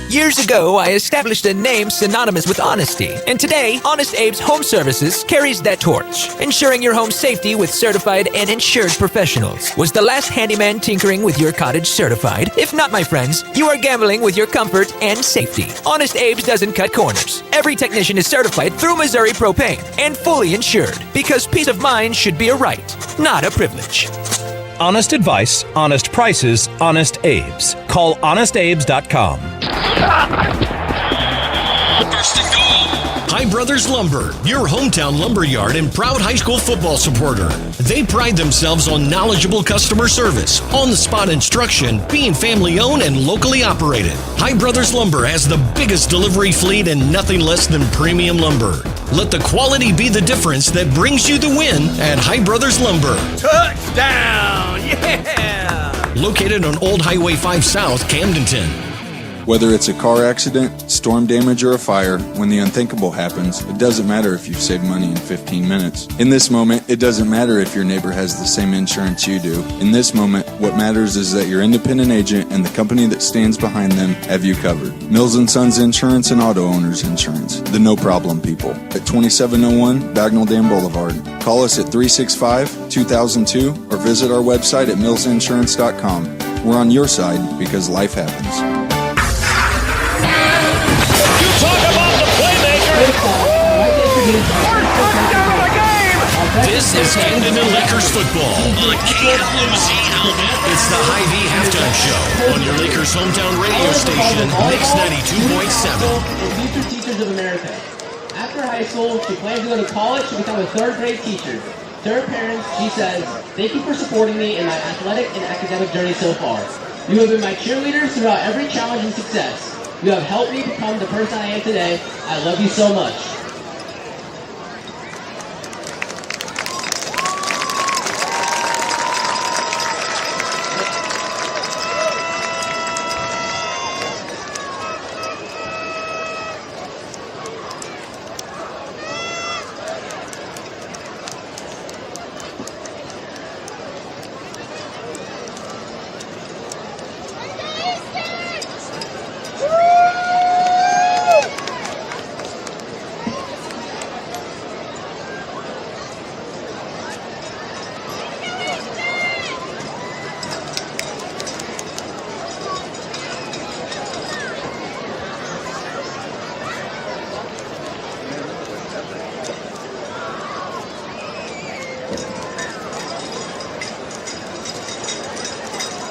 Years ago, I established a name synonymous with honesty, and today, Honest Abe's Home Services carries that torch, ensuring your home safety with certified and insured professionals. Was the last handyman tinkering with your cottage certified? If not, my friends, you are gambling with your comfort and safety. Honest Abe's doesn't cut corners. Every technician is certified through Missouri Propane and fully insured, because peace of mind should be a right, not a privilege. Honest advice, honest prices, Honest Abe's. Call honestabes.com. First and goal. High Brothers Lumber, your hometown lumber yard and proud high school football supporter. They pride themselves on knowledgeable customer service, on-the-spot instruction, being family-owned and locally operated. High Brothers Lumber has the biggest delivery fleet and nothing less than premium lumber. Let the quality be the difference that brings you the win at High Brothers Lumber. Touchdown! Yeah! Located on Old Highway 5 South, Camdenton. Whether it's a car accident, storm damage, or a fire, when the unthinkable happens, it doesn't matter if you've saved money in 15 minutes. In this moment, it doesn't matter if your neighbor has the same insurance you do. In this moment, what matters is that your independent agent and the company that stands behind them have you covered. Mills & Sons Insurance and Auto Owners Insurance, the no-problem people, at 2701 Bagnell Dam Boulevard. Call us at 365-2002 or visit our website at millsinsurance.com. We're on your side because life happens. This is Camdenton Lakers Football. The KLOZ helmet. It's the Hy-Vee halftime show on your Lakers hometown radio station, Mix 92.7. Future Teachers of America. After high school, she plans to go to college to become a third-grade teacher. To her parents, she says, "Thank you for supporting me in my athletic and academic journey so far. You have been my cheerleaders throughout every challenge and success. You have helped me become the person I am today. I love you so much."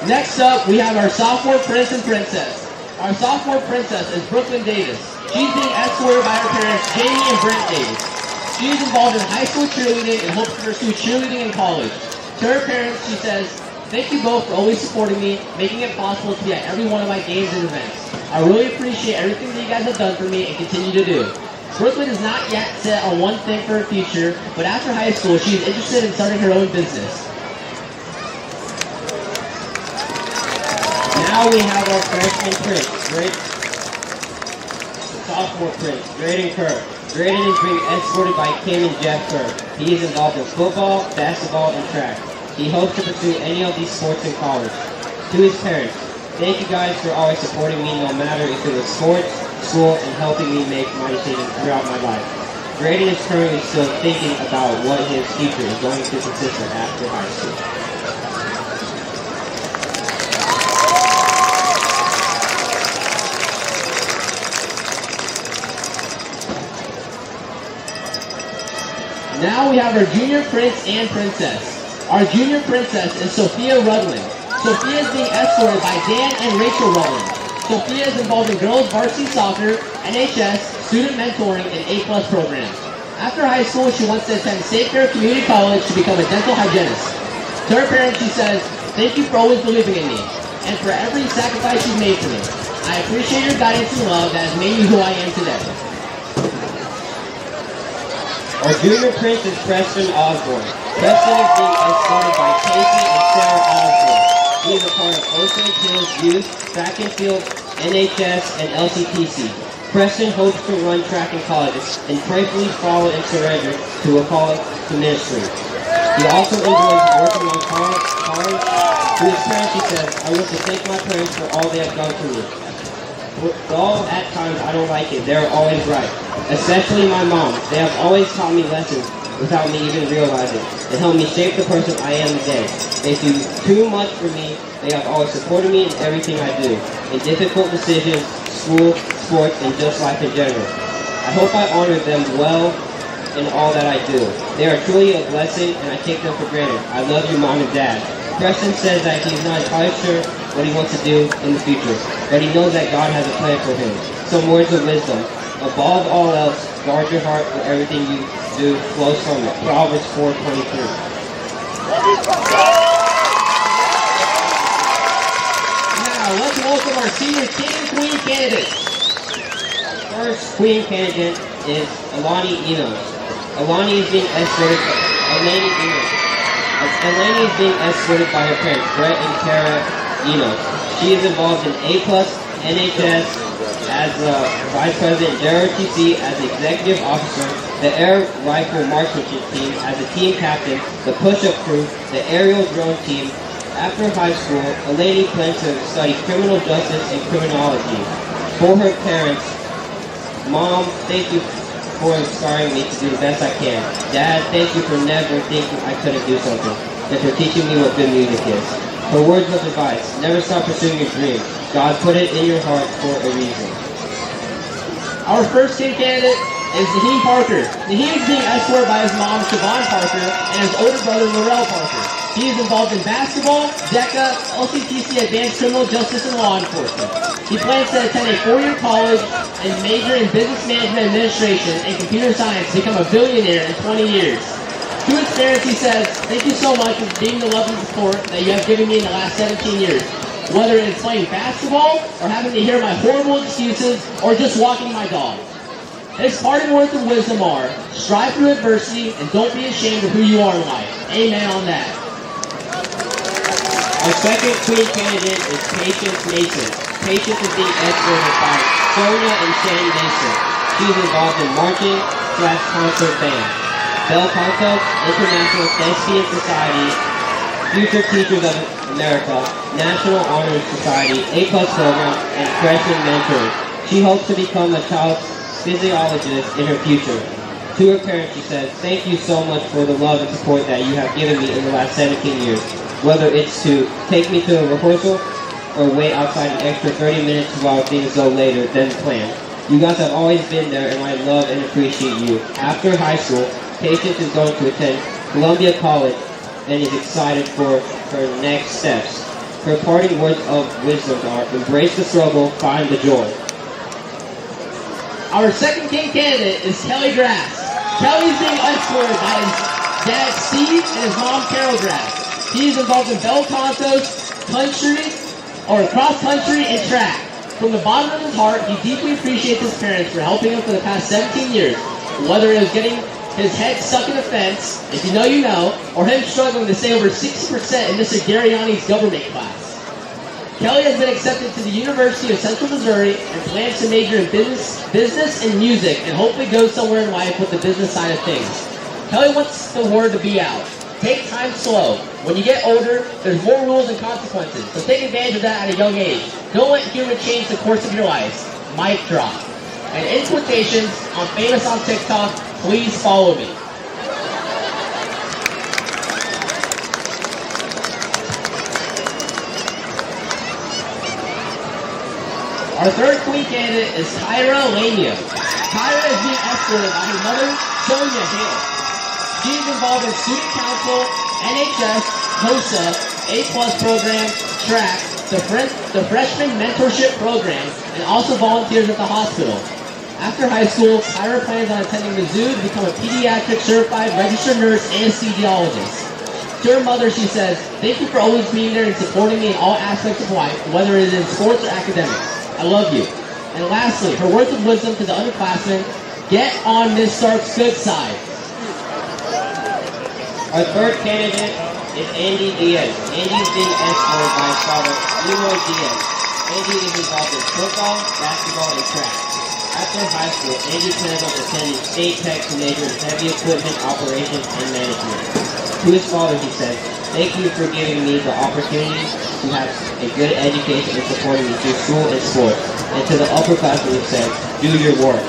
Next up, we have our sophomore prince and princess. Our sophomore princess is Brooklyn Davis. She's being escorted by her parents, Jamie and Brent Davis. She is involved in high school cheerleading and hopes to pursue cheerleading in college. To her parents, she says, "Thank you both for always supporting me, making it possible to be at every one of my games and events. I really appreciate everything that you guys have done for me and continue to do." Brooklyn is not yet set on one thing for her future, but after high school, she is interested in starting her own business. Now we have our freshman prince, sophomore prince, Graydon Kerr. Graydon is being escorted by Kim and Jeff Kerr. He is involved in football, basketball, and track. He hopes to pursue any of these sports in college. To his parents, thank you guys for always supporting me no matter if it was sports, school, and helping me make my decisions throughout my life. Graydon is currently still thinking about what his future is going to consist of after high school. Now we have our junior prince and princess. Our junior princess is Sophia Rudlin. Sophia is being escorted by Dan and Rachel Rudlin. Sophia is involved in girls varsity soccer, NHS, student mentoring, and A+ programs. After high school, she wants to attend St. Clair Community College to become a dental hygienist. To her parents, she says, "Thank you for always believing in me, and for every sacrifice you've made for me. I appreciate your guidance and love that has made me who I am today." Our junior prince is Preston Osborne. Preston is being escorted by Casey and Sarah Osborne. He is a part of Ocean Hills Youth, Track and Field, NHS, and LCPC. Preston hopes to run track in college and prayerfully follow and surrender to a call to ministry. He also enjoys working on college. To his parents, he says, "I want to thank my parents for all they have done for me. Though at times I don't like it, they're always right. Especially my mom. They have always taught me lessons without me even realizing. They helped me shape the person I am today. They do too much for me. They have always supported me in everything I do, in difficult decisions, school, sports, and just life in general. I hope I honor them well in all that I do. They are truly a blessing, and I take them for granted. I love you, Mom and Dad." Preston says that he's not entirely sure what he wants to do in the future, but he knows that God has a plan for him. Some words of wisdom. Above all else, guard your heart, for everything you do flows from it. Proverbs 4:23. Now, let's welcome our senior king and queen candidates. Our first queen candidate is Alani Enos. Alani is being escorted by Eleni is being escorted by her parents, Brett and Kara Enos. She is involved in A+, NHS, as Vice President, JROTC as Executive Officer, the Air Rifle Marksmanship Team as a Team Captain, the Push-Up Crew, the Aerial Drone Team. After high school, Eleni plans to study criminal justice and criminology. For her parents, Mom, thank you for inspiring me to do the best I can. Dad, thank you for never thinking I couldn't do something, and for teaching me what good music is. Her words of advice, never stop pursuing your dream. God put it in your heart for a reason. Our first team candidate is Naheem Parker. Naheem is being escorted by his mom, Siobhan Parker, and his older brother, Laurel Parker. He is involved in basketball, DECA, LCTC Advanced Criminal Justice, and Law Enforcement. He plans to attend a 4-year college and major in Business Management Administration and Computer Science to become a billionaire in 20 years. To his parents, he says, "Thank you so much for being the love and support that you have given me in the last 17 years. Whether it's playing basketball, or having to hear my horrible excuses, or just walking my dog. His parting words of wisdom are, strive through adversity and don't be ashamed of who you are in life." Amen on that. Our second queen candidate is Patience Mason. Patience is being escorted by Sonia and Shane Mason. She is involved in marching/concert band, Bel Canto, International Thespian Society, Future Teachers of America, National Honor Society, A+ program, and freshman mentor. She hopes to become a child physiologist in her future. To her parents, she says, "Thank you so much for the love and support that you have given me in the last 17 years. Whether it's to take me to a rehearsal or wait outside an extra 30 minutes while things go later than planned. You guys have always been there, and I love and appreciate you." After high school, Patience is going to attend Columbia College and is excited for her next steps. Her parting words of wisdom are, embrace the struggle, find the joy. Our second king candidate is Kelly Grass. Kelly's being escorted by his dad Steve and his mom Carol Grass. He is involved in bel cantos, country, or cross country and track. From the bottom of his heart, he deeply appreciates his parents for helping him for the past 17 years. Whether it was getting his head stuck in a fence, if you know you know, or him struggling to stay over 60% in Mr. Gariani's government class. Kelly has been accepted to the University of Central Missouri and plans to major in business and music and hopefully go somewhere in life with the business side of things. Kelly wants the word to be out. Take time slow. When you get older, there's more rules and consequences, so take advantage of that at a young age. Don't let humor change the course of your life. Mic drop. And in quotations, I'm famous on TikTok, please follow me. Our third queen candidate is Tyra Lamia. Tyra is being escorted by her mother, Sonia Hale. She is involved in student council, NHS, HOSA, A+ program, track, the freshman mentorship program, and also volunteers at the hospital. After high school, Tyra plans on attending Mizzou to become a pediatric certified registered nurse anesthesiologist. To her mother, she says, thank you for always being there and supporting me in all aspects of life, whether it is in sports or academics. I love you. And lastly, her words of wisdom to the underclassmen, get on Miss Stark's good side. Our third candidate is Andy Diaz. Andy is being escorted by his father, Leroy Diaz. Andy is involved in football, basketball, and track. After high school, Andy plans on attending State Tech to major in heavy equipment operations and management. To his father, he said, thank you for giving me the opportunity to have a good education and supporting me through school and sport. And to the upperclassmen, he said, do your work.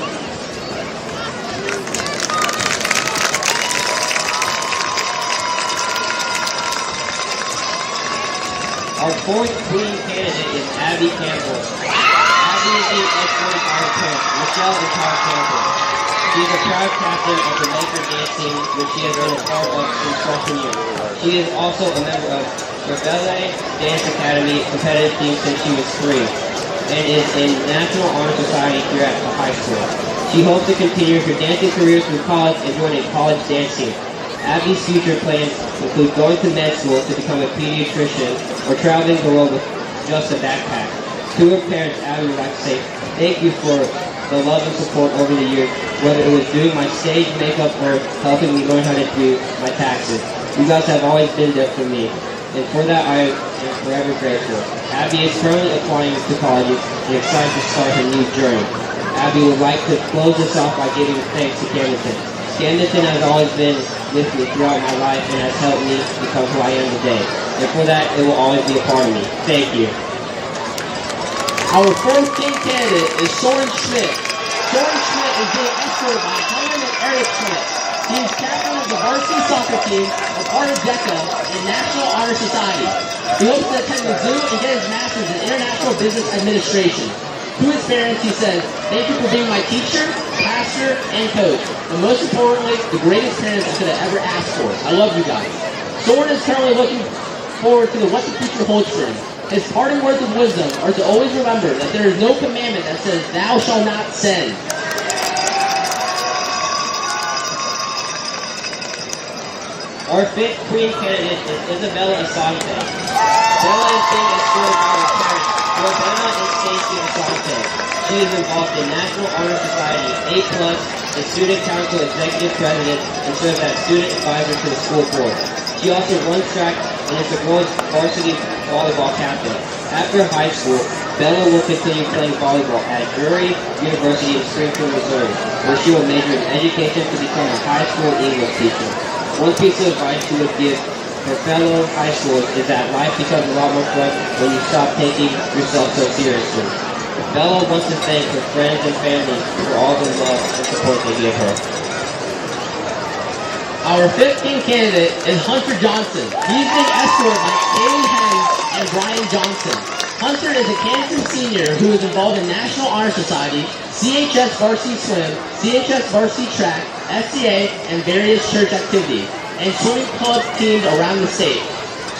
Our fourth queen candidate is Abby Campbell. Abby is being escorted by her parents, Michelle and Todd Campbell. She is a proud captain of the Lakers dance team, which she has been a part of since freshman year. She is also a member of the Ballet Dance Academy competitive team since she was 3, and is in National Honor Society here at the high school. She hopes to continue her dancing career through college and join a college dance team. Abby's future plans include going to med school to become a pediatrician or traveling the world with just a backpack. To her parents, Abby would like to say thank you for the love and support over the years, whether it was doing my stage makeup or helping me learn how to do my taxes. You guys have always been there for me, and for that I am forever grateful. Abby is currently applying to college and excited to start her new journey. Abby would like to close this off by giving thanks to Camdenton. Camdenton has always been with me throughout my life and has helped me become who I am today. And for that, it will always be a part of me. Thank you. Our fourth king candidate is Soren Schmidt. Soren Schmidt is being escorted by Hunter and Eric Schmidt. He is captain of the varsity soccer team of Art Deco and National Honor Society. He hopes to attend Mizzou and get his master's in International Business Administration. To his parents, he says, thank you for being my teacher, pastor, and coach. And most importantly, the greatest parents I could have ever asked for. I love you guys. Soren is currently looking forward to what the future holds for him. His parting words of wisdom are to always remember that there is no commandment that says, thou shalt not sin. Our fifth queen candidate is Isabella Asante. Bella is being escorted by her parents, Rosanna and Stacy Asante. She is involved in National Honor Society, A+, the Student Council Executive President, and serves as Student Advisor to the school board. She also runs track and is the girls' varsity volleyball captain. After high school, Bella will continue playing volleyball at Drury University in Springfield, Missouri, where she will major in education to become a high school English teacher. One piece of advice she would give her fellow high schoolers is that life becomes a lot more fun when you stop taking yourself so seriously. Bella wants to thank her friends and family for all the love and support they give her. Our 15th candidate is Hunter Johnson. He's being escorted by Kaylee Hens and Brian Johnson. Hunter is a Camdenton senior who is involved in National Honor Society, CHS Varsity Swim, CHS Varsity Track, FCA, and various church activities, and swimming club teams around the state.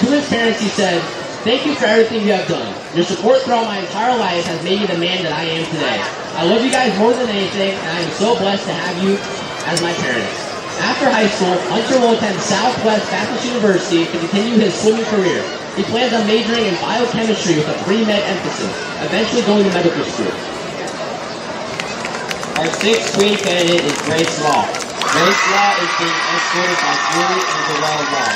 To his parents, he said, Thank you for everything you have done. Your support throughout my entire life has made me the man that I am today. I love you guys more than anything, and I am so blessed to have you as my parents. After high school, Hunter will attend Southwest Baptist University to continue his swimming career. He plans on majoring in biochemistry with a pre-med emphasis, eventually going to medical school. Our sixth queen candidate is Grace Law. Grace Law is being escorted by Julie and Joelle Law.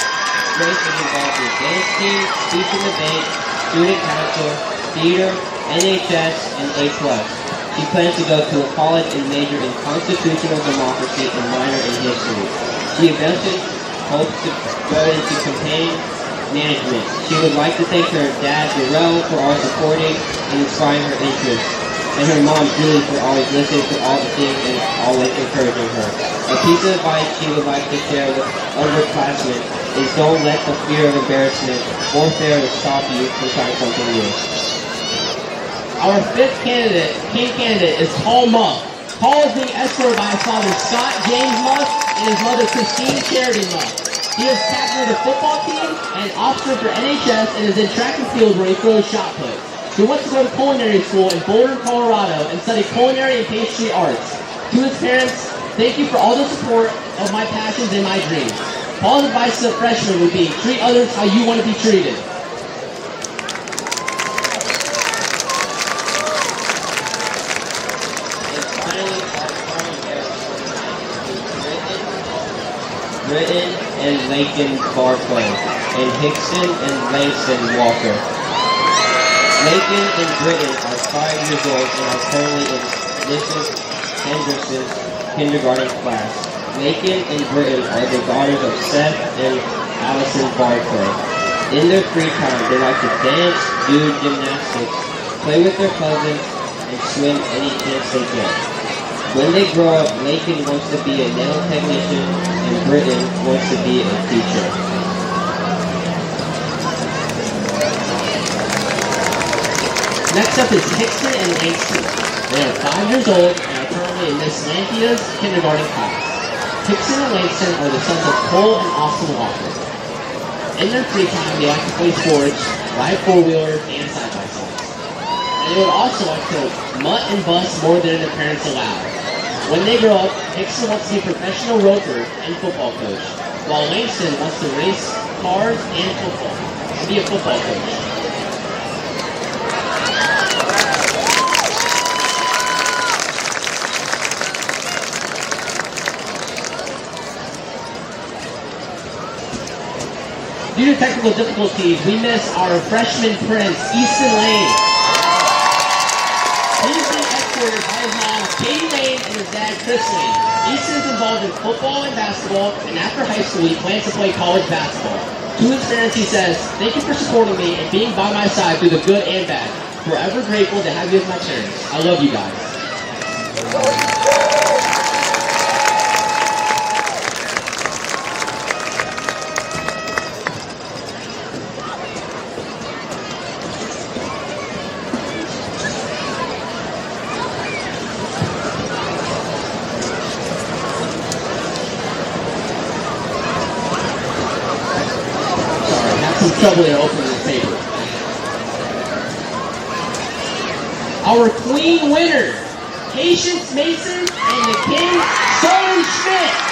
Grace is involved in dance team, speech in the bank, student council, theater, NHS, and A+. She plans to go to a college and major in constitutional democracy and minor in history. She eventually hopes to go into campaign management. She would like to thank her dad, Darrell, for always supporting and inspiring her interests, and her mom, Julie, for always listening to all the things and always encouraging her. A piece of advice she would like to share with underclassmen is don't let the fear of embarrassment or failure stop you from trying something new. Our fifth king candidate is Paul Muff. Paul is being escorted by his father, Scott James Muff, and his mother, Christine Sheridan Muff. He is captain of the football team and officer for NHS and is in track and field where he throws shot put. He wants to go to culinary school in Boulder, Colorado, and study culinary and pastry arts. To his parents, thank you for all the support of my passions and my dreams. Paul's advice to a freshman would be, treat others how you want to be treated. Britton and Lakin Barclay, and Hickson and Langston Walker. Lakin and Britton are 5 years old and are currently in Mrs. Henderson's kindergarten class. Lakin and Britton are the daughters of Seth and Allison Barclay. In their free time, they like to dance, do gymnastics, play with their cousins, and swim any chance they get. When they grow up, Lakin wants to be a nail technician and Britton wants to be a teacher. Next up is Hickson and Langston. They are 5 years old and are currently in Miss Lanthea's kindergarten class. Hickson and Langston are the sons of Cole and Austin Walker. In their free time, they like to play sports, ride four-wheelers, and side-by-sides. And they would also like to mutt and bust more than their parents allow. When they grow up, Hickson wants to be a professional roper and football coach, while Langston wants to race cars and football, and be a football coach. Due to technical difficulties, we miss our freshman prince, Easton Lane. He's being escorted by his mom, Katie Lane, and his dad, Chris Lane. Easton is involved in football and basketball, and after high school, he plans to play college basketball. To his parents, he says, thank you for supporting me and being by my side through the good and bad. Forever grateful to have you as my parents. I love you guys. Trouble in opening the paper. Our queen winner, Patience Mason and the king, Solon Schmidt.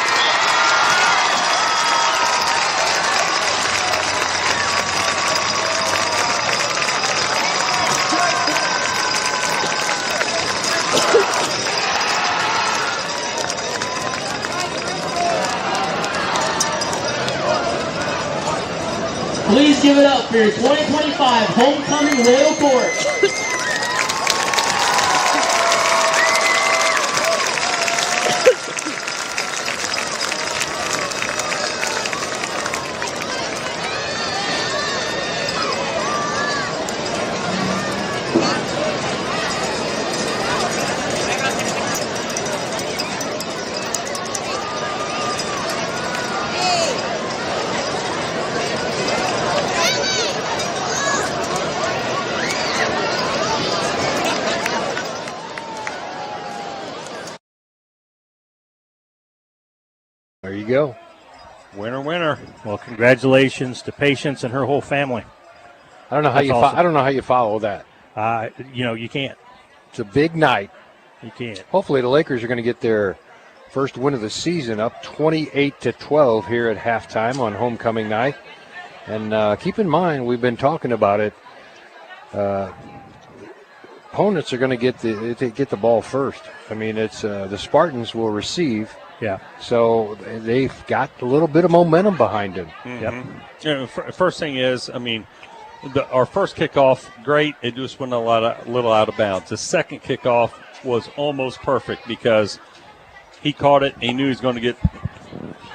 Please give it up for your 2025 Homecoming Royal Court. There you go. Winner, winner. Well, congratulations to Patience and her whole family. I don't know how you follow that. You can't. It's a big night. You can't. Hopefully the Lakers are going to get their first win of the season, up 28-12 here at halftime on homecoming night. And keep in mind, we've been talking about it. Opponents are going to get the ball first. I mean, it's the Spartans will receive. Yeah. So they've got a little bit of momentum behind them. Yep. First thing is, I mean, our first kickoff, great. It just went a little out of bounds. The second kickoff was almost perfect because he caught it. He knew he was going to get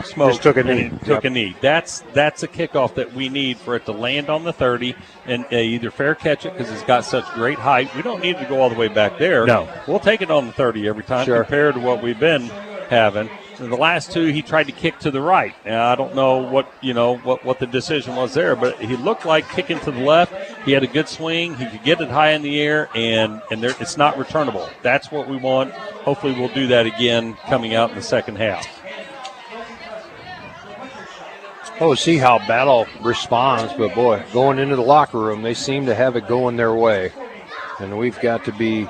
smoked. Just took a knee. Took a knee. That's a kickoff that we need for it to land on the 30 and either fair catch it because it's got such great height. We don't need to go all the way back there. No. We'll take it on the 30 every time compared to what we've been having. And the last two, he tried to kick to the right. And I don't know what the decision was there, but he looked like kicking to the left. He had a good swing. He could get it high in the air, and it's not returnable. That's what we want. Hopefully we'll do that again coming out in the second half. Oh, see how Battle responds, but boy, going into the locker room, they seem to have it going their way. And we've got to be,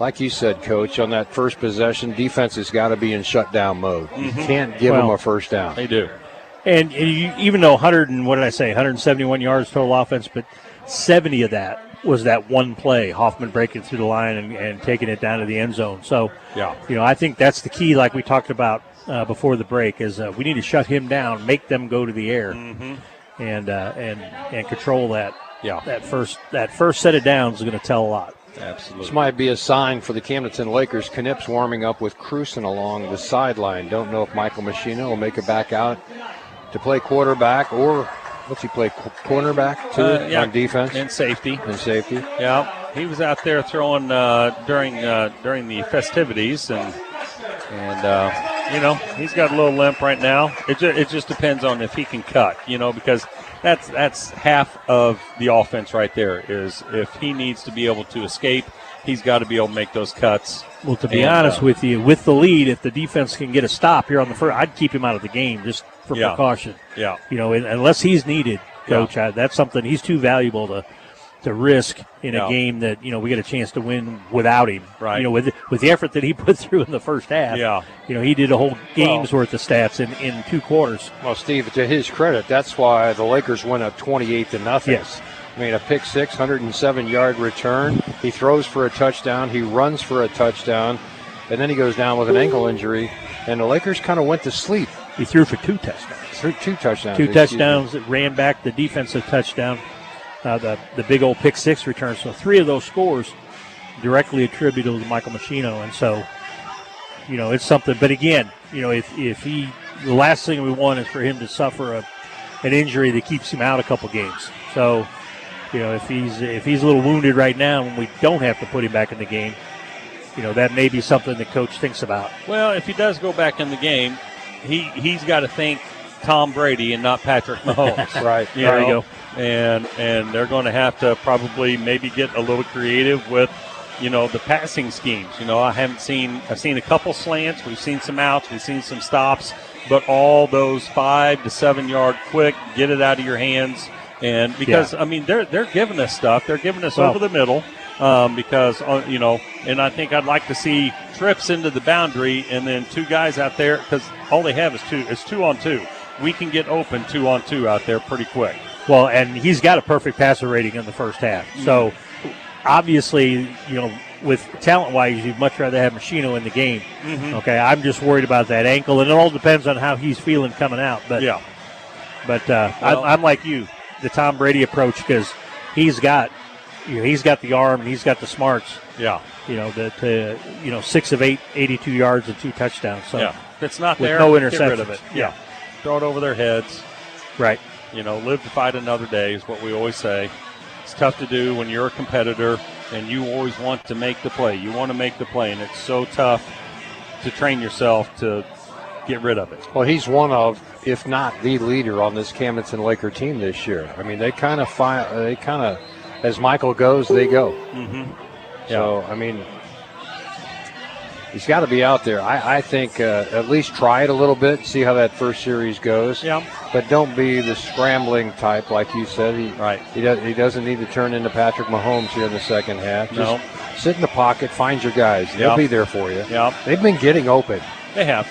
like you said, Coach, on that first possession, defense has got to be in shutdown mode. You can't give them a first down. They do. And even though 171 yards total offense, but 70 of that was that one play, Hoffman breaking through the line and taking it down to the end zone. So, I think that's the key, like we talked about before the break, is we need to shut him down, make them go to the air, and control that. Yeah. That first set of downs is going to tell a lot. Absolutely. This might be a sign for the Camdenton Lakers. Knipp's warming up with Cruson along the sideline. Don't know if Michael Machino will make it back out to play quarterback, or what's he play, cornerback on defense? And safety. Yeah. He was out there throwing during the festivities, and he's got a little limp right now. It just depends on if he can cut, because that's half of the offense right there. Is if he needs to be able to escape, he's got to be able to make those cuts. Well, to be honest with you, with the lead, if the defense can get a stop here on the first, I'd keep him out of the game just for precaution. Yeah. Unless he's needed, Coach. That's something he's too valuable to risk in a game that we get a chance to win without him. Right. With the effort that he put through in the first half. Yeah. He did a whole game's worth of stats in 2 quarters. Well, Steve, to his credit, that's why the Lakers win up 28-0. Yes. I mean, a pick six, 107-yard return. He throws for a touchdown. He runs for a touchdown. And then he goes down with an ankle injury. And the Lakers kind of went to sleep. He threw for 2 touchdowns. Two touchdowns. 2 touchdowns that ran back the defensive touchdown. The big old pick six return. So 3 of those scores directly attributable to Michael Machino. And so, it's something. But again, if the last thing we want is for him to suffer an injury that keeps him out a couple games. So, if he's a little wounded right now and we don't have to put him back in the game, that may be something the coach thinks about. Well, if he does go back in the game, he's got to think Tom Brady and not Patrick Mahomes. Right. There you go. And they're going to have to probably maybe get a little creative with, the passing schemes. I've seen a couple slants. We've seen some outs. We've seen some stops. But all those 5 to 7 yard quick, get it out of your hands. And because, they're giving us stuff. They're giving us over the middle because, and I think I'd like to see trips into the boundary and then 2 guys out there because all they have is 2 on 2. We can get open 2 on 2 out there pretty quick. Well, and he's got a perfect passer rating in the first half. So, obviously, with talent-wise, you'd much rather have Machino in the game. Okay, I'm just worried about that ankle, and it all depends on how he's feeling coming out. But I'm like you, the Tom Brady approach, because he's got the arm, and he's got the smarts. Yeah. 6 of 8, 82 yards and 2 touchdowns. So if it's not with there, no get rid of interceptions. it. Yeah. Throw it over their heads. Right. Live to fight another day is what we always say. It's tough to do when you're a competitor and you always want to make the play. You want to make the play, and it's so tough to train yourself to get rid of it. Well, he's one of, if not the leader on this Camdenton Laker team this year. I mean, they kind of, as Michael goes, they go. Mm-hmm. So, I mean, He's got to be out there. I think at least try it a little bit, see how that first series goes. Yeah. But don't be the scrambling type, like you said. He doesn't need to turn into Patrick Mahomes here in the second half. Just sit in the pocket, find your guys. They'll be there for you. Yeah. They've been getting open. They have.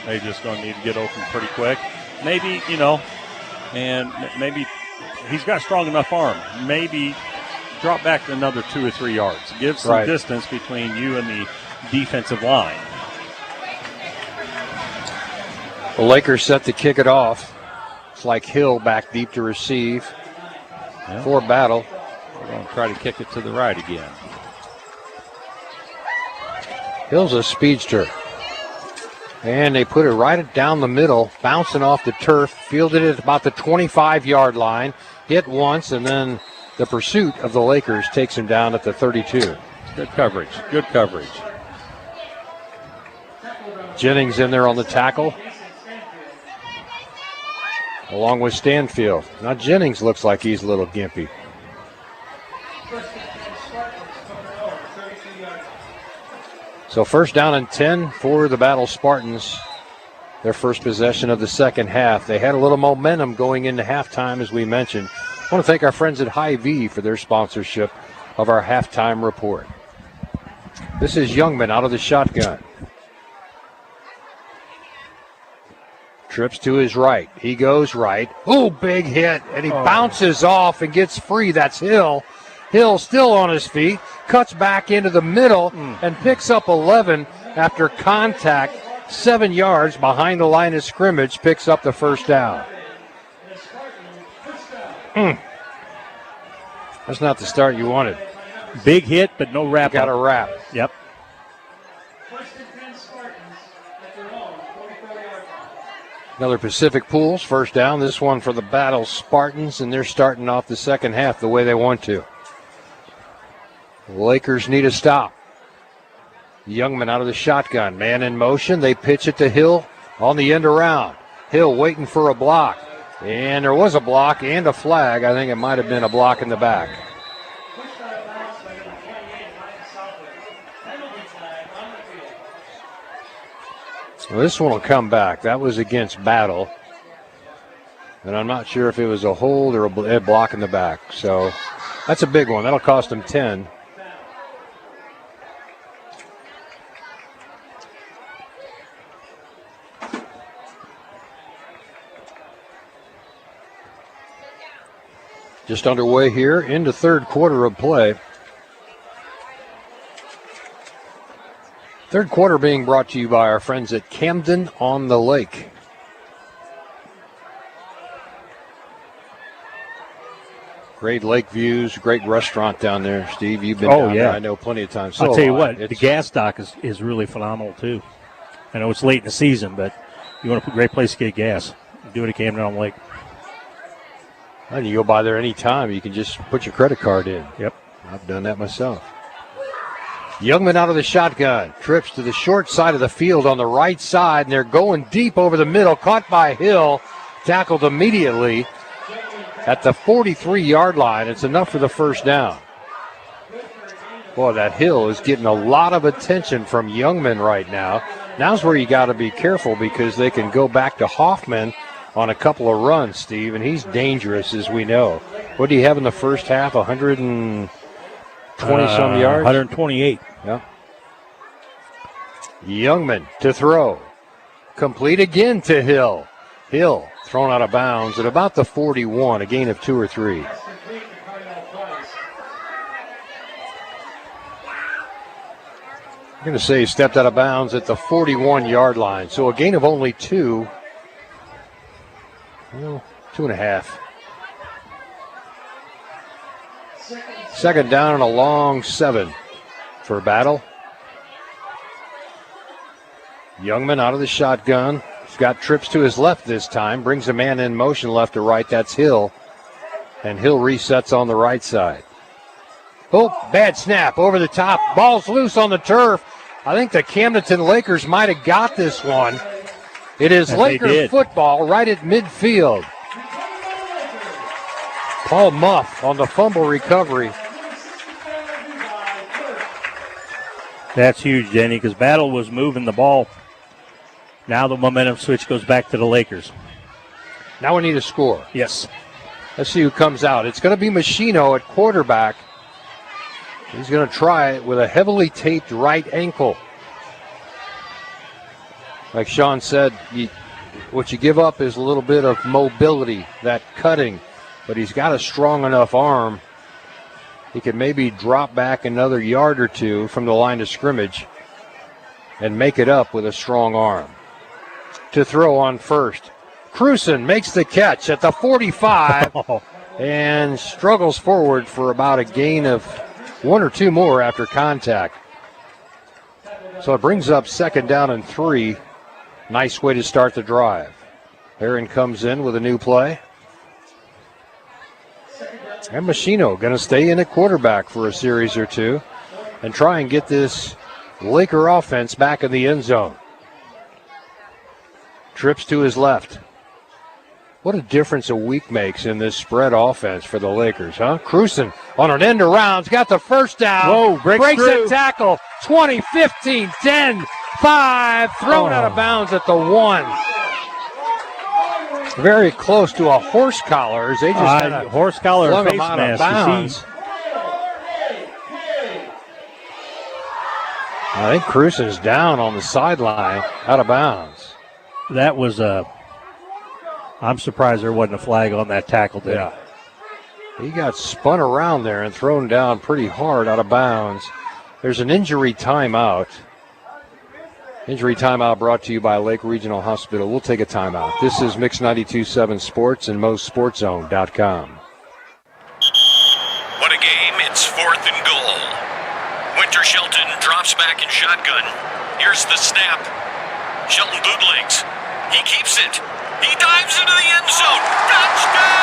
They just going to need to get open pretty quick. Maybe, and maybe he's got a strong enough arm. Maybe drop back another 2 or 3 yards. Give some distance between you and the defensive line. The Lakers set to kick it off. It's like Hill back deep to receive for Battle. We're going to try to kick it to the right again. Hill's a speedster. And they put it right down the middle, bouncing off the turf, fielded it at about the 25-yard line, hit once, and then the pursuit of the Lakers takes him down at the 32. Good coverage. Jennings in there on the tackle, along with Stanfield. Now Jennings looks like he's a little gimpy. So first down and 10 for the Battle Spartans. Their first possession of the second half. They had a little momentum going into halftime, as we mentioned. I want to thank our friends at Hy-Vee for their sponsorship of our halftime report. This is Youngman out of the shotgun. Trips to his right. He goes right. Oh, big hit. And he bounces off and gets free. That's Hill. Hill still on his feet. Cuts back into the middle and picks up 11 after contact. 7 yards behind the line of scrimmage. Picks up the first down. That's not the start you wanted. Big hit, but no wrap. Got a wrap. Yep. Another Pacific Pools first down. This one for the Battle Spartans, and they're starting off the second half the way they want to. The Lakers need a stop. Youngman out of the shotgun. Man in motion. They pitch it to Hill on the end around. Hill waiting for a block. And there was a block and a flag. I think it might have been a block in the back. Well, this one will come back. That was against Battle. And I'm not sure if it was a hold or a block in the back. So that's a big one. That'll cost them 10. Just underway here into third quarter of play. Third quarter being brought to you by our friends at Camden on the Lake. Great lake views, great restaurant down there. Steve, you've been down there, I know, plenty of times. I'll tell you what, the gas dock is really phenomenal too. I know it's late in the season, but you want a great place to get gas. Do it at Camden on the Lake. And you go by there anytime. You can just put your credit card in. Yep. I've done that myself. Youngman out of the shotgun. Trips to the short side of the field on the right side, and they're going deep over the middle. Caught by Hill. Tackled immediately at the 43-yard line. It's enough for the first down. Boy, that Hill is getting a lot of attention from Youngman right now. Now's where you got to be careful because they can go back to Hoffman on a couple of runs, Steve, and he's dangerous, as we know. What do you have in the first half? 120-some yards? 128. Yeah. Youngman to throw. Complete again to Hill. Hill thrown out of bounds at about the 41, a gain of 2 or 3. I'm going to say he stepped out of bounds at the 41-yard line, so a gain of only 2. Well, 2.5. Second down and a long 7 for Battle. Youngman out of the shotgun. He's got trips to his left this time. Brings a man in motion left to right. That's Hill. And Hill resets on the right side. Oh, bad snap over the top. Ball's loose on the turf. I think the Camdenton Lakers might have got this one. It is Lakers football right at midfield. Paul Muff on the fumble recovery. That's huge, Danny, because Battle was moving the ball. Now the momentum switch goes back to the Lakers. Now we need a score. Yes. Let's see who comes out. It's going to be Machino at quarterback. He's going to try it with a heavily taped right ankle. Like Sean said, what you give up is a little bit of mobility, that cutting, but he's got a strong enough arm. He could maybe drop back another yard or two from the line of scrimmage and make it up with a strong arm. To throw on first. Cruson makes the catch at the 45 and struggles forward for about a gain of 1 or 2 more after contact. So it brings up 2nd down and 3. Nice way to start the drive. Aaron comes in with a new play. And Machino going to stay in at quarterback for a series or 2 and try and get this Laker offense back in the end zone. Trips to his left. What a difference a week makes in this spread offense for the Lakers, huh? Cruson on an end around, got the first down. Whoa, breaks a tackle. 20, 15, 10, 5. Thrown out of bounds at the 1. Very close to a horse collar as they just had a horse collar flung face him out of mask. bounds. I think Cruson's down on the sideline, out of bounds. That was I'm surprised there wasn't a flag on that tackle there. Yeah. He got spun around there and thrown down pretty hard out of bounds. There's an injury timeout. Injury timeout brought to you by Lake Regional Hospital. We'll take a timeout. This is Mix 92.7 Sports and MoSportsZone.com. What a game. It's 4th and goal. Winter Shelton drops back in shotgun. Here's the snap. Shelton bootlegs. He keeps it. He dives into the end zone. Touchdown!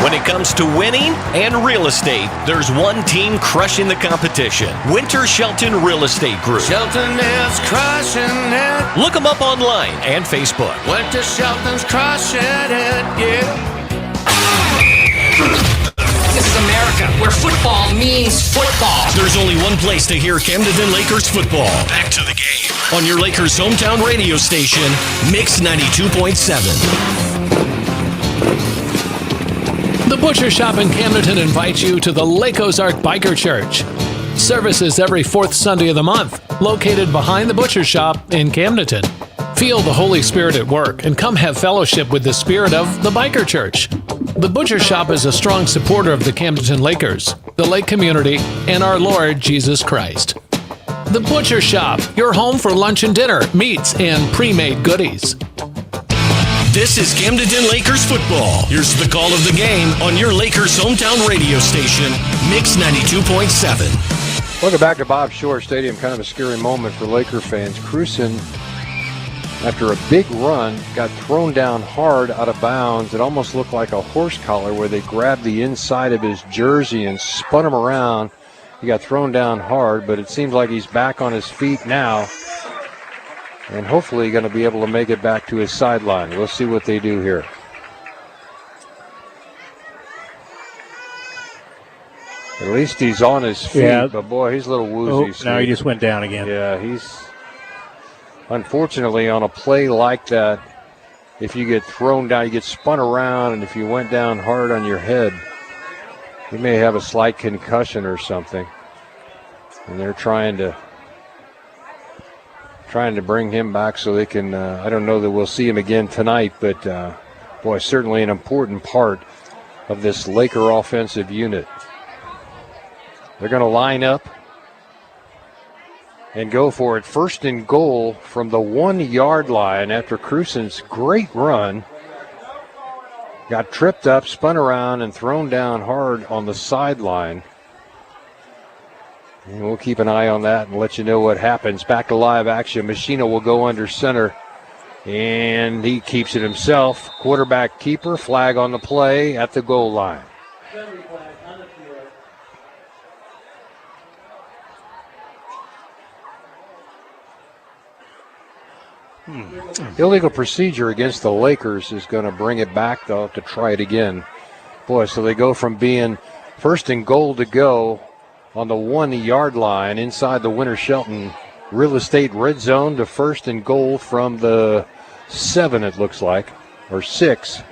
When it comes to winning and real estate, there's one team crushing the competition. Winter Shelton Real Estate Group. Shelton is crushing it. Look them up online and Facebook. Winter Shelton's crushing it, yeah. This is America, where football means football. There's only one place to hear Camdenton Lakers football. Back to the game on your Lakers hometown radio station, Mix 92.7. The Butcher Shop in Camdenton invites you to the Lake Ozark Biker Church. Services every 4th Sunday of the month, located behind the Butcher Shop in Camdenton. Feel the Holy Spirit at work and come have fellowship with the spirit of the Biker Church. The Butcher Shop is a strong supporter of the Camdenton Lakers, the Lake community, and our Lord Jesus Christ. The Butcher Shop, your home for lunch and dinner, meats, and pre-made goodies. This is Camdenton Lakers football. Here's the call of the game on your Lakers hometown radio station, Mix 92.7. Welcome back to Bob Shore Stadium. Kind of a scary moment for Laker fans. Cruson, after a big run, got thrown down hard out of bounds. It almost looked like a horse collar where they grabbed the inside of his jersey and spun him around. He got thrown down hard, but it seems like he's back on his feet now. And hopefully going to be able to make it back to his sideline. We'll see what they do here. At least he's on his feet, but boy, he's a little woozy. Now he just went down again. Yeah, he's unfortunately on a play like that. If you get thrown down, you get spun around, and if you went down hard on your head, you may have a slight concussion or something. And they're trying to bring him back so they can, I don't know that we'll see him again tonight, but boy, certainly an important part of this Laker offensive unit. They're going to line up and go for it. 1st and goal from the 1-yard line after Cruson's great run. Got tripped up, spun around, and thrown down hard on the sideline. And we'll keep an eye on that and let you know what happens. Back to live action. Machino will go under center, and he keeps it himself. Quarterback keeper, flag on the play at the goal line. Illegal procedure against the Lakers is going to bring it back, though, to try it again. Boy, so they go from being 1st and goal to go on the 1-yard line inside the Winter Shelton Real Estate red zone to 1st and goal from the 7, it looks like, or 6.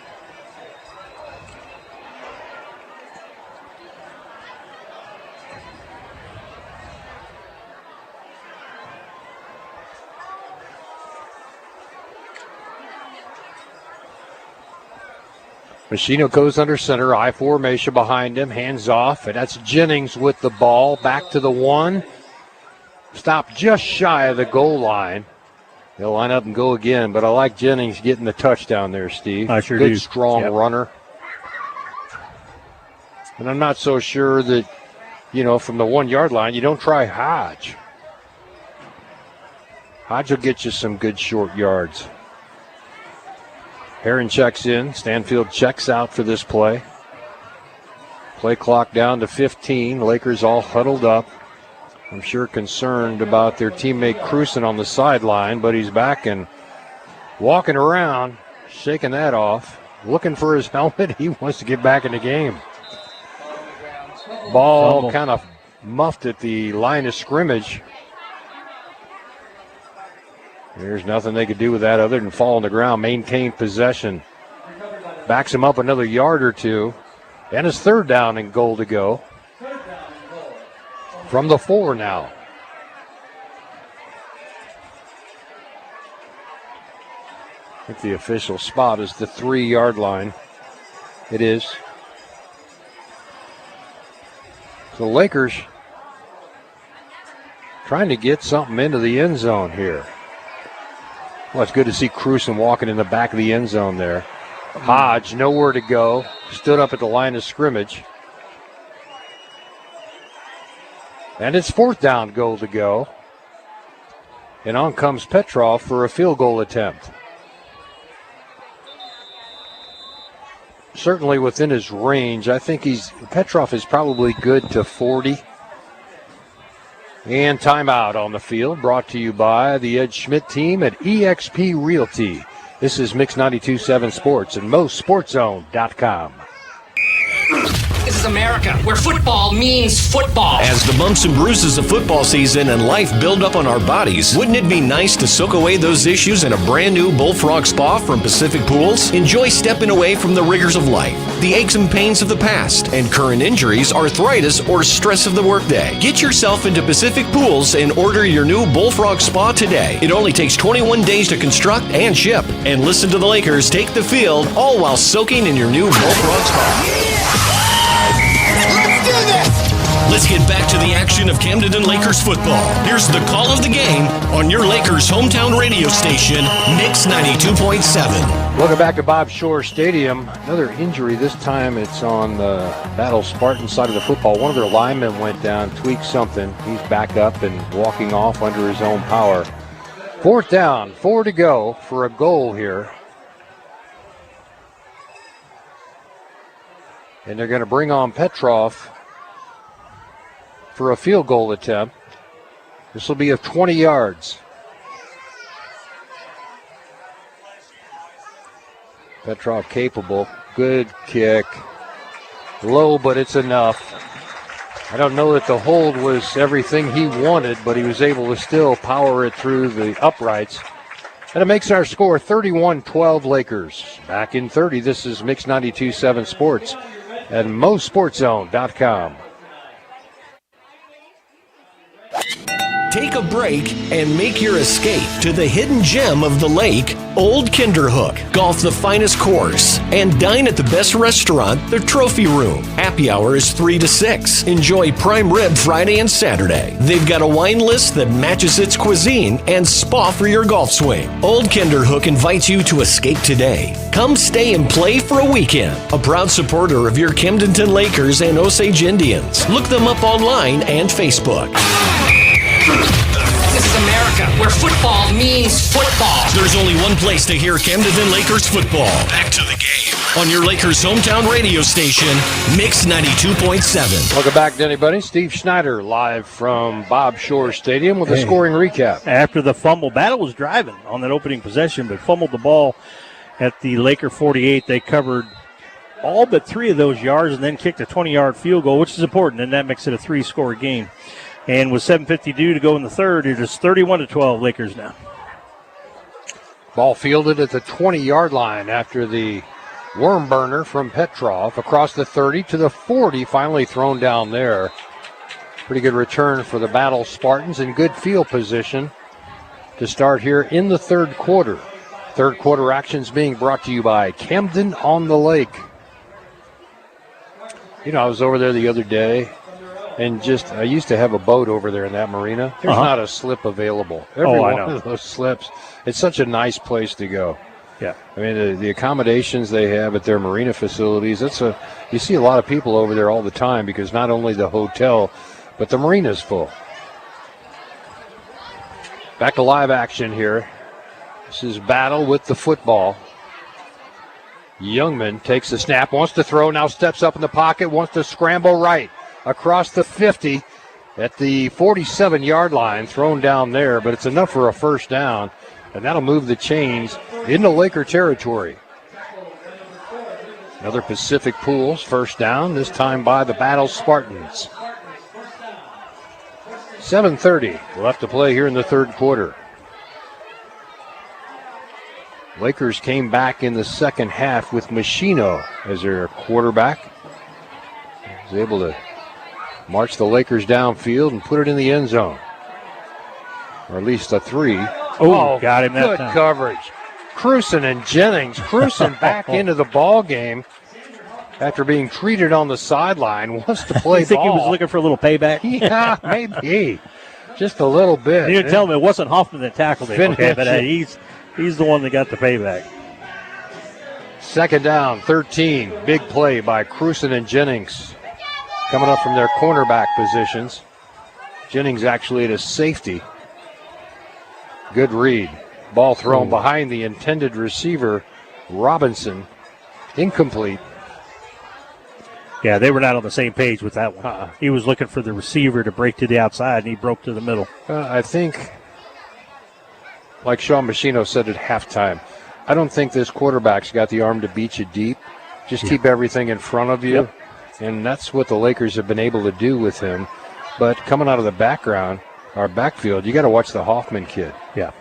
Machino goes under center, I formation behind him, hands off, and that's Jennings with the ball, back to the 1. Stopped just shy of the goal line. They'll line up and go again, but I like Jennings getting the touchdown there, Steve. I sure do. Good, strong runner. And I'm not so sure that, from the 1-yard line, you don't try Hodge. Hodge will get you some good short yards. Heron checks in. Stanfield checks out for this play. Play clock down to 15. Lakers all huddled up. I'm sure concerned about their teammate Cruson on the sideline, but he's back and walking around, shaking that off, looking for his helmet. He wants to get back in the game. Ball kind of muffed at the line of scrimmage. There's nothing they could do with that other than fall on the ground, maintain possession. Backs him up another yard or two. And it's 3rd down and goal to go. From the 4 now. I think the official spot is the 3-yard line. It is. So Lakers trying to get something into the end zone here. Well, it's good to see Cruson walking in the back of the end zone there. Hodge, nowhere to go. Stood up at the line of scrimmage. And it's 4th down goal to go. And on comes Petrov for a field goal attempt. Certainly within his range. I think Petrov is probably good to 40. And timeout on the field, brought to you by the Ed Schmidt team at eXp Realty. This is Mix 92.7 Sports and MoSportsZone.com. This is America, where football means football. As the bumps and bruises of football season and life build up on our bodies, wouldn't it be nice to soak away those issues in a brand new Bullfrog Spa from Pacific Pools? Enjoy stepping away from the rigors of life, the aches and pains of the past, and current injuries, arthritis, or stress of the workday. Get yourself into Pacific Pools and order your new Bullfrog Spa today. It only takes 21 days to construct and ship. And listen to the Lakers take the field, all while soaking in your new Bullfrog Spa. Let's get back to the action of Camdenton Lakers football. Here's the call of the game on your Lakers hometown radio station, Mix 92.7. Welcome back to Bob Shore Stadium. Another injury. This time it's on the Battle Spartan side of the football. One of their linemen went down, tweaked something. He's back up and walking off under his own power. 4th down, 4 to go for a goal here. And they're going to bring on Petrov for a field goal attempt. This will be of 20 yards. Petrov capable. Good kick. Low, but it's enough. I don't know that the hold was everything he wanted, but he was able to still power it through the uprights. And it makes our score 31-12 Lakers. Back in 30, this is Mix 92.7 Sports at MoSportsZone.com. Take a break and make your escape to the hidden gem of the lake, Old Kinderhook. Golf the finest course and dine at the best restaurant, the Trophy Room. Happy hour is 3 to 6. Enjoy prime rib Friday and Saturday. They've got a wine list that matches its cuisine and spa for your golf swing. Old Kinderhook invites you to escape today. Come stay and play for a weekend. A proud supporter of your Camdenton Lakers and Osage Indians. Look them up online and Facebook. This is America, where football means football. There's only one place to hear Camdenton Lakers football. Back to the game on your Lakers hometown radio station, Mix 92.7. Welcome back to anybody. Steve Schneider live from Bob Shore Stadium with a scoring recap. After the fumble, Battle was driving on that opening possession, but fumbled the ball at the Laker 48. They covered all but 3 of those yards and then kicked a 20-yard field goal, which is important, and that makes it a 3-score game. And with 7:52 to go in the third, it is 31-12 Lakers now. Ball fielded at the 20-yard line after the worm burner from Petrov across the 30 to the 40, finally thrown down there. Pretty good return for the Battle Spartans in good field position to start here in the third quarter. Third quarter actions being brought to you by Camden on the Lake. You know, I was over there the other day, and I used to have a boat over there in that marina. There's not a slip available. Every one of those slips. It's such a nice place to go. Yeah. I mean, the accommodations they have at their marina facilities, you see a lot of people over there all the time because not only the hotel, but the marina's full. Back to live action here. This is Battle with the football. Youngman takes the snap, wants to throw, now steps up in the pocket, wants to scramble right across the 50 at the 47-yard line, thrown down there, but it's enough for a first down, and that'll move the chains into Laker territory. Another Pacific Pools first down, this time by the Battle Spartans. 7:30 left to play here in the third quarter. Lakers came back in the second half with Machino as their quarterback. He was able to march the Lakers downfield and put it in the end zone. Or at least a 3. Oh, got him that good time. Coverage. Cruson and Jennings. Cruson back into the ball game after being treated on the sideline. Wants to play You think ball. he was looking for a little payback? Yeah, maybe. Just a little bit. You didn't tell him it wasn't Hoffman that tackled him, okay, but Finish he's the one that got the payback. Second down, 13. Big play by Cruson and Jennings. Coming up from their cornerback positions. Jennings actually at a safety. Good read. Ball thrown behind the intended receiver, Robinson. Incomplete. Yeah, they were not on the same page with that one. He was looking for the receiver to break to the outside, and he broke to the middle. I think, like Sean Machino said at halftime, I don't think this quarterback's got the arm to beat you deep. Just keep everything in front of you. Yep. And that's what the Lakers have been able to do with him. But coming out of the backfield, you got to watch the Hoffman kid. Yeah.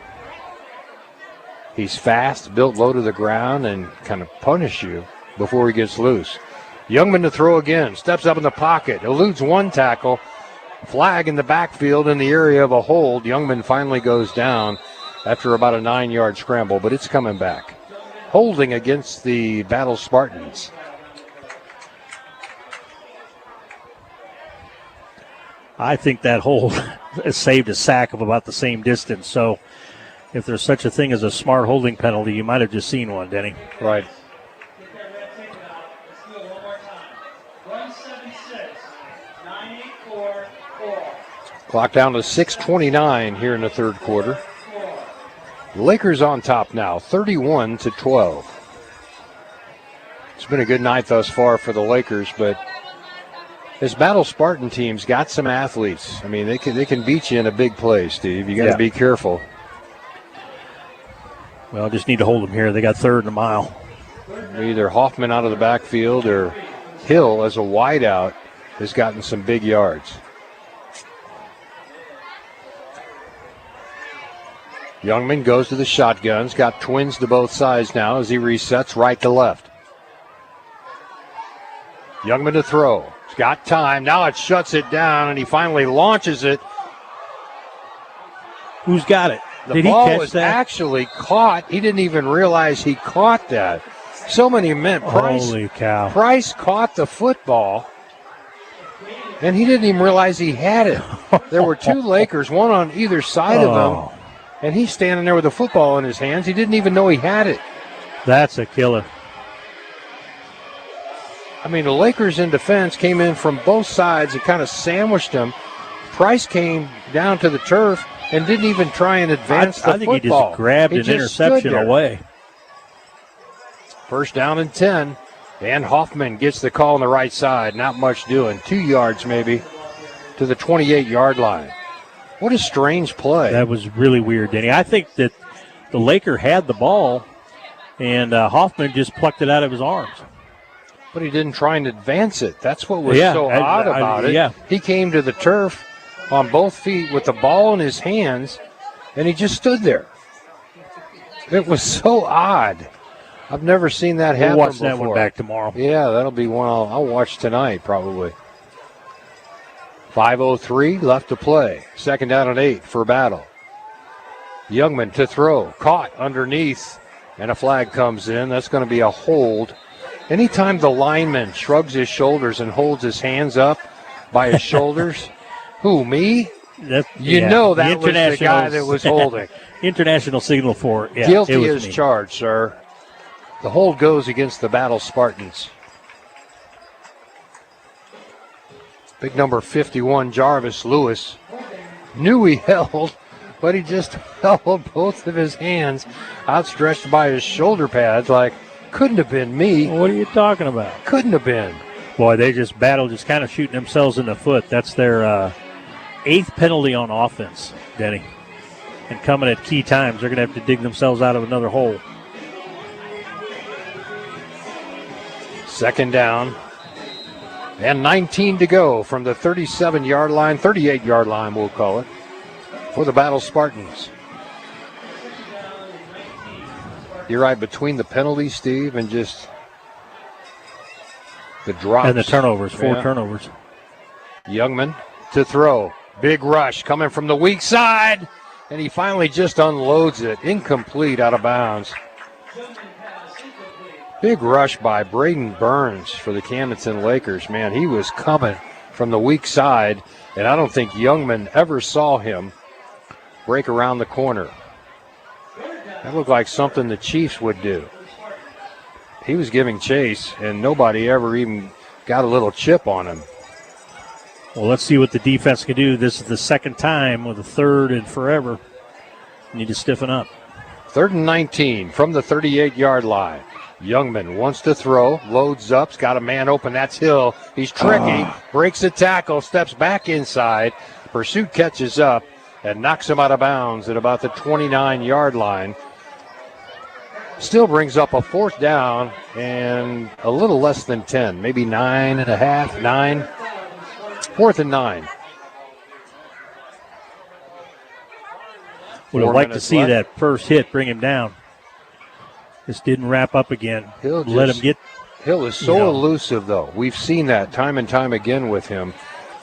He's fast, built low to the ground, and kind of punish you before he gets loose. Youngman to throw again, steps up in the pocket, eludes one tackle. Flag in the backfield in the area of a hold. Youngman finally goes down after about a 9-yard scramble, but it's coming back. Holding against the Battle Spartans. I think that hold has saved a sack of about the same distance. So if there's such a thing as a smart holding penalty, you might have just seen one, Denny. Right. Clock down to 6:29 here in the third quarter. The Lakers on top now, 31-12. It's been a good night thus far for the Lakers, but this Battle Spartan team's got some athletes. I mean, they can beat you in a big play, Steve. You got to be careful. Well, just need to hold them here. They got third and a mile. Either Hoffman out of the backfield or Hill as a wideout has gotten some big yards. Youngman goes to the shotguns, got twins to both sides now as he resets right to left. Youngman to throw. He's got time. Now it shuts it down, and he finally launches it. Who's got it? The ball was actually caught. He didn't even realize he caught that. So many men. Holy cow. Price caught the football, and he didn't even realize he had it. There were two Lakers, one on either side of him, and he's standing there with the football in his hands. He didn't even know he had it. That's a killer. I mean, the Lakers in defense came in from both sides and kind of sandwiched him. Price came down to the turf and didn't even try and advance the football. I think he just grabbed an interception away. First down and 10. And Hoffman gets the call on the right side. Not much doing. 2 yards maybe to the 28-yard line. What a strange play. That was really weird, Denny. I think that the Laker had the ball, and Hoffman just plucked it out of his arms. But he didn't try and advance it. That's what was so odd about it. Yeah. He came to the turf on both feet with the ball in his hands, and he just stood there. It was so odd. I've never seen that happen We'll watch before. that one back tomorrow. Yeah, that'll be one I'll watch tonight probably. 5:03 left to play. 2nd down and 8 for Battle. Youngman to throw. Caught underneath, and a flag comes in. That's going to be a hold. Anytime the lineman shrugs his shoulders and holds his hands up by his shoulders, who, me? You know that was the guy that was holding. International signal for it. Yeah, Guilty as charged, sir. The hold goes against the Battle Spartans. Big number 51, Jarvis Lewis. Knew he held, but he just held both of his hands outstretched by his shoulder pads like, couldn't have been me. What are you talking about? Couldn't have been. Boy, they just kind of shooting themselves in the foot. That's their 8th penalty on offense, Denny. And coming at key times, they're going to have to dig themselves out of another hole. 2nd down. And 19 to go from the 37-yard line, 38-yard line, we'll call it, for the Battle Spartans. You're right, between the penalties, Steve, and just the drops. And the turnovers, 4 turnovers. Youngman to throw. Big rush coming from the weak side, and he finally just unloads it. Incomplete, out of bounds. Big rush by Braden Burns for the Camdenton Lakers. Man, he was coming from the weak side, and I don't think Youngman ever saw him break around the corner. That looked like something the Chiefs would do. He was giving chase, and nobody ever even got a little chip on him. Well, let's see what the defense can do. This is the 2nd time with a 3rd and forever. Need to stiffen up. 3rd and 19 from the 38-yard line. Youngman wants to throw, loads up, got a man open. That's Hill. He's tricky, breaks a tackle, steps back inside. Pursuit catches up and knocks him out of bounds at about the 29-yard line. Still brings up a 4th down and a little less than 10, maybe 9.5, 9. 4th and 9. Would have liked to see that first hit bring him down. Just didn't wrap up again. Hill is so elusive, though. We've seen that time and time again with him.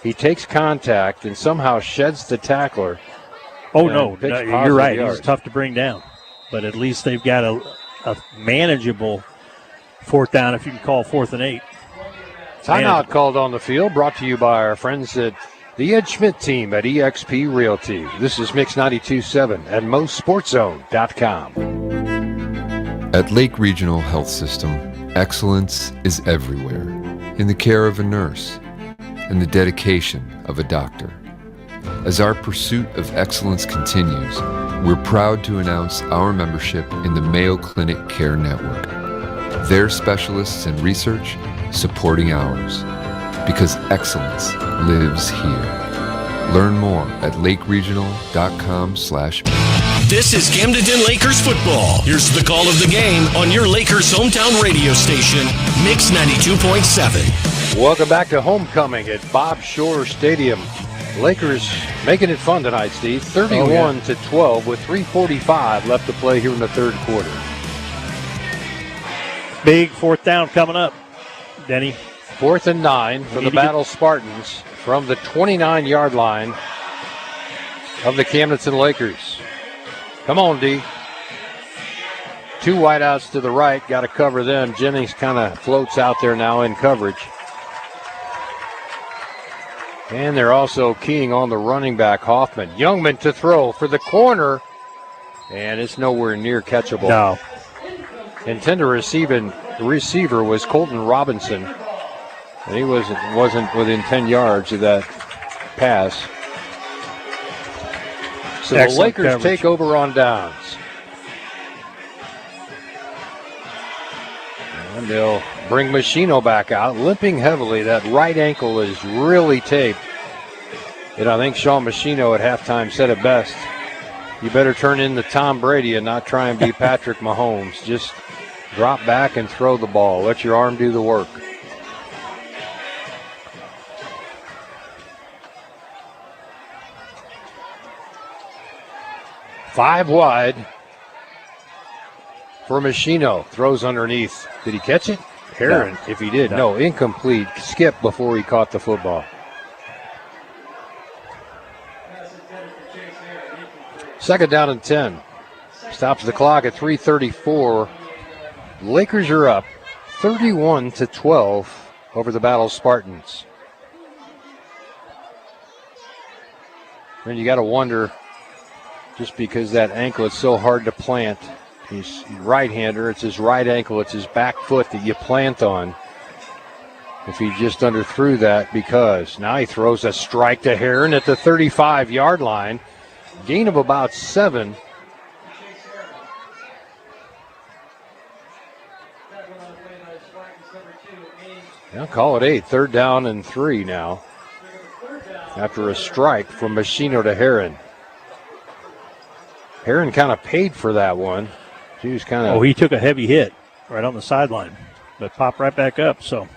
He takes contact and somehow sheds the tackler. Oh, no, you're right. He's tough to bring down. But at least they've got a manageable 4th down, if you can call 4th and 8. Timeout called on the field, brought to you by our friends at the Ed Schmidt team at eXp Realty. This is Mix 92.7 at MoSportsZone.com. At Lake Regional Health System, excellence is everywhere, in the care of a nurse and the dedication of a doctor. As our pursuit of excellence continues, we're proud to announce our membership in the Mayo Clinic Care Network. Their specialists and research supporting ours, because excellence lives here. Learn more at lakeregional.com/. This is Camdenton Lakers football. Here's the call of the game on your Lakers hometown radio station, Mix 92.7. Welcome back to homecoming at Bob Shore Stadium. Lakers making it fun tonight, Steve. 31-12 with 3:45 left to play here in the 3rd quarter. Big 4th down coming up, Denny. 4th and 9 for the Battle Spartans from the 29-yard line of the Camdenton Lakers. Come on, D. 2 wideouts to the right. Got to cover them. Jennings kind of floats out there now in coverage. And they're also keying on the running back, Hoffman. Youngman to throw for the corner. And it's nowhere near catchable. No. Intended receiver was Colton Robinson. And he wasn't within 10 yards of that pass. So the Lakers take over on downs. And they'll bring Machino back out, limping heavily. That right ankle is really taped. And I think Sean Machino at halftime said it best. You better turn into Tom Brady and not try and be Patrick Mahomes. Just drop back and throw the ball. Let your arm do the work. 5 wide for Machino. Throws underneath. Did he catch it? Heron, No. if he did. No, incomplete. Skip before he caught the football. Second down and 10. Stops the clock at 3:34. Lakers are up 31-12 over the Battle Spartans. And you got to wonder, just because that ankle is so hard to plant. He's right-hander. It's his right ankle. It's his back foot that you plant on. If he just underthrew that, because now he throws a strike to Heron at the 35-yard line. Gain of about 7. I'll call it 8. Third down and 3 now. After a strike from Machino to Heron. Heron kind of paid for that one. He was kind of. Oh, he took a heavy hit right on the sideline, but popped right back up. So.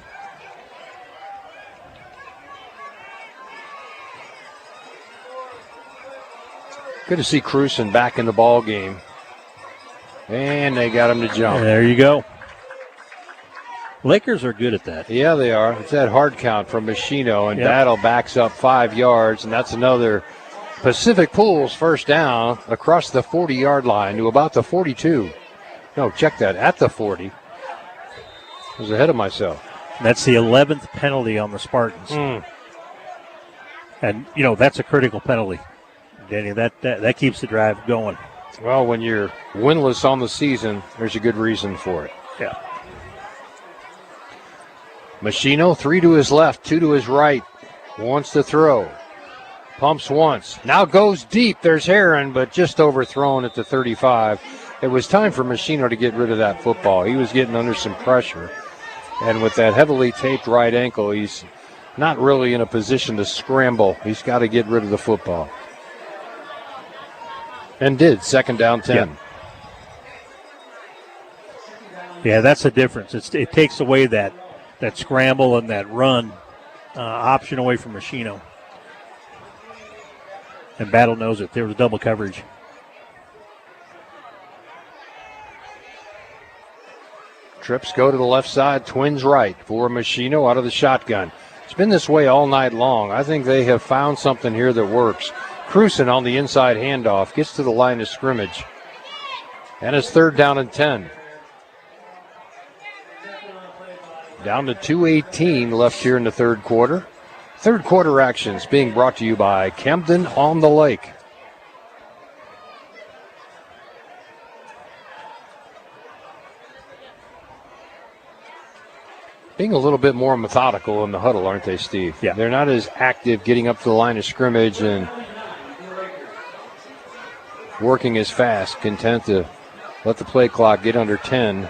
Good to see Cruson back in the ball game. And they got him to jump. There you go. Lakers are good at that. Yeah, they are. It's that hard count from Machino, and Battle backs up 5 yards, and that's another Pacific Pools first down across the 40-yard line to about the 42. No, check that, at the 40. I was ahead of myself. That's the 11th penalty on the Spartans. And, you know, that's a critical penalty, Danny. That keeps the drive going. Well, when you're winless on the season, there's a good reason for it. Yeah. Machino, 3 to his left, 2 to his right. Wants to throw. Pumps once. Now goes deep. There's Heron, but just overthrown at the 35. It was time for Machino to get rid of that football. He was getting under some pressure. And with that heavily taped right ankle, he's not really in a position to scramble. He's got to get rid of the football. And did. Second down 10. Yeah, that's the difference. It takes away that scramble and that run option away from Machino. And Battle knows it. There was double coverage. Trips go to the left side, Twins right for Machino out of the shotgun. It's been this way all night long. I think they have found something here that works. Cruson on the inside handoff, gets to the line of scrimmage. And it's third down and 10. Down to 2:18 left here in the third quarter. Third quarter actions being brought to you by Camden on the Lake. Being a little bit more methodical in the huddle, aren't they, Steve? Yeah. They're not as active getting up to the line of scrimmage and working as fast, content to let the play clock get under 10.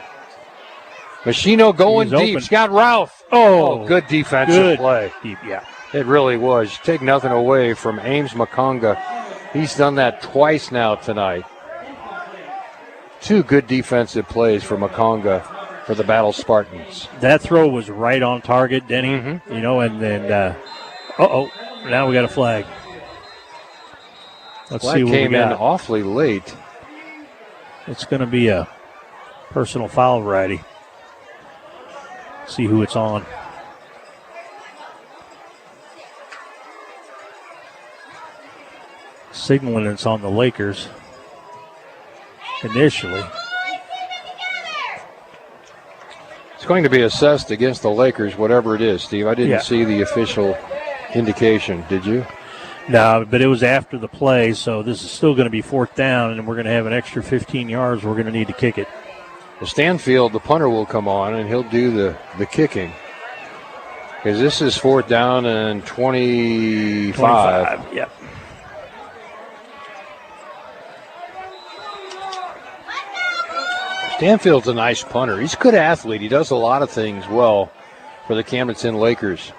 Machino going deep. Open. Scott Routh. Oh, good defensive play. Deep, yeah. It really was. Take nothing away from Ames Makonga. He's done that twice now tonight. 2 good defensive plays for Makonga for the Battle Spartans. That throw was right on target, Denny. You know, and then, now we got a flag. Let's Flag see what came we in got. awfully late. It's going to be a personal foul variety. See who it's on. Signaling it's on the Lakers initially. It's going to be assessed against the Lakers, whatever it is, Steve. I didn't see the official indication. Did you? No, but it was after the play, so this is still going to be fourth down, and we're going to have an extra 15 yards. We're going to need to kick it. Well, Stanfield, the punter, will come on, and he'll do the kicking. Because this is fourth down and 25. Yep. Stanfield's a nice punter. He's a good athlete. He does a lot of things well for the Camdenton Lakers.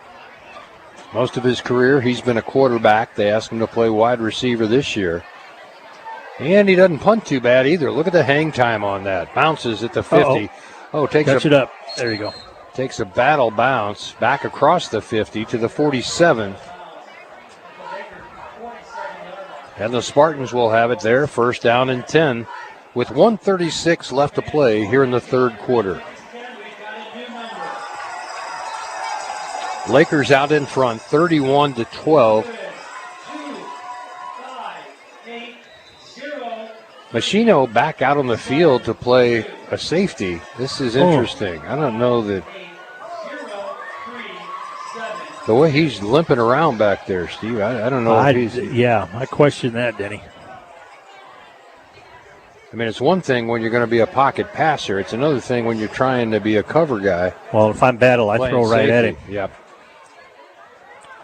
Most of his career, he's been a quarterback. They asked him to play wide receiver this year. And he doesn't punt too bad either. Look at the hang time on that. Bounces at the 50. Catch it up. There you go. Takes a battle bounce back across the 50 to the 47. And the Spartans will have it there, first down and 10, with 1:36 left to play here in the third quarter. Lakers out in front, 31-12. Machino back out on the field to play a safety. This is interesting. I don't know that the way he's limping around back there, Steve. I don't know if he's. Yeah, I question that, Denny. I mean, it's one thing when you're going to be a pocket passer. It's another thing when you're trying to be a cover guy. Well, if I'm Battle, I throw right at him. Yep.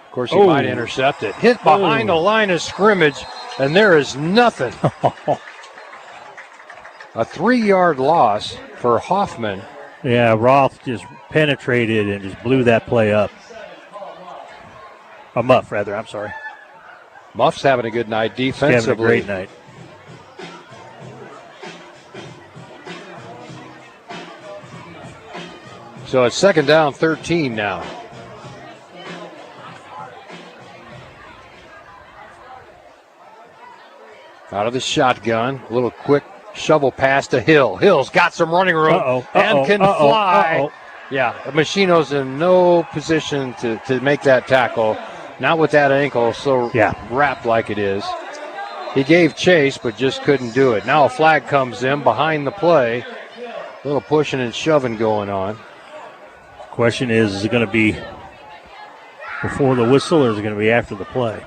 Of course, he might intercept it. Hit behind the line of scrimmage, and there is nothing. A 3-yard loss for Hoffman. Yeah, Roth just penetrated and just blew that play up. A Muff, rather. I'm sorry. Muff's having a good night defensively. He's having a great night. So it's second down, 13 now. Out of the shotgun, a little quick shovel pass to Hill. Hill's got some running room and can fly. Yeah, Machino's in no position to make that tackle. Not with that ankle so wrapped like it is. He gave chase, but just couldn't do it. Now a flag comes in behind the play. A little pushing and shoving going on. Question is it going to be before the whistle or is it going to be after the play?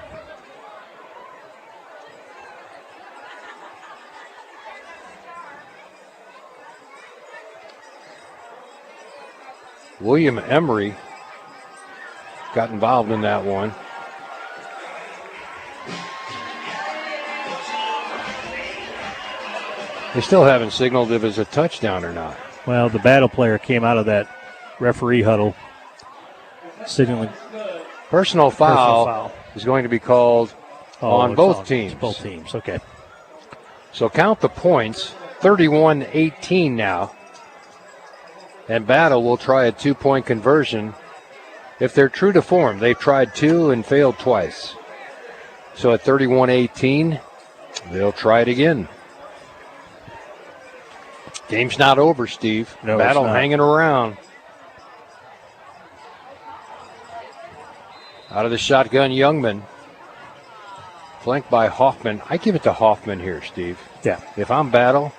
William Emery got involved in that one. They still haven't signaled if it's a touchdown or not. Well, the Battle player came out of that referee huddle signaling. Personal foul is going to be called on both teams. Both teams, okay. So count the points, 31-18 now. And Battle will try a 2-point conversion. If they're true to form, they've tried 2 and failed twice. So at 31-18, they'll try it again. Game's not over, Steve. No, Battle hanging around. Out of the shotgun, Youngman. Flanked by Hoffman. I give it to Hoffman here, Steve. Yeah. If I'm Battle,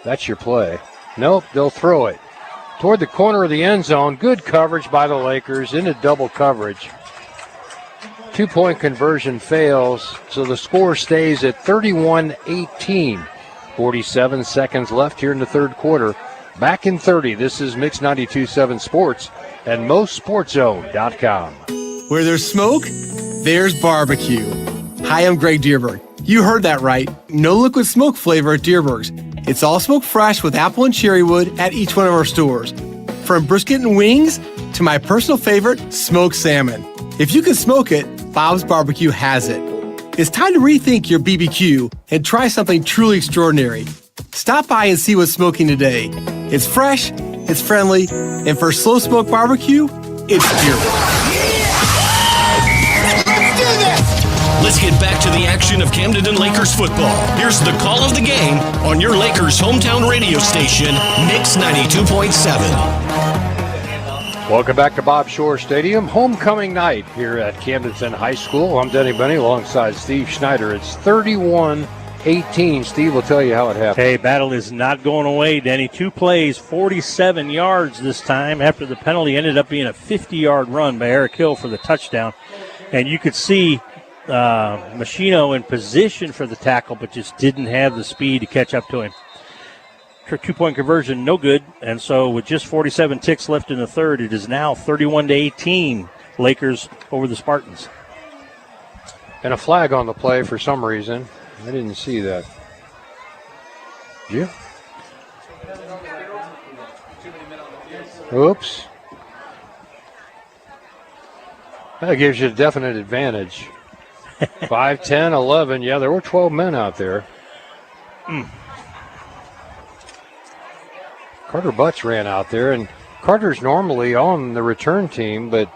that's your play. Nope, they'll throw it toward the corner of the end zone. Good coverage by the Lakers into double coverage. 2-point conversion fails, so the score stays at 31-18. 47 seconds left here in the third quarter. Back in 30, this is Mix 92.7 Sports and MoSportsZone.com. Where there's smoke, there's barbecue. Hi, I'm Greg Dierberg. You heard that right. No liquid smoke flavor at Dierberg's. It's all smoke fresh with apple and cherry wood at each one of our stores. From brisket and wings to my personal favorite, smoked salmon. If you can smoke it, Bob's Barbecue has it. It's time to rethink your BBQ and try something truly extraordinary. Stop by and see what's smoking today. It's fresh, it's friendly, and for slow smoke barbecue, it's Dierberg. Let's get back to the action of Camdenton Lakers football. Here's the call of the game on your Lakers hometown radio station, Mix 92.7. Welcome back to Bob Shore Stadium. Homecoming night here at Camdenton High School. I'm Denny Benny alongside Steve Schneider. It's 31-18. Steve will tell you how it happened. Hey, Battle is not going away, Denny. 2 plays, 47 yards this time. After the penalty ended up being a 50-yard run by Eric Hill for the touchdown. And you could see Machino in position for the tackle, but just didn't have the speed to catch up to him. 2-point conversion, no good. And so with just 47 ticks left in the third, it is now 31-18, Lakers over the Spartans. And a flag on the play for some reason. I didn't see that. Did you? Oops. That gives you a definite advantage. 5, 10, 11. Yeah, there were 12 men out there. Carter Butts ran out there, and Carter's normally on the return team, but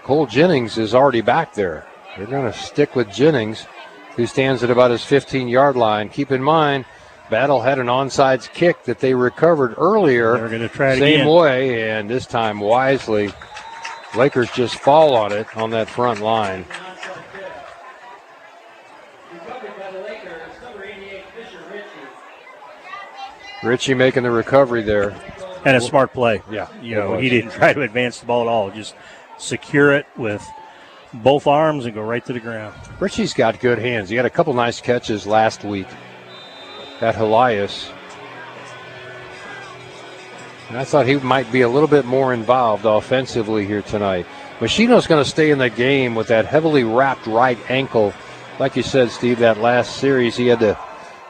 Cole Jennings is already back there. They're going to stick with Jennings, who stands at about his 15-yard line. Keep in mind, Battle had an onside kick that they recovered earlier. They're going to try it same again. way, and this time wisely, Lakers just fall on it on that front line. Ritchie making the recovery there. And a smart play. Yeah. You know, he didn't try to advance the ball at all. Just secure it with both arms and go right to the ground. Ritchie's got good hands. He had a couple nice catches last week at Helias. And I thought he might be a little bit more involved offensively here tonight. Machino's going to stay in the game with that heavily wrapped right ankle. Like you said, Steve, that last series he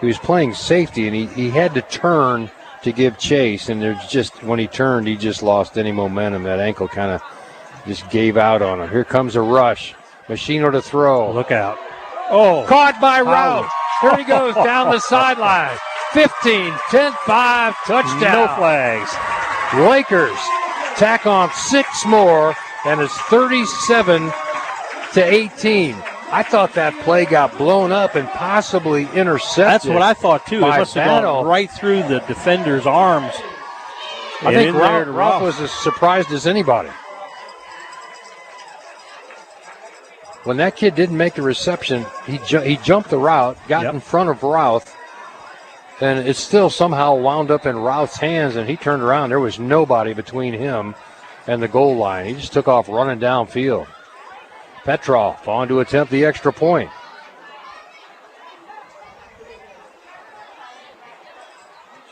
was playing safety and he had to turn to give chase, and there's just when he turned, he just lost any momentum. That ankle kind of just gave out on him. Here comes a rush. Machino to throw. Look out. Oh. Caught by Rout. Here he goes down the sideline. 15, 10-5, touchdown. No flags. Lakers tack on 6 more, and it's 37-18. I thought that play got blown up and possibly intercepted. That's what I thought, too. It must have gone right through the defender's arms. I think Ralph was as surprised as anybody. When that kid didn't make the reception, he jumped the route, got in front of Routh, and it still somehow wound up in Routh's hands, and he turned around. There was nobody between him and the goal line. He just took off running downfield. Petrov on to attempt the extra point.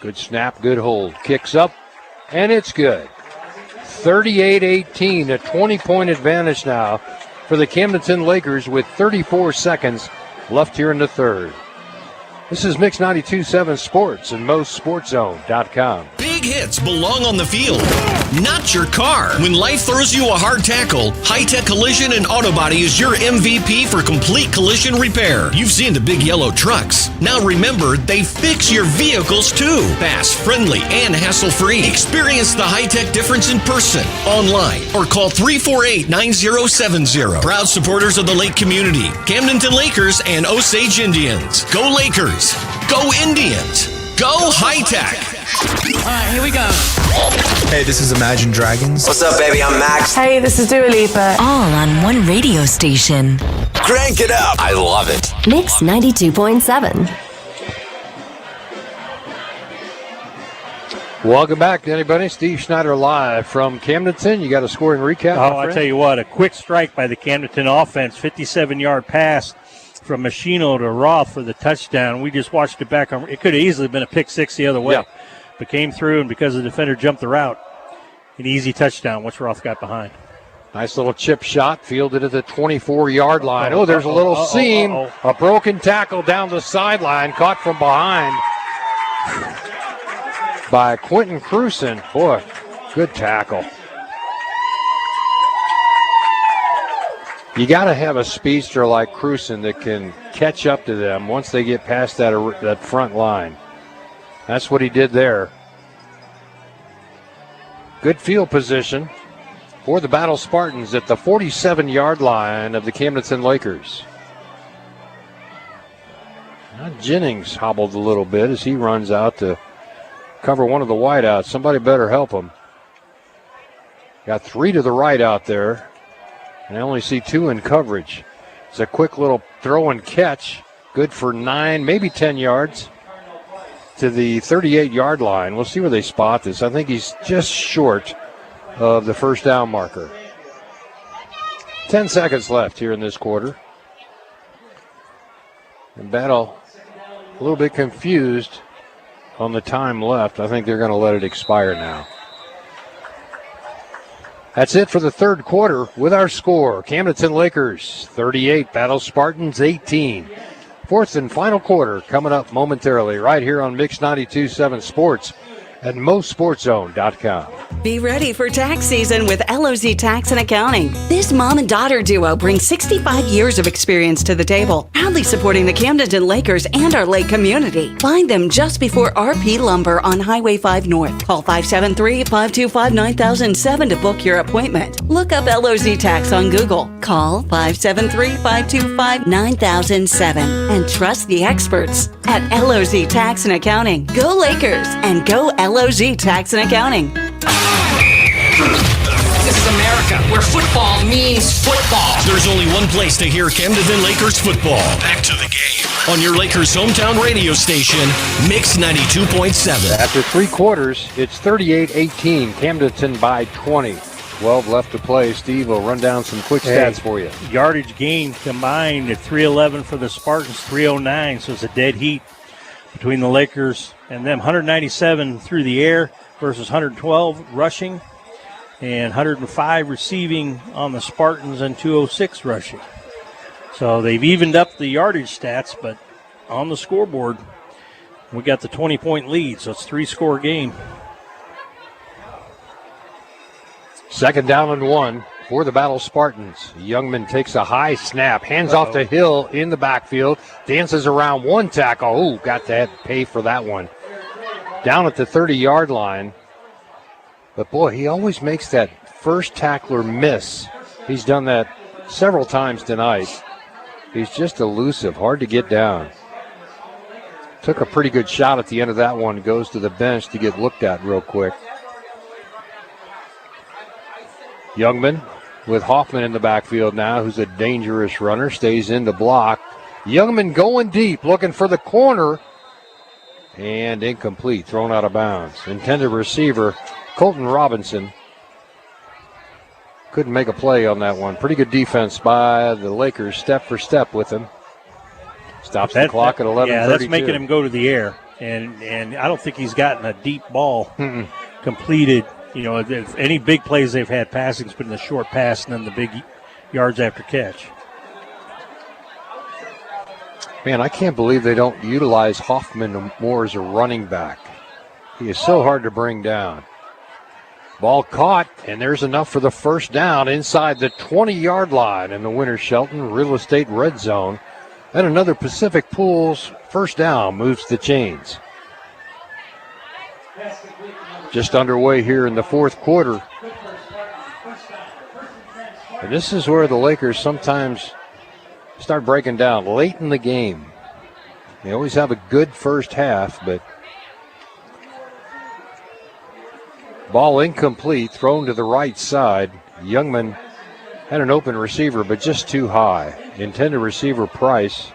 Good snap, good hold. Kicks up, and it's good. 38-18, a 20-point advantage now for the Camdenton Lakers with 34 seconds left here in the third. This is Mix 92.7 Sports and MoSportsZone.com. Big hits belong on the field, not your car. When life throws you a hard tackle, High Tech Collision and Auto Body is your MVP for complete collision repair. You've seen the big yellow trucks. Now remember, they fix your vehicles too. Fast, friendly, and hassle-free. Experience the high-tech difference in person, online, or call 348-9070. Proud supporters of the Lake community, Camdenton Lakers and Osage Indians. Go Lakers! Go Indians! Go High Tech! All right, here we go. Hey, this is Imagine Dragons. What's up, baby? I'm Max. Hey, this is Dua Lipa. All on one radio station. Crank it up. I love it. Mix 92.7. Welcome back, anybody. Steve Schneider live from Camdenton. You got a scoring recap? Oh, I tell you what, a quick strike by the Camdenton offense, 57-yard pass from Machino to Roth for the touchdown. We just watched it back on. It could have easily been a pick six the other way, but came through, and because the defender jumped the route, an easy touchdown once Roth got behind. Nice little chip shot, fielded at the 24-yard line. Oh, there's a little seam. A broken tackle down the sideline, caught from behind by Quentin Cruson. Boy, good tackle. You got to have a speedster like Cruson that can catch up to them once they get past that front line. That's what he did there. Good field position for the Battle Spartans at the 47-yard line of the Camdenton Lakers. Now Jennings hobbled a little bit as he runs out to cover one of the wideouts. Somebody better help him. Got 3 to the right out there. And I only see 2 in coverage. It's a quick little throw and catch. Good for 9, maybe 10 yards to the 38-yard line. We'll see where they spot this. I think he's just short of the first down marker. 10 seconds left here in this quarter. And Battle a little bit confused on the time left. I think they're going to let it expire now. That's it for the third quarter with our score. Camdenton Lakers 38, Battle Spartans 18. Fourth and final quarter coming up momentarily right here on Mix 92.7 Sports at MoSportsZone.com. Be ready for tax season with LOZ Tax and Accounting. This mom and daughter duo brings 65 years of experience to the table, proudly supporting the Camdenton Lakers and our lake community. Find them just before RP Lumber on Highway 5 North. Call 573-525-9007 to book your appointment. Look up LOZ Tax on Google. Call 573-525-9007 and trust the experts at LOZ Tax and Accounting. Go Lakers and go LOZ Tax and Accounting. This is America, where football means football. There's only one place to hear Camdenton Lakers football. Back to the game on your Lakers hometown radio station, Mix 92.7. After 3 quarters, it's 38-18. Camdenton by 20. 12 left to play. Steve will run down some quick stats for you. Yardage gain combined at 311 for the Spartans, 309. So it's a dead heat between the Lakers and them. 197 through the air versus 112 rushing, and 105 receiving on the Spartans and 206 rushing. So they've evened up the yardage stats, but on the scoreboard, we got the 20-point lead, so it's a 3-score game. Second down and 1 for the Battle Spartans. Youngman takes a high snap, hands off to Hill in the backfield, dances around one tackle. Ooh, got to pay for that one. Down at the 30-yard line. But, boy, he always makes that first tackler miss. He's done that several times tonight. He's just elusive, hard to get down. Took a pretty good shot at the end of that one. Goes to the bench to get looked at real quick. Youngman with Hoffman in the backfield now, who's a dangerous runner, stays in to block. Youngman going deep, looking for the corner. And incomplete, thrown out of bounds. Intended receiver, Colton Robinson, couldn't make a play on that one. Pretty good defense by the Lakers, step for step with him. Stops the clock at 11:32. Yeah, that's making him go to the air. And I don't think he's gotten a deep ball completed. You know, if any big plays they've had passing, it's been the short pass and then the big yards after catch. Man, I can't believe they don't utilize Hoffman more as a running back. He is so hard to bring down. Ball caught, and there's enough for the first down inside the 20-yard line in the Winter Shelton Real Estate Red Zone. And another Pacific Pools first down moves the chains. Just underway here in the fourth quarter. And this is where the Lakers sometimes start breaking down late in the game. They always have a good first half, but ball incomplete, thrown to the right side. Youngman had an open receiver, but just too high. Intended receiver Price,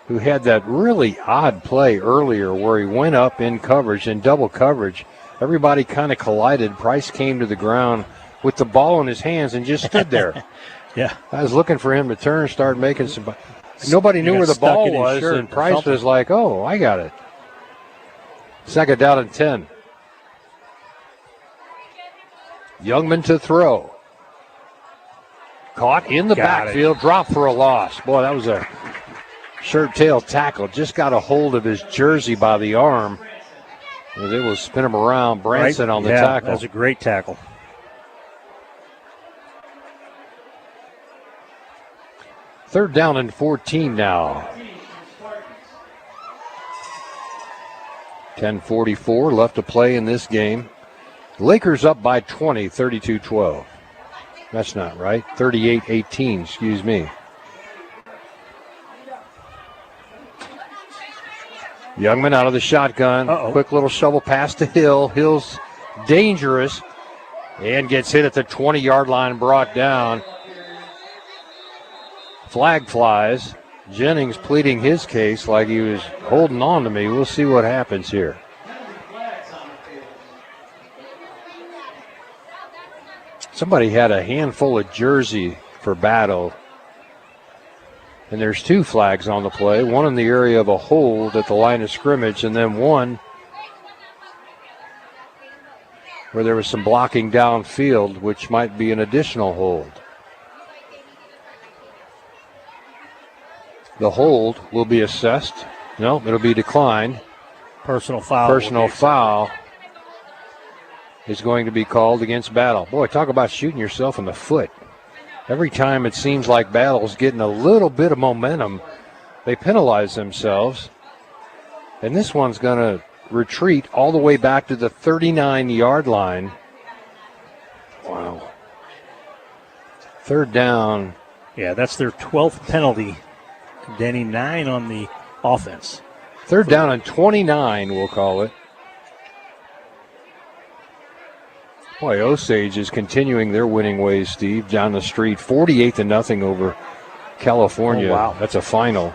who had that really odd play earlier where he went up in coverage, in double coverage. Everybody kind of collided. Price came to the ground with the ball in his hands and just stood there. Yeah. I was looking for him to turn, start making some. Nobody knew where the ball was, and Price was like, oh, I got it. Second down and 10. Youngman to throw. Caught in the backfield, dropped for a loss. Boy, that was a shirt-tail tackle. Just got a hold of his jersey by the arm. Was able to spin him around. Branson on the tackle. That was a great tackle. Third down and 14 now. 10:44 left to play in this game. Lakers up by 20, 32-12. That's not right. 38-18, excuse me. Youngman out of the shotgun. Quick little shovel pass to Hill. Hill's dangerous and gets hit at the 20-yard line, brought down. Flag flies. Jennings pleading his case like he was holding on to me. We'll see what happens here. Somebody had a handful of jersey for Battle. And there's two flags on the play. One in the area of a hold at the line of scrimmage, and then one where there was some blocking downfield, which might be an additional hold. The hold will be assessed. No, it'll be declined. Personal foul. Personal foul. is going to be called against Battle. Boy, talk about shooting yourself in the foot. Every time it seems like Battle's getting a little bit of momentum, they penalize themselves. And this one's going to retreat all the way back to the 39-yard line. Wow. Third down. Yeah, that's their 12th penalty. Denny, 9 on the offense. Third down and 29, we'll call it. Boy, Osage is continuing their winning ways, Steve, down the street. 48-0 over California. Oh, wow. That's a final.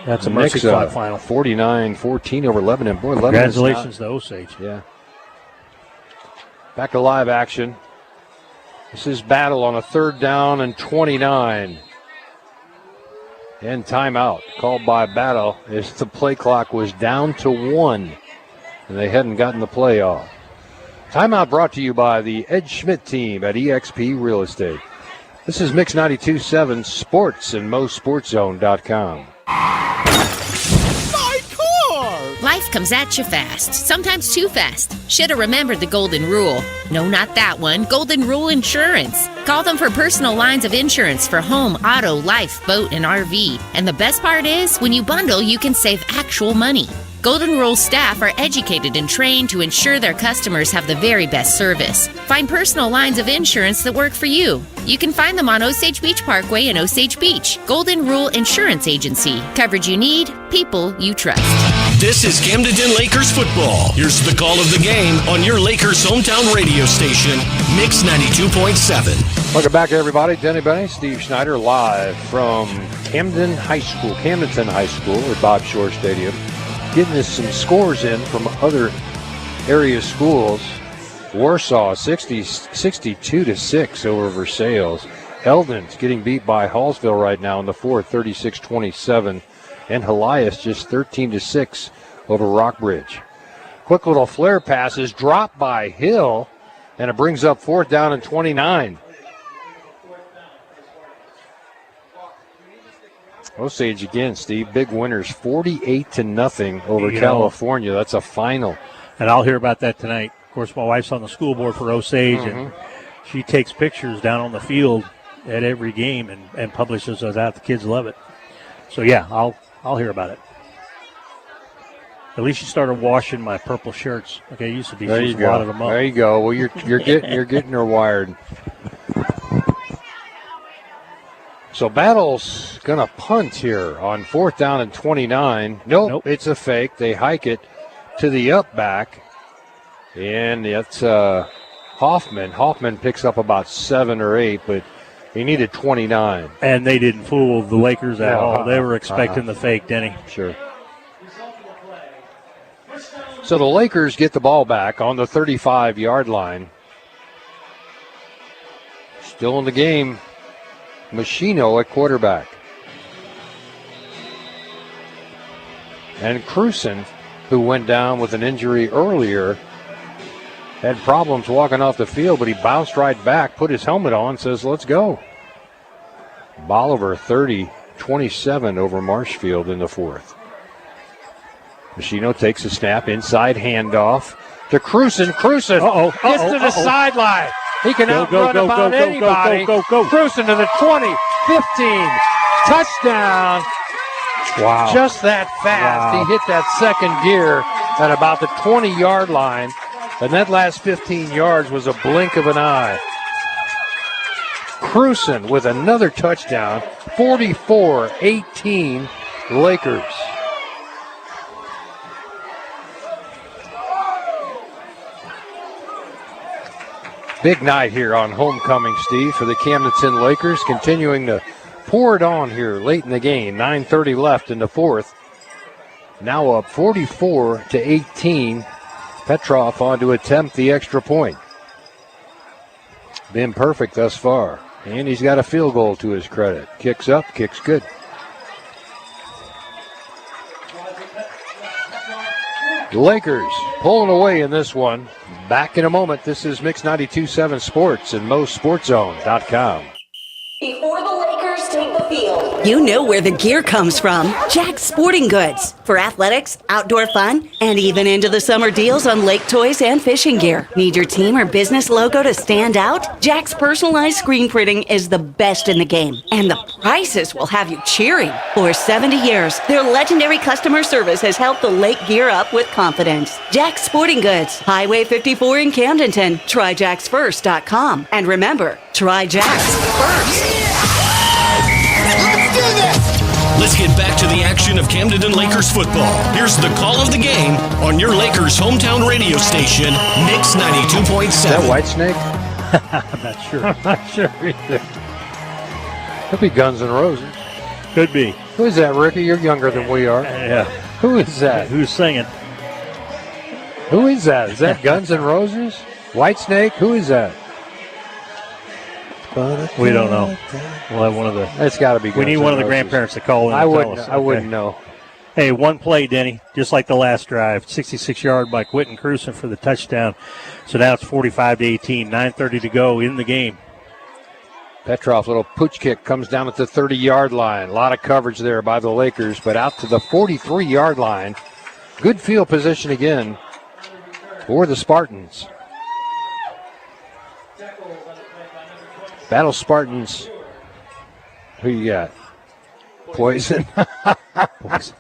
That's a Mercy Clock final. 49-14 over Lebanon. Boy, Lebanon. Congratulations to Osage. Yeah. Back to live action. This is Battle on a third down and 29. And timeout called by Battle as the play clock was down to 1. And they hadn't gotten the play off. Timeout brought to you by the Ed Schmidt team at eXp Real Estate. This is Mix 92.7 Sports and MoSportsZone.com. Life comes at you fast, sometimes too fast. Should've remembered the golden rule. No, not that one. Golden Rule Insurance. Call them for personal lines of insurance for home, auto, life, boat, and RV. And the best part is, when you bundle, you can save actual money. Golden Rule staff are educated and trained to ensure their customers have the very best service. Find personal lines of insurance that work for you. You can find them on Osage Beach Parkway in Osage Beach. Golden Rule Insurance Agency. Coverage you need, people you trust. This is Camdenton Lakers Football. Here's the call of the game on your Lakers hometown radio station, Mix 92.7. Welcome back, everybody. Denny Benny, Steve Schneider, live from Camdenton High School at Bob Shore Stadium. Getting us some scores in from other area schools. Warsaw 62-6 over Versailles. Eldon's getting beat by Hallsville right now in the fourth, 36-27. And Helias just 13-6 over Rockbridge. Quick little flare passes dropped by Hill, and it brings up fourth down and 29. Osage again, Steve. Big winners, 48-0 over California. That's a final. And I'll hear about that tonight. Of course, my wife's on the school board for Osage, and she takes pictures down on the field at every game and publishes those out. The kids love it. So, yeah, I'll hear about it. At least you started washing my purple shirts. Okay, it used to be there just you go. wadded them up. There you go. Well, you're getting her wired. So Battle's going to punt here on fourth down and 29. Nope, it's a fake. They hike it to the up back. And it's Hoffman. Hoffman picks up about 7 or 8, but he needed 29. And they didn't fool the Lakers at all. They were expecting the fake, Denny. Sure. So the Lakers get the ball back on the 35-yard line. Still in the game. Machino at quarterback. And Cruson, who went down with an injury earlier, had problems walking off the field, but he bounced right back, put his helmet on, says, let's go. Bolivar 30-27 over Marshfield in the fourth. Machino takes a snap, inside handoff to Cruson. Cruson gets to the sideline. He can outrun about anybody. Cruson to the 20, 15, touchdown. Wow. Just that fast. Wow. He hit that second gear at about the 20-yard line, and that last 15 yards was a blink of an eye. Cruson with another touchdown, 44-18 Lakers. Big night here on homecoming, Steve, for the Camdenton Lakers, continuing to pour it on here late in the game. 9:30 left in the fourth. Now up 44-18. Petrov on to attempt the extra point. Been perfect thus far. And he's got a field goal to his credit. Kicks up, kicks good. The Lakers pulling away in this one. Back in a moment. This is Mix 92.7 Sports and MoSportsZone.com. Before the Lakers take the field, You know where the gear comes from. Jack's Sporting Goods. For athletics, outdoor fun, and even into the summer deals on lake toys and fishing gear. Need your team or business logo to stand out? Jack's personalized screen printing is the best in the game. And the prices will have you cheering. For 70 years, their legendary customer service has helped the lake gear up with confidence. Jack's Sporting Goods. Highway 54 in Camdenton. TryJacksFirst.com. And remember, try Jack's first. Let's get back to the action of Camdenton Lakers football. Here's the call of the game on your Lakers hometown radio station, Mix 92.7. Is that Whitesnake? I'm not sure. I'm not sure either. Could be Guns N' Roses. Could be. Who is that, Ricky? You're younger than we are. Yeah. Who is that? Who's singing? Who is that? Is that Guns N' Roses? Whitesnake? Who is that? We don't know. We'll have one of the. It's got to be. We need one of the grandparents to call in. I and wouldn't. tell us. I wouldn't know. Hey, one play, Denny, just like the last drive. 66-yard by Quentin Cruson for the touchdown. So now it's 45-18. 9:30 to go in the game. Petroff, little pooch kick, comes down at the 30-yard line. A lot of coverage there by the Lakers, but out to the 43-yard line. Good field position again for the Spartans. Battle Spartans. Who you got? Poison. Poison.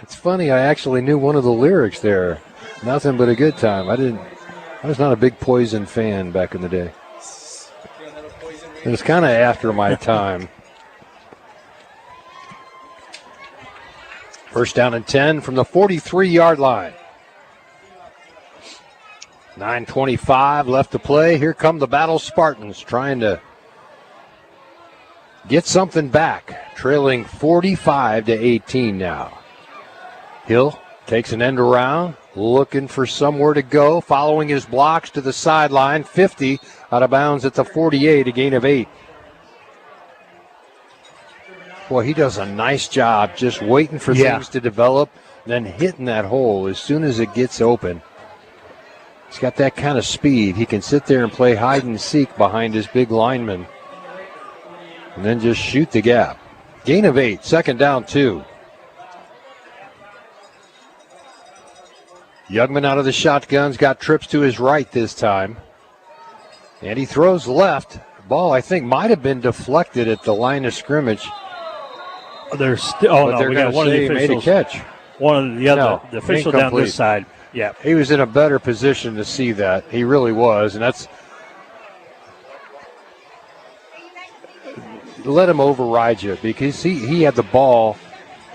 It's funny, I actually knew one of the lyrics there. Nothing but a good time. I was not a big Poison fan back in the day. It was kind of after my time. First down and 10 from the 43-yard line. 9:25 left to play. Here come the Battle Spartans trying to get something back, trailing 45-18 now. Hill takes an end around, looking for somewhere to go, following his blocks to the sideline. 50 out of bounds at the 48, a gain of 8. Boy, he does a nice job just waiting for things to develop, then hitting that hole as soon as it gets open. He's got that kind of speed. He can sit there and play hide and seek behind his big lineman and then just shoot the gap. Gain of 8, second down 2. Youngman out of the shotguns, got trips to his right this time. And he throws left. Ball, I think, might have been deflected at the line of scrimmage. They're we got one of the officials. Made a catch. One of the other, the official down this side. Yeah. He was in a better position to see that. He really was, and that's let him override you because he had the ball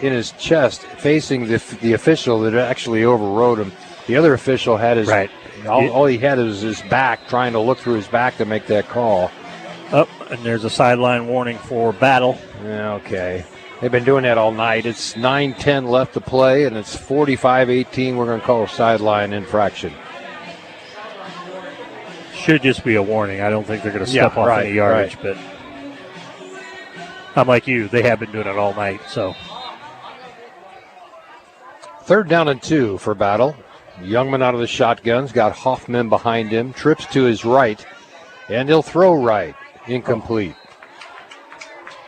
in his chest facing the official that actually overrode him. The other official had his all he had was his back, trying to look through his back to make that call. Oh, and there's a sideline warning for Battle. Yeah, okay. They've been doing that all night. It's 9:10 left to play, and it's 45-18. We're going to call a sideline infraction. Should just be a warning. I don't think they're going to step off any yardage, but I'm like you. They have been doing it all night, so. Third down and 2 for Battle. Youngman out of the shotguns, got Hoffman behind him, trips to his right, and he'll throw right. Incomplete.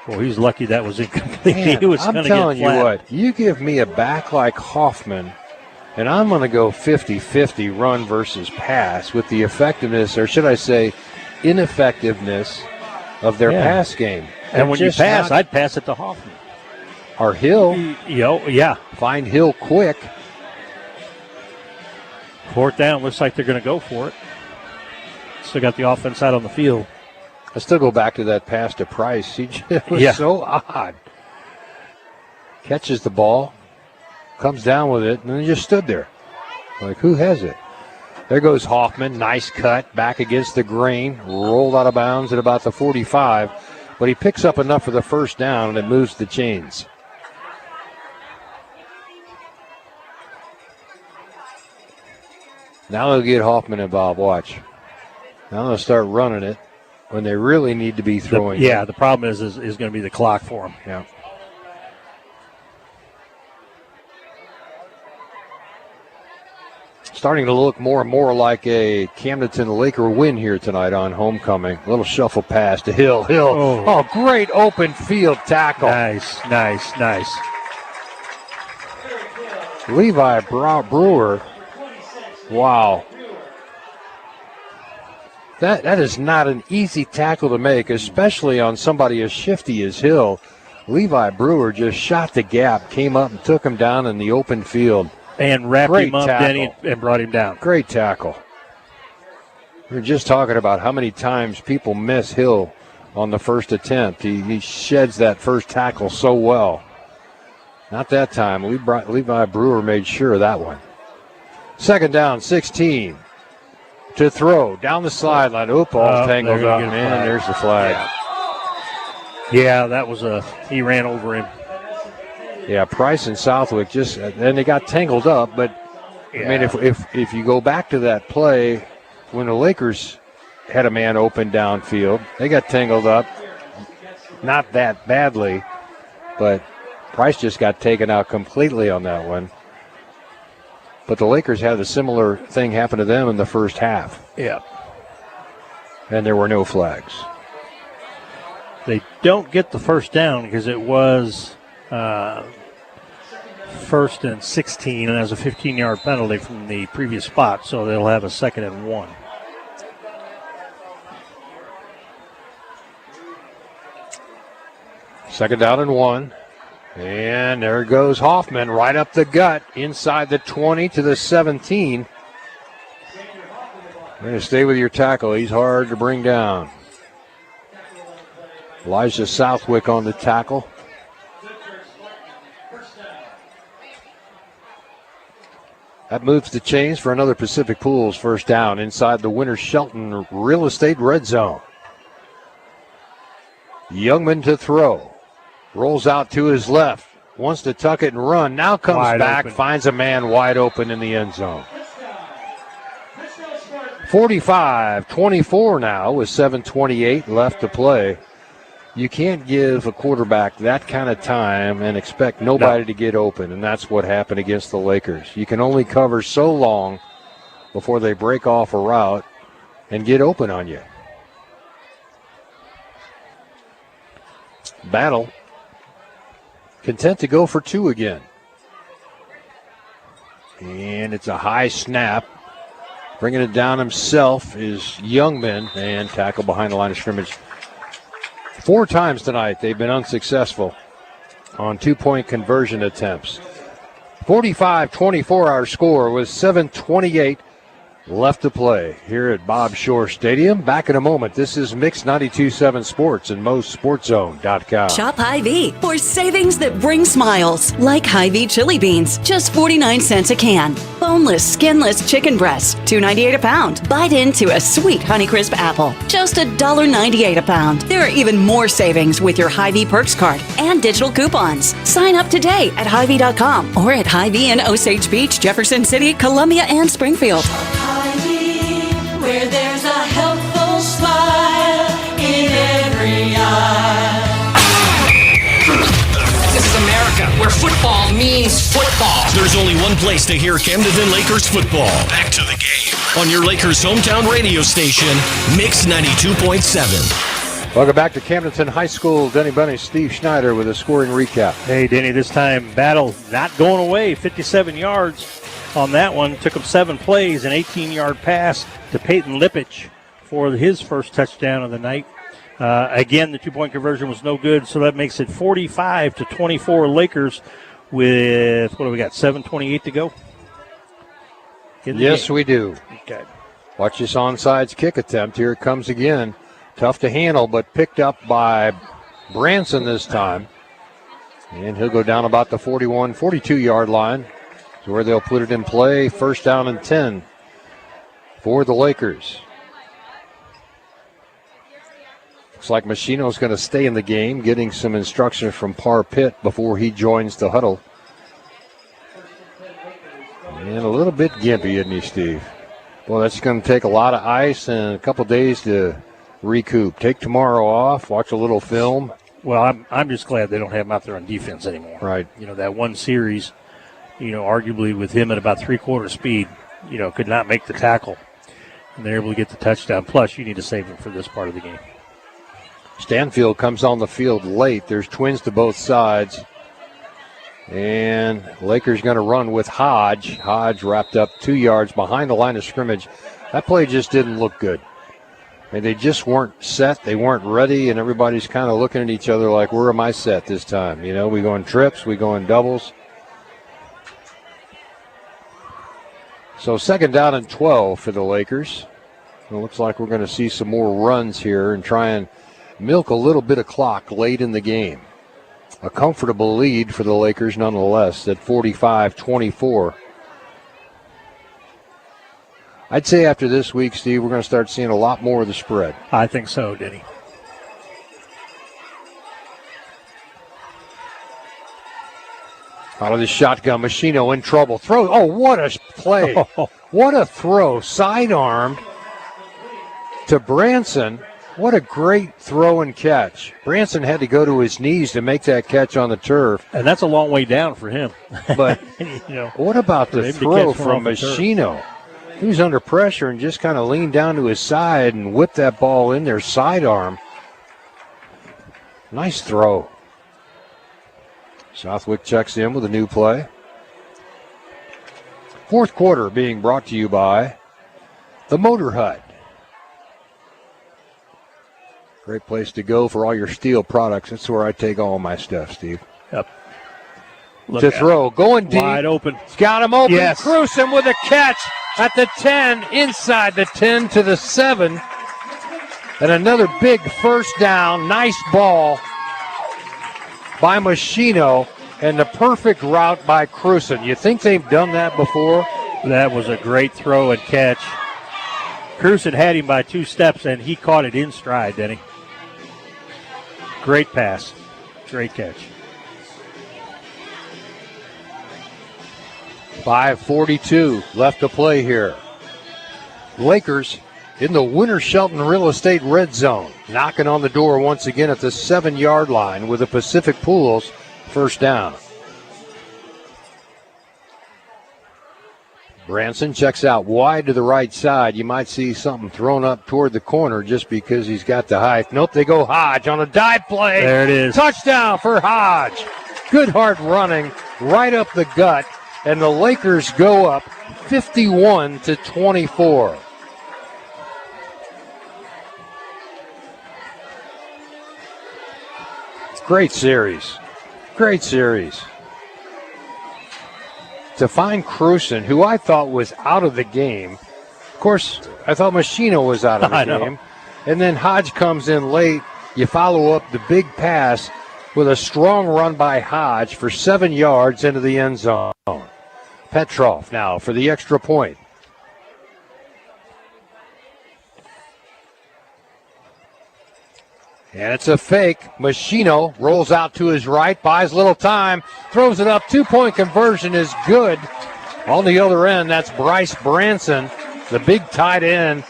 Well, he's lucky that was incomplete. Man, He was I'm telling you what, you give me a back like Hoffman, and I'm going to go 50-50 run versus pass with the effectiveness, or should I say ineffectiveness, of their pass game. And when you pass, I'd pass it to Hoffman. Or Hill. Yeah. Find Hill quick. Fourth down, looks like they're going to go for it. Still got the offense out on the field. I still go back to that pass to Price. He just was so odd. Catches the ball, comes down with it, and then he just stood there. Like, who has it? There goes Hoffman. Nice cut, back against the grain. Rolled out of bounds at about the 45. But he picks up enough for the first down, and it moves the chains. Now they'll get Hoffman involved. Watch. Now they'll start running it when they really need to be throwing it. The problem is going to be the clock for them. Yeah. starting to look more and more like a Camdenton Laker win here tonight on homecoming. A little shuffle pass to Hill. Oh, great open field tackle. Nice. Levi Brewer. Wow. That is not an easy tackle to make, especially on somebody as shifty as Hill. Levi Brewer just shot the gap, came up and took him down in the open field. And wrapped him up, Denny, and brought him down. Great tackle. We were just talking about how many times people miss Hill on the first attempt. He sheds that first tackle so well. Not that time. Levi Brewer made sure of that one. Second down, 16. To throw down the sideline. Ball's tangled up. Man, there's the flag. Yeah, that was he ran over him. Yeah, Price and Southwick then they got tangled up. But I mean, if you go back to that play when the Lakers had a man open downfield, they got tangled up. Not that badly, but Price just got taken out completely on that one. But the Lakers had a similar thing happen to them in the first half. Yeah. And there were no flags. They don't get the first down because it was first and 16, and there's a 15-yard penalty from the previous spot, so they'll have a 2nd and 1. Second down and 1. And there goes Hoffman right up the gut inside the 20 to the 17. You're going to stay with your tackle. He's hard to bring down. Elijah Southwick on the tackle. That moves the chains for another Pacific Pools first down inside the Winter Shelton Real Estate red zone. Youngman to throw. Rolls out to his left. Wants to tuck it and run. Now comes wide back, open. finds a man wide open in the end zone. 45-24 now with 7:28 left to play. You can't give a quarterback that kind of time and expect nobody to get open, and that's what happened against the Lakers. You can only cover so long before they break off a route and get open on you. Battle. Content to go for 2 again. And it's a high snap. Bringing it down himself is Youngman, and tackle behind the line of scrimmage. 4 times tonight they've been unsuccessful on 2-point conversion attempts. 45-24 our score with 7:28 left to play here at Bob Shore Stadium. Back in a moment. This is Mix 92.7 Sports and MoSportsZone.com. Shop Hy-Vee for savings that bring smiles. Like Hy-Vee chili beans, just 49 cents a can. Boneless, skinless chicken breasts, $2.98 a pound. Bite into a sweet Honeycrisp apple, just $1.98 a pound. There are even more savings with your Hy-Vee Perks card and digital coupons. Sign up today at Hy-Vee.com or at Hy-Vee in Osage Beach, Jefferson City, Columbia, and Springfield. Where there's a helpful smile in every eye. This is America, where football means football. There's only one place to hear Camdenton Lakers football. Back to the game on your Lakers hometown radio station, Mix 92.7. Welcome back to Camdenton High School. Denny Bunny, Steve Schneider with a scoring recap. Hey, Denny, this time Battle not going away. 57 yards on that one. Took him 7 plays, an 18-yard pass to Peyton Lipich for his first touchdown of the night. Again, the 2-point conversion was no good, so that makes it 45-24 Lakers with, what do we got, 7:28 to go? Yes, we do. Okay. Watch this onside kick attempt. Here it comes again. Tough to handle, but picked up by Branson this time. And he'll go down about the 42-yard line. So where they'll put it in play, first down and 10 for the Lakers. Looks like Machino's going to stay in the game, getting some instruction from Parr Pitt before he joins the huddle. And a little bit gimpy, isn't he, Steve? Well, that's going to take a lot of ice and a couple days to recoup. Take tomorrow off, watch a little film. Well, I'm just glad they don't have him out there on defense anymore. Right. You know, that one series, you know, arguably with him at about 3/4 speed, could not make the tackle. And they're able to get the touchdown. Plus, you need to save them for this part of the game. Stanfield comes on the field late. There's twins to both sides. And Lakers going to run with Hodge. Hodge wrapped up 2 yards behind the line of scrimmage. That play just didn't look good. I mean, they just weren't set. They weren't ready, and everybody's kind of looking at each other like, where am I set this time? We going trips, we going doubles. So 2nd down and 12 for the Lakers. It looks like we're going to see some more runs here and try and milk a little bit of clock late in the game. A comfortable lead for the Lakers nonetheless at 45-24. I'd say after this week, Steve, we're going to start seeing a lot more of the spread. I think so, Denny. Out of the shotgun, Machino in trouble. Throw. Oh, what a play. What a throw. Sidearmed to Branson. What a great throw and catch. Branson had to go to his knees to make that catch on the turf. And that's a long way down for him. But what about the throw from Machino? He was under pressure and just kind of leaned down to his side and whipped that ball in there, sidearm. Nice throw. Southwick checks in with a new play. 4th quarter being brought to you by the Motor Hut. Great place to go for all your steel products. That's where I take all my stuff, Steve. Yep. To throw, going deep. Wide open. He's got him open. Yes. Cruson with a catch at the 10, inside the 10 to the 7. And another big first down. Nice ball by Machino and the perfect route by Cruson. You think they've done that before? That was a great throw and catch. Cruson had him by 2 steps, and he caught it in stride, Denny. Great pass. Great catch. 5:42 left to play here. Lakers in the Winter Shelton Real Estate red zone. Knocking on the door once again at the 7-yard line with the Pacific Pools first down. Branson checks out wide to the right side. You might see something thrown up toward the corner just because he's got the height. Nope, they go Hodge on a dive play. There it is. Touchdown for Hodge. Good hard running right up the gut, and the Lakers go up 51-24. Great series. Great series. To find Cruson, who I thought was out of the game. Of course, I thought Machino was out of the game. And then Hodge comes in late. You follow up the big pass with a strong run by Hodge for 7 yards into the end zone. Petrov now for the extra point. And it's a fake. Machino rolls out to his right, buys a little time, throws it up. 2-point conversion is good. On the other end, that's Bryce Branson, the big tight end,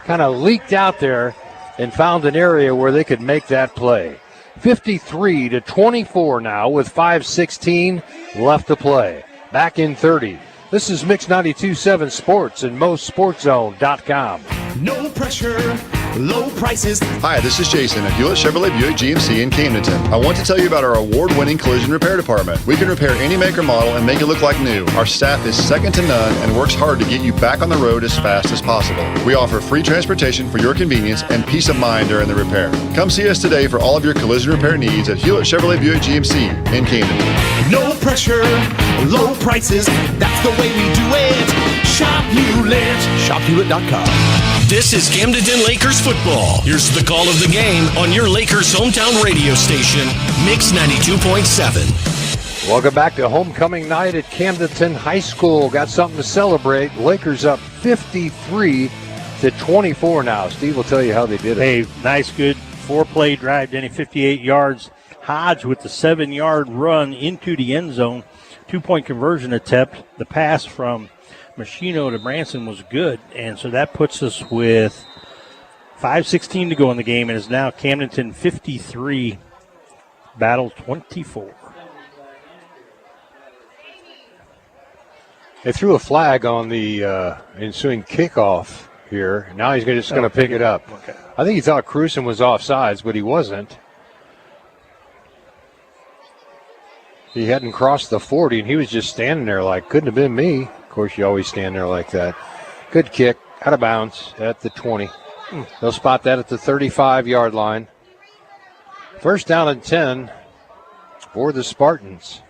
kind of leaked out there and found an area where they could make that play. 53-24 now with 5:16 left to play. Back in 30. This is Mix 92.7 Sports and MoSportsZone.com. No pressure, low prices. Hi, this is Jason at Hewlett Chevrolet Buick GMC in Camdenton. I want to tell you about our award-winning collision repair department. We can repair any make or model and make it look like new. Our staff is second to none and works hard to get you back on the road as fast as possible. We offer free transportation for your convenience and peace of mind during the repair. Come see us today for all of your collision repair needs at Hewlett Chevrolet Buick GMC in Camdenton. No pressure, low prices. That's the way we do it. Shop Hewlett. ShopHewlett.com. This is Camdenton Lakers football. Here's the call of the game on your Lakers hometown radio station, Mix 92.7. Welcome back to homecoming night at Camdenton High School. Got something to celebrate. Lakers up 53-24 now. Steve will tell you how they did it. Hey, nice, good 4-play drive, Denny, 58 yards. Hodge with the 7-yard run into the end zone. 2-point conversion attempt. The pass from Machino to Branson was good, and so that puts us with 5:16 to go in the game, and is now Camdenton 53, Battle 24. They threw a flag on the ensuing kickoff here. Now he's just going to pick it up. Okay. I think he thought Cruson was offsides, but he wasn't. He hadn't crossed the 40, and he was just standing there like, couldn't have been me. Of course, you always stand there like that. Good kick, out of bounds at the 20. They'll spot that at the 35-yard line. First down and 10 for the Spartans.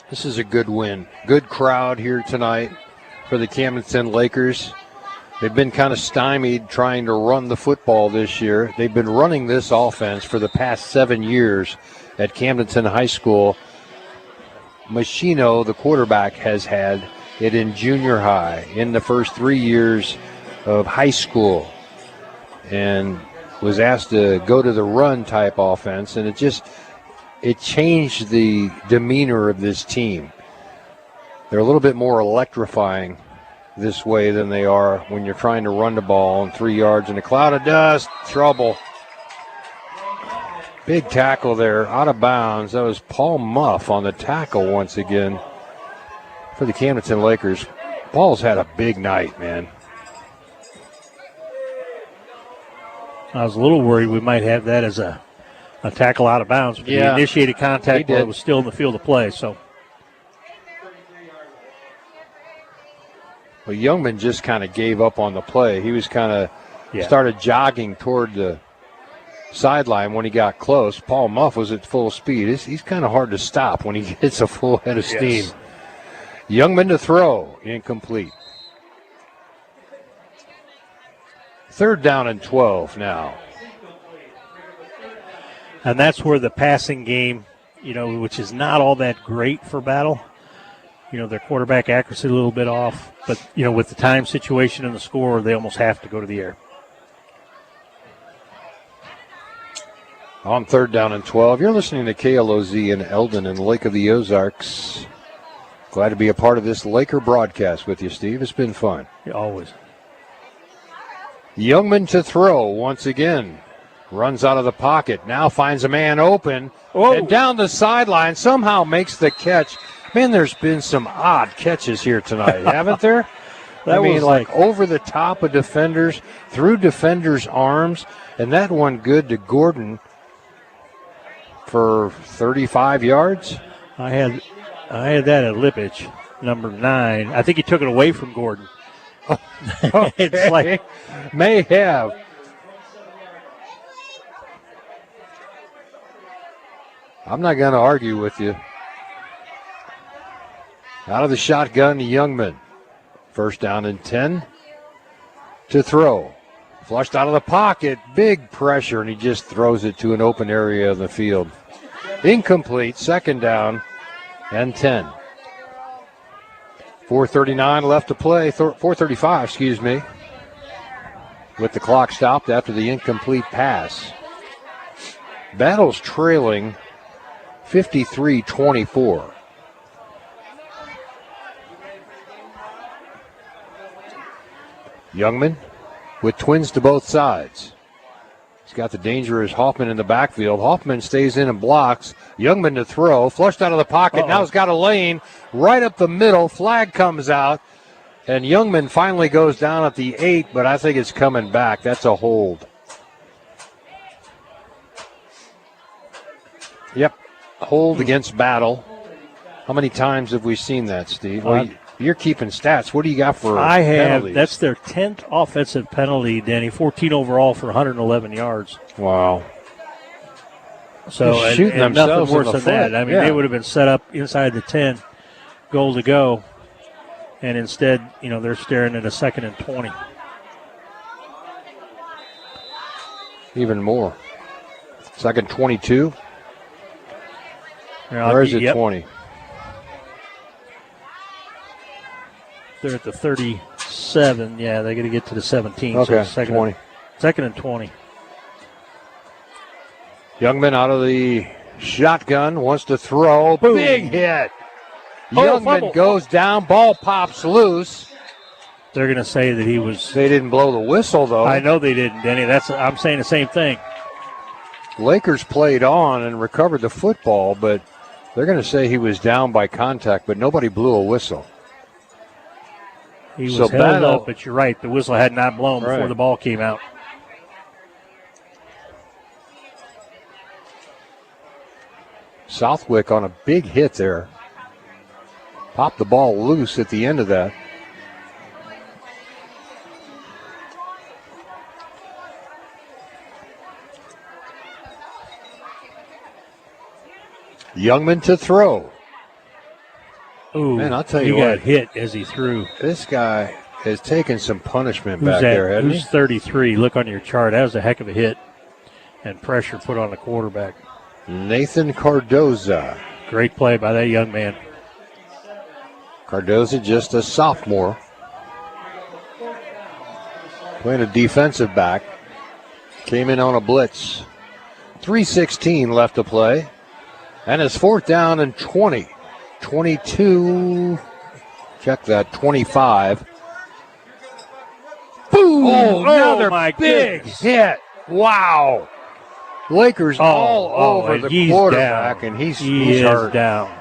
This is a good win. Good crowd here tonight for the Camdenton Lakers. They've been kind of stymied trying to run the football this year. They've been running this offense for the past 7 years at Camdenton High School. Machino, the quarterback, has had it in junior high in the first 3 years of high school and was asked to go to the run type offense, and it changed the demeanor of this team. They're a little bit more electrifying this way than they are when you're trying to run the ball on 3 yards in a cloud of dust. Trouble. Big tackle there, out of bounds. That was Paul Muff on the tackle once again for the Camdenton Lakers. Paul's had a big night, man. I was a little worried we might have that as a tackle out of bounds. But Yeah, he initiated contact he while did. it was still in the field of play. So, well, Youngman just kind of gave up on the play. He was kind of started jogging toward the sideline when he got close. Paul Muff was at full speed. He's kind of hard to stop when he gets a full head of steam. Yes. Youngman to throw, incomplete. Third down and 12 now. and that's where the passing game, which is not all that great for Battle. Their quarterback accuracy a little bit off, but, with the time situation and the score, they almost have to go to the air. On third down and 12, you're listening to KLOZ in Eldon and Lake of the Ozarks. Glad to be a part of this Laker broadcast with you, Steve. It's been fun. Yeah, always. Youngman to throw once again. Runs out of the pocket. Now finds a man open. And down the sideline. Somehow makes the catch. Man, there's been some odd catches here tonight, haven't there? That was like over the top of defenders, through defenders' arms. And that one good to Gordon for 35 yards. I had that at Lippich, number 9. I think he took it away from Gordon. It's like may have. I'm not going to argue with you. Out of the shotgun, Youngman. First down and 10 to throw. Flushed out of the pocket, big pressure, and he just throws it to an open area of the field. Incomplete, second down and 10. 4:39 left to play, 4:35, excuse me, with the clock stopped after the incomplete pass. Battle's trailing 53-24. Youngman with twins to both sides. He's got the dangerous Hoffman in the backfield. Hoffman stays in and blocks. Youngman to throw. Flushed out of the pocket. Now he's got a lane right up the middle. Flag comes out. And Youngman finally goes down at the 8, but I think it's coming back. That's a hold. Yep. Hold against Battle. How many times have we seen that, Steve? Well, you're keeping stats. What do you got for penalties? That's their 10th offensive penalty, Danny. 14 overall for 111 yards. Wow. So They're shooting and themselves nothing worse in the than that. foot. I mean, they would have been set up inside the 10, goal to go, and instead, they're staring at a 2nd and 20. Even more. 2nd 22. Yeah, or is it 20? They're at the 37. Yeah, they're going to get to the 17. Okay, so 20. 2nd and 20. Youngman out of the shotgun, wants to throw. Boom. Big hit. Fumble. Youngman goes down, ball pops loose. They're going to say that he was. They didn't blow the whistle, though. I know they didn't, Denny. I'm saying the same thing. Lakers played on and recovered the football, but They're going to say he was down by contact, but nobody blew a whistle. He was held up, but you're right. The whistle had not blown before the ball came out. Southwick on a big hit there. Popped the ball loose at the end of that. Youngman to throw. Ooh, man, I'll tell you he what. got hit as he threw. This guy has taken some punishment back there, hasn't he? Who's 33? Look on your chart. That was a heck of a hit and pressure put on the quarterback. Nathan Cardoza. Great play by that young man. Cardoza, just a sophomore. Playing a defensive back. Came in on a blitz. 3:16 left to play. And it's 4th down and 20. 22. Check that. 25. Boom! Another big hit. Wow. Lakers all over the quarterback, and he's hurt. Down.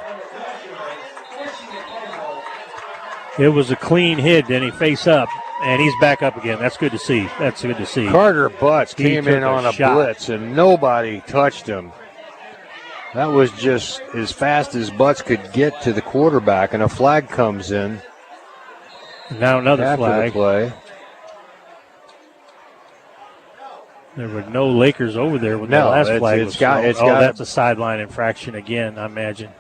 It was a clean hit, then he face up, and he's back up again. That's good to see. That's good to see. Carter Butts came in on a blitz, and nobody touched him. That was just as fast as Butts could get to the quarterback, and a flag comes in. Now another after flag. The play. There were no Lakers over there when the last flag was thrown. That's a sideline infraction again, I imagine.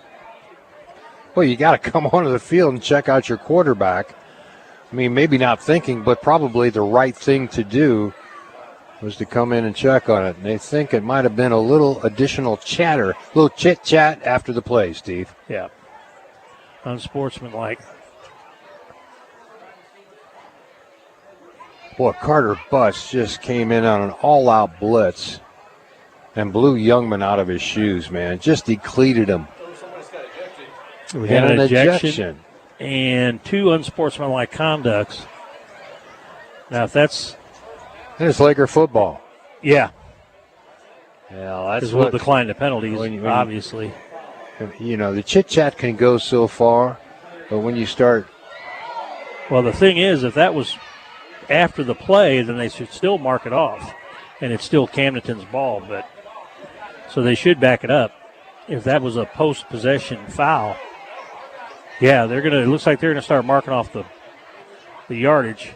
Well, you got to come onto the field and check out your quarterback. I mean, maybe not thinking, but probably the right thing to do was to come in and check on it. And they think it might have been a little additional chatter, a little chit-chat after the play, Steve. Yeah. Unsportsmanlike. Boy, Carter Butts just came in on an all-out blitz and blew Youngman out of his shoes, man. Just decleated him. We had an ejection and 2 unsportsmanlike conducts. Now, if that's... It's Laker football. Yeah. Yeah, that's because we'll decline the penalties, obviously. You know, the chit-chat can go so far, but when you start... Well, the thing is, if that was after the play, then they should still mark it off, and it's still Camdenton's ball. But so they should back it up. If that was a post-possession foul, yeah, they're gonna. It looks like they're gonna start marking off the yardage.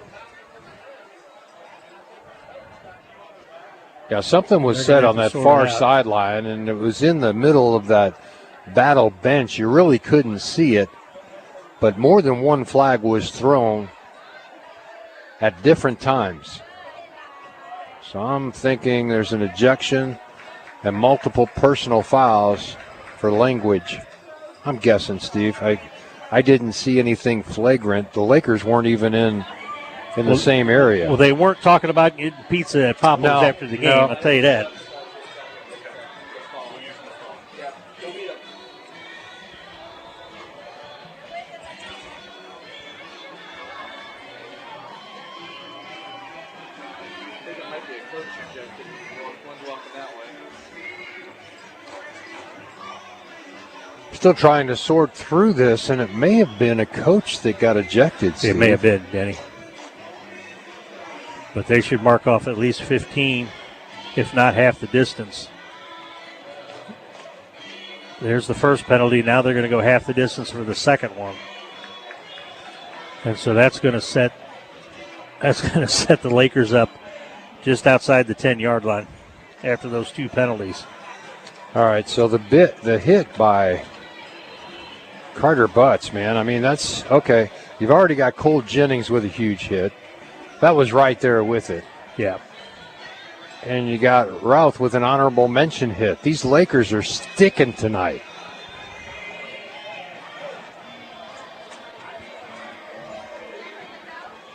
Yeah, something was said on that far sideline, and it was in the middle of that battle bench. You really couldn't see it, but more than one flag was thrown at different times. So I'm thinking there's an ejection and multiple personal fouls for language. I'm guessing, Steve. I didn't see anything flagrant. The Lakers weren't even in the same area. Well, they weren't talking about getting pizza at Papa's after the game, I'll tell you that. Still trying to sort through this, and it may have been a coach that got ejected, Steve. It may have been, Denny. But they should mark off at least 15, if not half the distance. There's the first penalty. Now they're going to go half the distance for the second one. And so that's going to set the Lakers up just outside the 10-yard line after those 2 penalties. All right, so the hit by Carter Butts, man. I mean, that's okay. You've already got Cole Jennings with a huge hit. That was right there with it. Yeah. And you got Routh with an honorable mention hit. These Lakers are sticking tonight.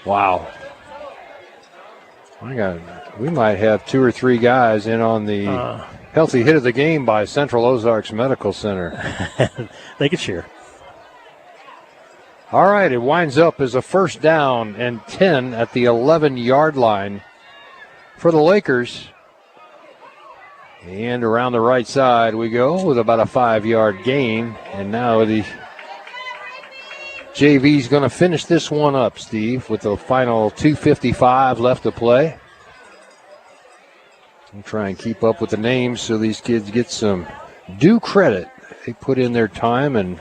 Wow. We might have 2 or 3 guys in on the healthy hit of the game by Central Ozarks Medical Center. They could share. All right, it winds up as a 1st down and 10 at the 11-yard line for the Lakers. And around the right side we go with about a 5-yard gain. And now the JV's going to finish this one up, Steve, with the final 2:55 left to play. I'll try and keep up with the names so these kids get some due credit. They put in their time and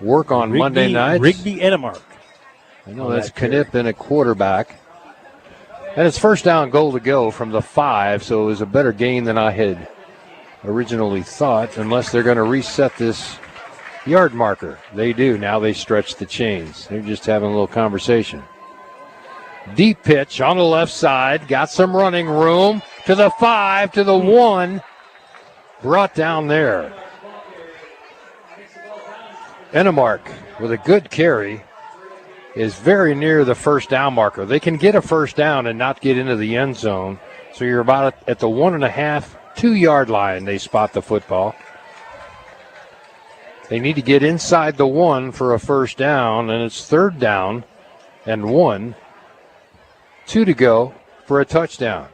work on Monday nights. Rigby Enemark. I know that's Knipp in a quarterback. And it's first down, goal to go from the 5, so it was a better gain than I had originally thought, unless they're going to reset this yard marker. They do. Now they stretch the chains. They're just having a little conversation. Deep pitch on the left side. Got some running room to the 5, to the 1. Brought down there. Enemark with a good carry is very near the first down marker. They can get a first down and not get into the end zone. So you're about at the 1.5, 2-yard line. They spot the football. They need to get inside the 1 for a first down, and it's 3rd down and 1. 2 to go for a touchdown.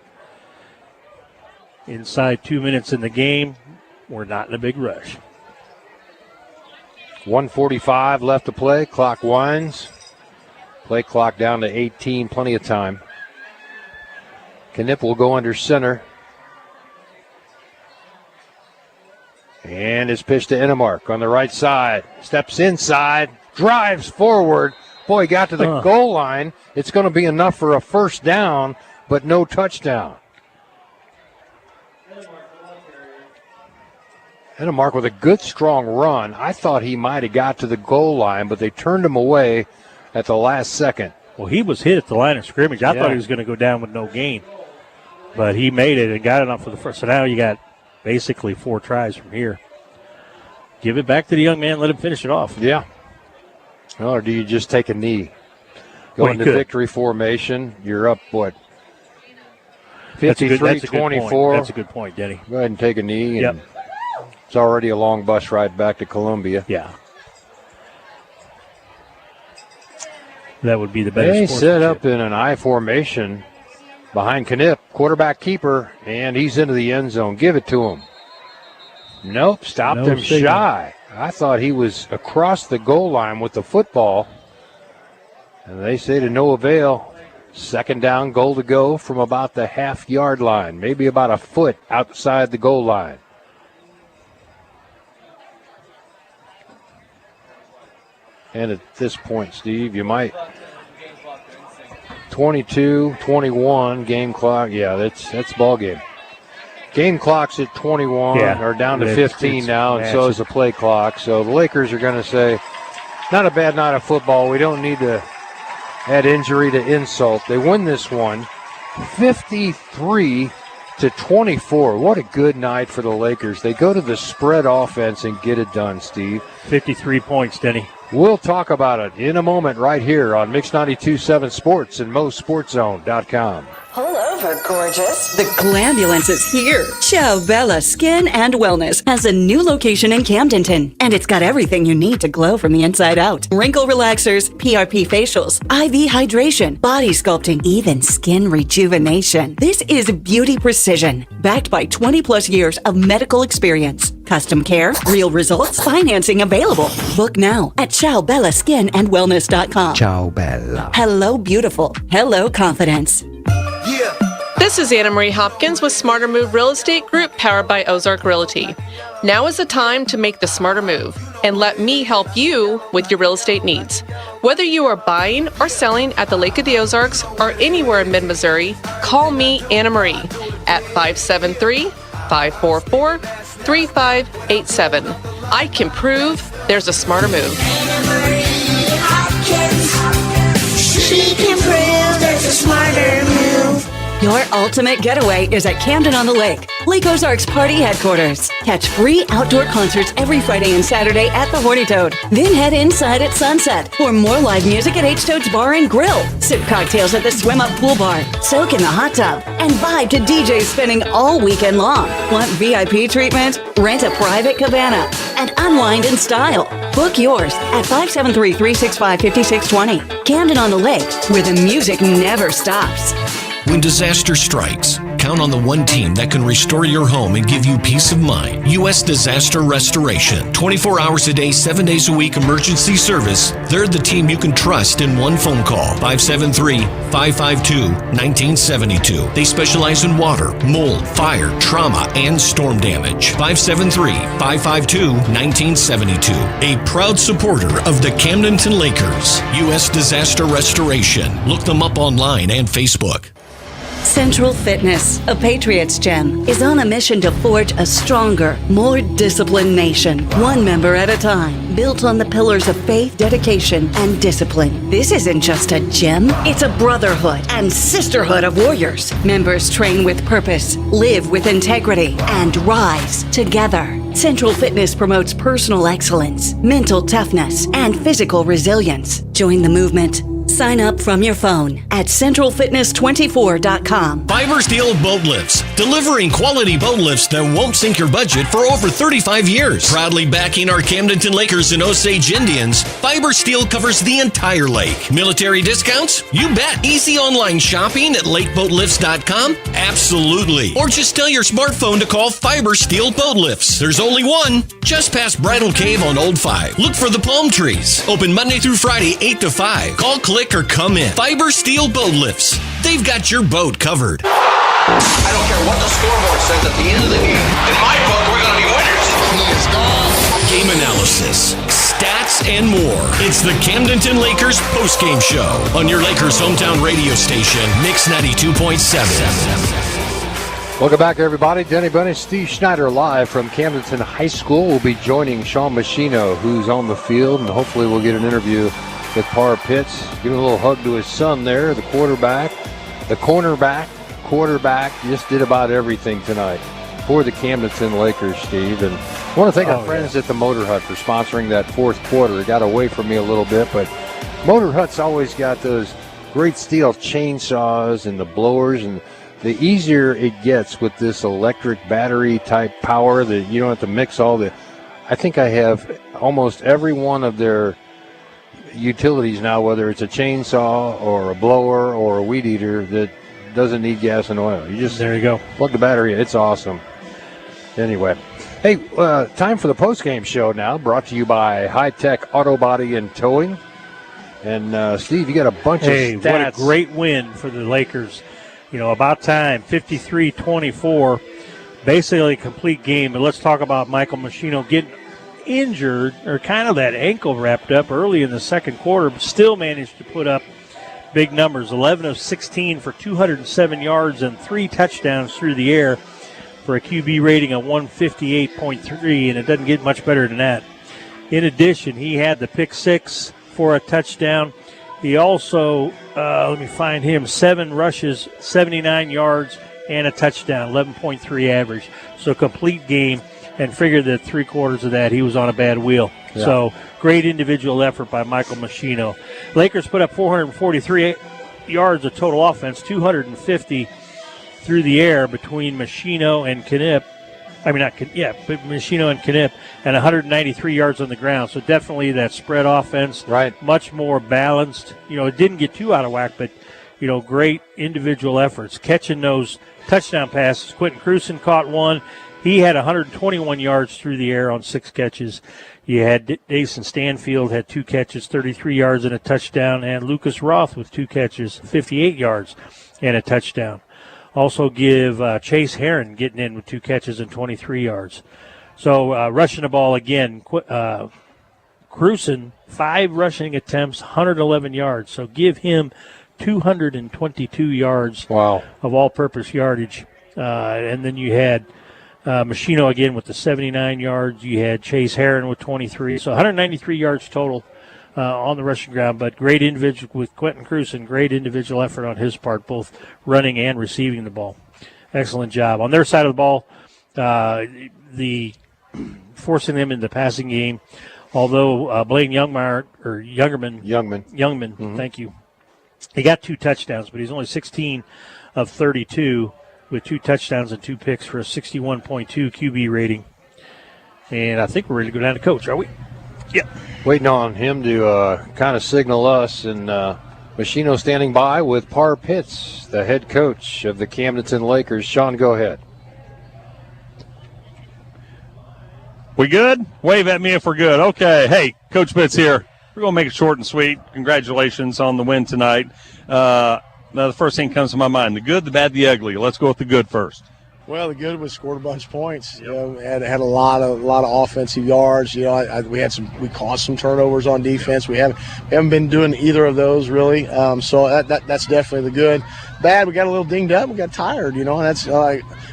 Inside 2 minutes in the game, we're not in a big rush. 1:45 left to play. Clock winds. Play clock down to 18. Plenty of time. Knipp will go under center. And his pitch to Enemark on the right side. Steps inside. Drives forward. Boy, got to the goal line. It's going to be enough for a first down, but no touchdown. Enemark with a good, strong run. I thought he might have got to the goal line, but they turned him away at the last second. Well, he was hit at the line of scrimmage. I thought he was going to go down with no gain. But he made it and got enough for the first. So now you got basically 4 tries from here. Give it back to the young man. Let him finish it off. Yeah. Or do you just take a knee? Go into victory formation. You're up, what? 53-24. That's a good point, Denny. Go ahead and take a knee. And it's already a long bus ride back to Columbia. Yeah. That would be the better They set up in an I formation behind Knipp. Quarterback keeper, and he's into the end zone. Give it to him. Nope, stopped him shy. I thought he was across the goal line with the football. And they say to no avail. 2nd down, goal to go from about the half-yard line. Maybe about a foot outside the goal line. And at this point, Steve, you might 22-21 game clock. Yeah, that's ball game. Game clock's at 21 or down to 15 now, and so is the play clock. So the Lakers are going to say, not a bad night of football. We don't need to add injury to insult. They win this one 53-24. What a good night for the Lakers. They go to the spread offense and get it done, Steve. 53 points, Denny. We'll talk about it in a moment right here on Mix 92.7 Sports and MoSportsZone.com. Pull over, gorgeous. The Glambulance is here. Ciao Bella Skin and Wellness has a new location in Camdenton, and it's got everything you need to glow from the inside out. Wrinkle relaxers, PRP facials, IV hydration, body sculpting, even skin rejuvenation. This is beauty precision, backed by 20-plus years of medical experience. Custom care, real results, financing available. Book now at CiaoBellaSkinAndWellness.com. Ciao Bella. Hello, beautiful. Hello, confidence. This is Anna Marie Hopkins with Smarter Move Real Estate Group, powered by Ozark Realty. Now is the time to make the smarter move, and let me help you with your real estate needs. Whether you are buying or selling at the Lake of the Ozarks or anywhere in mid-Missouri, call me, Anna Marie, at 573-544-3587. I can prove there's a smarter move. Anna Marie Hopkins. She can prove there's a smarter move. Your ultimate getaway is at Camden on the Lake, Lake Ozarks party headquarters. Catch free outdoor concerts every Friday and Saturday at the Horny Toad. Then head inside at sunset for more live music at H Toad's Bar and Grill. Sip cocktails at the Swim Up Pool Bar. Soak in the hot tub. And vibe to DJs spinning all weekend long. Want VIP treatment? Rent a private cabana. And unwind in style. Book yours at 573-365-5620. Camden on the Lake, where the music never stops. When disaster strikes, Count on the one team that can restore your home and give you peace of mind. U.S. Disaster Restoration. 24 hours a day, 7 days a week emergency service. They're the team you can trust in one phone call. 573-552-1972. They specialize in water, mold, fire, trauma, and storm damage. 573-552-1972. A proud supporter of the Camdenton Lakers. U.S. Disaster Restoration. Look them up online and Facebook. Central Fitness, a Patriots gem, is on a mission to forge a stronger, more disciplined nation, one member at a time, built on the pillars of faith, dedication, and discipline. This isn't just a gym, it's a brotherhood and sisterhood of warriors. Members train with purpose, live with integrity, and rise together. Central Fitness promotes personal excellence, mental toughness, and physical resilience. Join the movement. Sign up from your phone at centralfitness24.com. Fiber Steel Boat Lifts, delivering quality boat lifts that won't sink your budget for over 35 years. Proudly backing our Camdenton Lakers and Osage Indians, Fiber Steel covers the entire lake. Military discounts? You bet. Easy online shopping at lakeboatlifts.com? Absolutely. Or just tell your smartphone to call Fiber Steel Boat Lifts. There's only one, just past Bridal Cave on Old 5. Look for the palm trees. Open Monday through Friday, 8 to 5. Call, click, or come in. Fiber Steel Boat Lifts. They've got your boat covered. I don't care what the scoreboard says at the end of the game. In my book, we're going to be winners. He is gone. Game analysis, stats, and more. It's the Camdenton Lakers postgame show on your Lakers hometown radio station, Mix 92.7. Welcome back, everybody. Denny Bunny, Steve Schneider live from Camdenton High School. We'll be joining Sean Machino, who's on the field, and hopefully we'll get an interview with Parr Pitts. Give a little hug to his son there, the quarterback. The quarterback just did about everything tonight for the Camdenton Lakers, Steve. And I want to thank our friends at the Motor Hut for sponsoring that fourth quarter. It got away from me a little bit, but Motor Hut's always got those great steel chainsaws and the blowers, and the easier it gets with this electric battery type power that you don't have to mix all the. I think I have almost every one of their utilities now, whether it's a chainsaw or a blower or a weed eater, that doesn't need gas and oil. You just there you go, plug the battery in. It's awesome. Anyway, hey, time for the post-game show now, brought to you by High Tech Auto Body and Towing. And Steve, you got a bunch of stats. What a great win for the Lakers. You know, about time, 53-24, basically a complete game. But let's talk about Michael Machino getting injured, or kind of that ankle wrapped up early in the second quarter, but still managed to put up big numbers. 11 of 16 for 207 yards and 3 touchdowns through the air for a QB rating of 158.3, and it doesn't get much better than that. In addition, he had the pick six for a touchdown. He also, let me find him, 7 rushes, 79 yards, and a touchdown, 11.3 average. So complete game, and figure that 3/4 of that he was on a bad wheel. Yeah. So great individual effort by Michael Machino. Lakers put up 443 yards of total offense, 250 through the air between Machino and Knipp. Machino and Knipp, and 193 yards on the ground. So definitely that spread offense, right? Much more balanced. You know, it didn't get too out of whack, but you know, great individual efforts. Catching those touchdown passes. Quentin Cruson caught one. He had 121 yards through the air on 6 catches. You had Dason Stanfield had 2 catches, 33 yards and a touchdown, and Lucas Roth with 2 catches, 58 yards and a touchdown. Also give Chase Herron getting in with 2 catches and 23 yards. So rushing the ball again, Cruson, 5 rushing attempts, 111 yards. So give him 222 yards of all-purpose yardage. And then you had Machino again with the 79 yards. You had Chase Herron with 23. So 193 yards total on the rushing ground. But great individual with Quentin Cruson, great individual effort on his part, both running and receiving the ball. Excellent job. On their side of the ball, the forcing them in the passing game, although Blaine Youngman, thank you. He got 2 touchdowns, but he's only 16 of 32 with 2 touchdowns and 2 picks for a 61.2 QB rating. And I think we're ready to go down to coach, are we? Yep. Waiting on him to kind of signal us, and Machino standing by with Par Pitts, the head coach of the Camdenton Lakers. Sean, go ahead. We good? Wave at me if we're good. Okay. Hey, Coach Pitts here. We're going to make it short and sweet. Congratulations on the win tonight. Now, the first thing comes to my mind, the good, the bad, the ugly. Let's go with the good first. Well, the good was scored a bunch of points. You know, had a lot of offensive yards. You know, we caused some turnovers on defense. We haven't been doing either of those really. So that's definitely the good. Bad, we got a little dinged up. We got tired. You know, and that's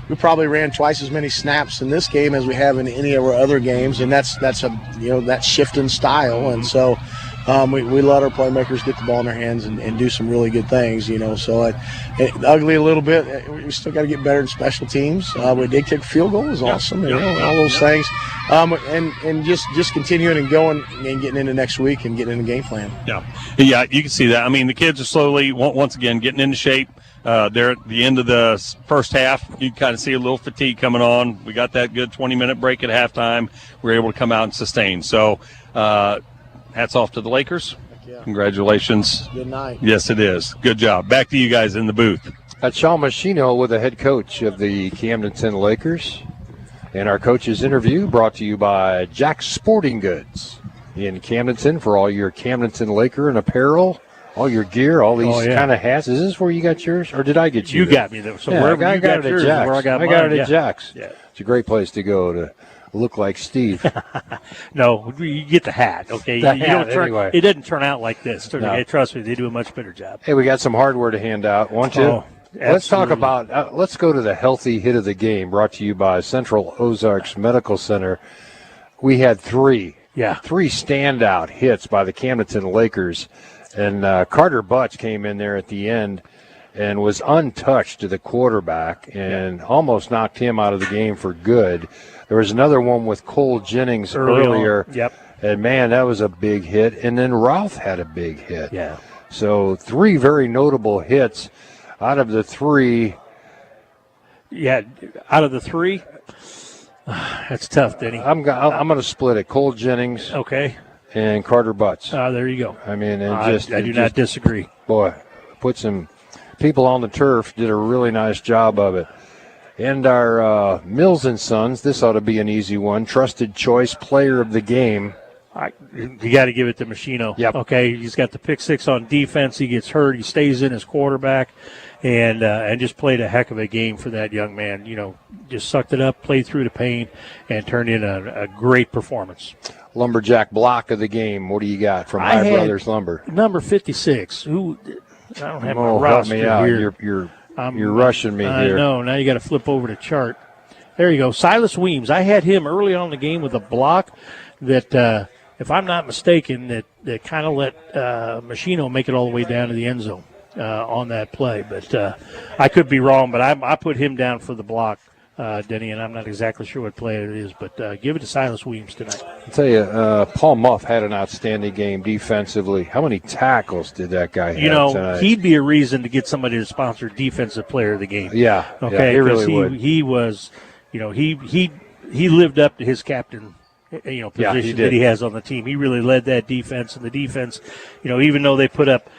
we probably ran twice as many snaps in this game as we have in any of our other games, and that's that shift in style. And so we let our playmakers get the ball in their hands and do some really good things. You know, so ugly a little bit. We still got to get better in special teams. We did kick a field goal, was awesome. You know, all those things, and just continuing and going and getting into next week and getting in the game plan. Yeah, you can see that. I mean, the kids are slowly once again getting into shape. They're at the end of the first half. You kind of see a little fatigue coming on. We got that good 20-minute break at halftime. We were able to come out and sustain. So hats off to the Lakers. Yeah. Congratulations. Good night. Yes, it is. Good job. Back to you guys in the booth. That's Sean Machino with the head coach of the Camdenton Lakers. And our coach's interview brought to you by Jack's Sporting Goods in Camdenton for all your Camdenton Laker and apparel. All your gear, all these kind of hats. Is this where you got yours, or did I get you? You got me there. So wherever I you got got it yours at is Jack's. where I got mine. I got it at Yeah. Jack's. Yeah. It's a great place to go to look like Steve. No, you get the hat, okay? The You hat, don't turn, anyway. It doesn't turn out like this. No. Okay, trust me, they do a much better job. Hey, we got some hardware to hand out. Want you? Oh, let's talk absolutely. about. Let's go to the healthy hit of the game. Brought to you by Central Ozarks Medical Center. We had three standout hits by the Camdenton Lakers. And Carter Butts came in there at the end and was untouched to the quarterback and almost knocked him out of the game for good. There was another one with Cole Jennings earlier. Yep. And, man, that was a big hit. And then Ralph had a big hit. Yeah. So 3 very notable hits out of the 3. Yeah, out of the 3, that's tough, Denny. I'm going to split it. Cole Jennings. Okay. And Carter Butts. There you go. I mean, I do not disagree. Boy, put some people on the turf, did a really nice job of it. And our Mills & Sons, this ought to be an easy one, trusted choice player of the game. You got to give it to Machino. Yep. Okay, he's got the pick 6 on defense. He gets hurt. He stays in as quarterback, and just played a heck of a game for that young man. You know, just sucked it up, played through the pain, and turned in a great performance. Lumberjack block of the game. What do you got from High Brothers Lumber? Number 56. Who? I don't have my help roster me out. here. You're rushing me here. I know. Now you got to flip over the chart. There you go. Silas Weems. I had him early on in the game with a block that, if I'm not mistaken, that kind of let Machino make it all the way down to the end zone on that play. But I could be wrong, but I put him down for the block, Denny, and I'm not exactly sure what play it is. But give it to Silas Weems tonight. I'll tell you, Paul Muff had an outstanding game defensively. How many tackles did that guy have tonight? He'd be a reason to get somebody to sponsor Defensive Player of the Game. Yeah. Okay. Yeah, he really would. He was, he lived up to his captain position that he has on the team. He really led that defense, and the defense, even though they put up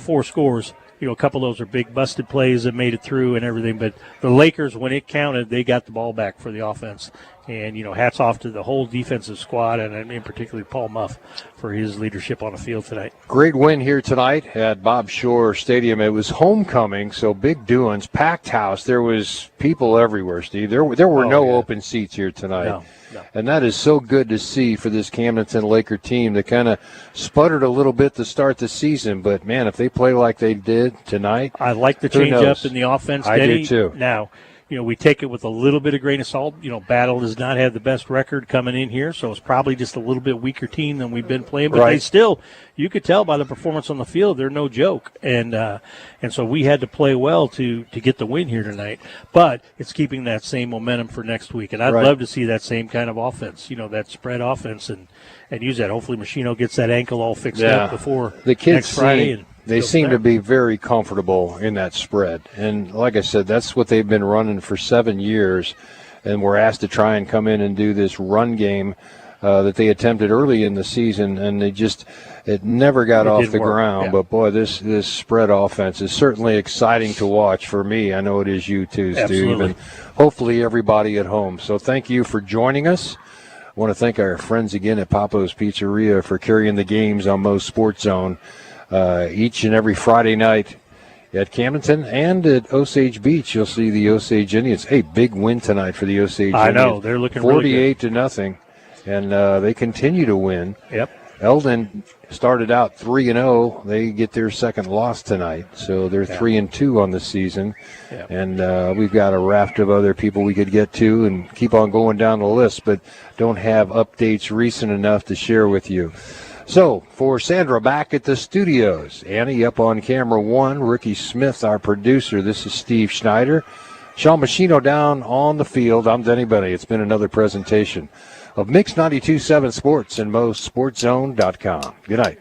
4 scores, a couple of those are big busted plays that made it through and everything. But the Lakers, when it counted, they got the ball back for the offense. And, hats off to the whole defensive squad, and in particular Paul Muff for his leadership on the field tonight. Great win here tonight at Bob Shore Stadium. It was homecoming, so big doings, packed house. There was people everywhere, Steve. There were no open seats here tonight. No. And that is so good to see for this Camdenton Laker team that kind of sputtered a little bit to start the season. But, man, if they play like they did tonight, I like the change up in the offense, I Denny. do too. Now, we take it with a little bit of grain of salt. Battle does not have the best record coming in here, so it's probably just a little bit weaker team than we've been playing. But they still, you could tell by the performance on the field, they're no joke. And so we had to play well to get the win here tonight. But it's keeping that same momentum for next week. And I'd love to see that same kind of offense, that spread offense, and use that. Hopefully Machino gets that ankle all fixed up before the kids next Friday. They seem to be very comfortable in that spread. And like I said, that's what they've been running for 7 years. And we're asked to try and come in and do this run game. that they attempted early in the season, and it never got off the ground. Yeah. But boy, this spread offense is certainly exciting to watch for me. I know it is you too, Steve, Absolutely. and hopefully everybody at home. So thank you for joining us. I want to thank our friends again at Papo's Pizzeria for carrying the games on MoSportsZone each and every Friday night at Camdenton and at Osage Beach. You'll see the Osage Indians. Hey, big win tonight for the Osage Indians. I know, they're looking really good. 48-0, and they continue to win. Yep. Eldon started out 3-0. They get their second loss tonight, so they're 3-2 on the season. Yep. And we've got a raft of other people we could get to and keep on going down the list, but don't have updates recent enough to share with you. So, for Sandra back at the studios, Annie up on camera one, Ricky Smith, our producer, this is Steve Schneider. Sean Machino down on the field. I'm Denny Benny. It's been another presentation of Mix 92.7 Sports and MoSportsZone.com. Good night.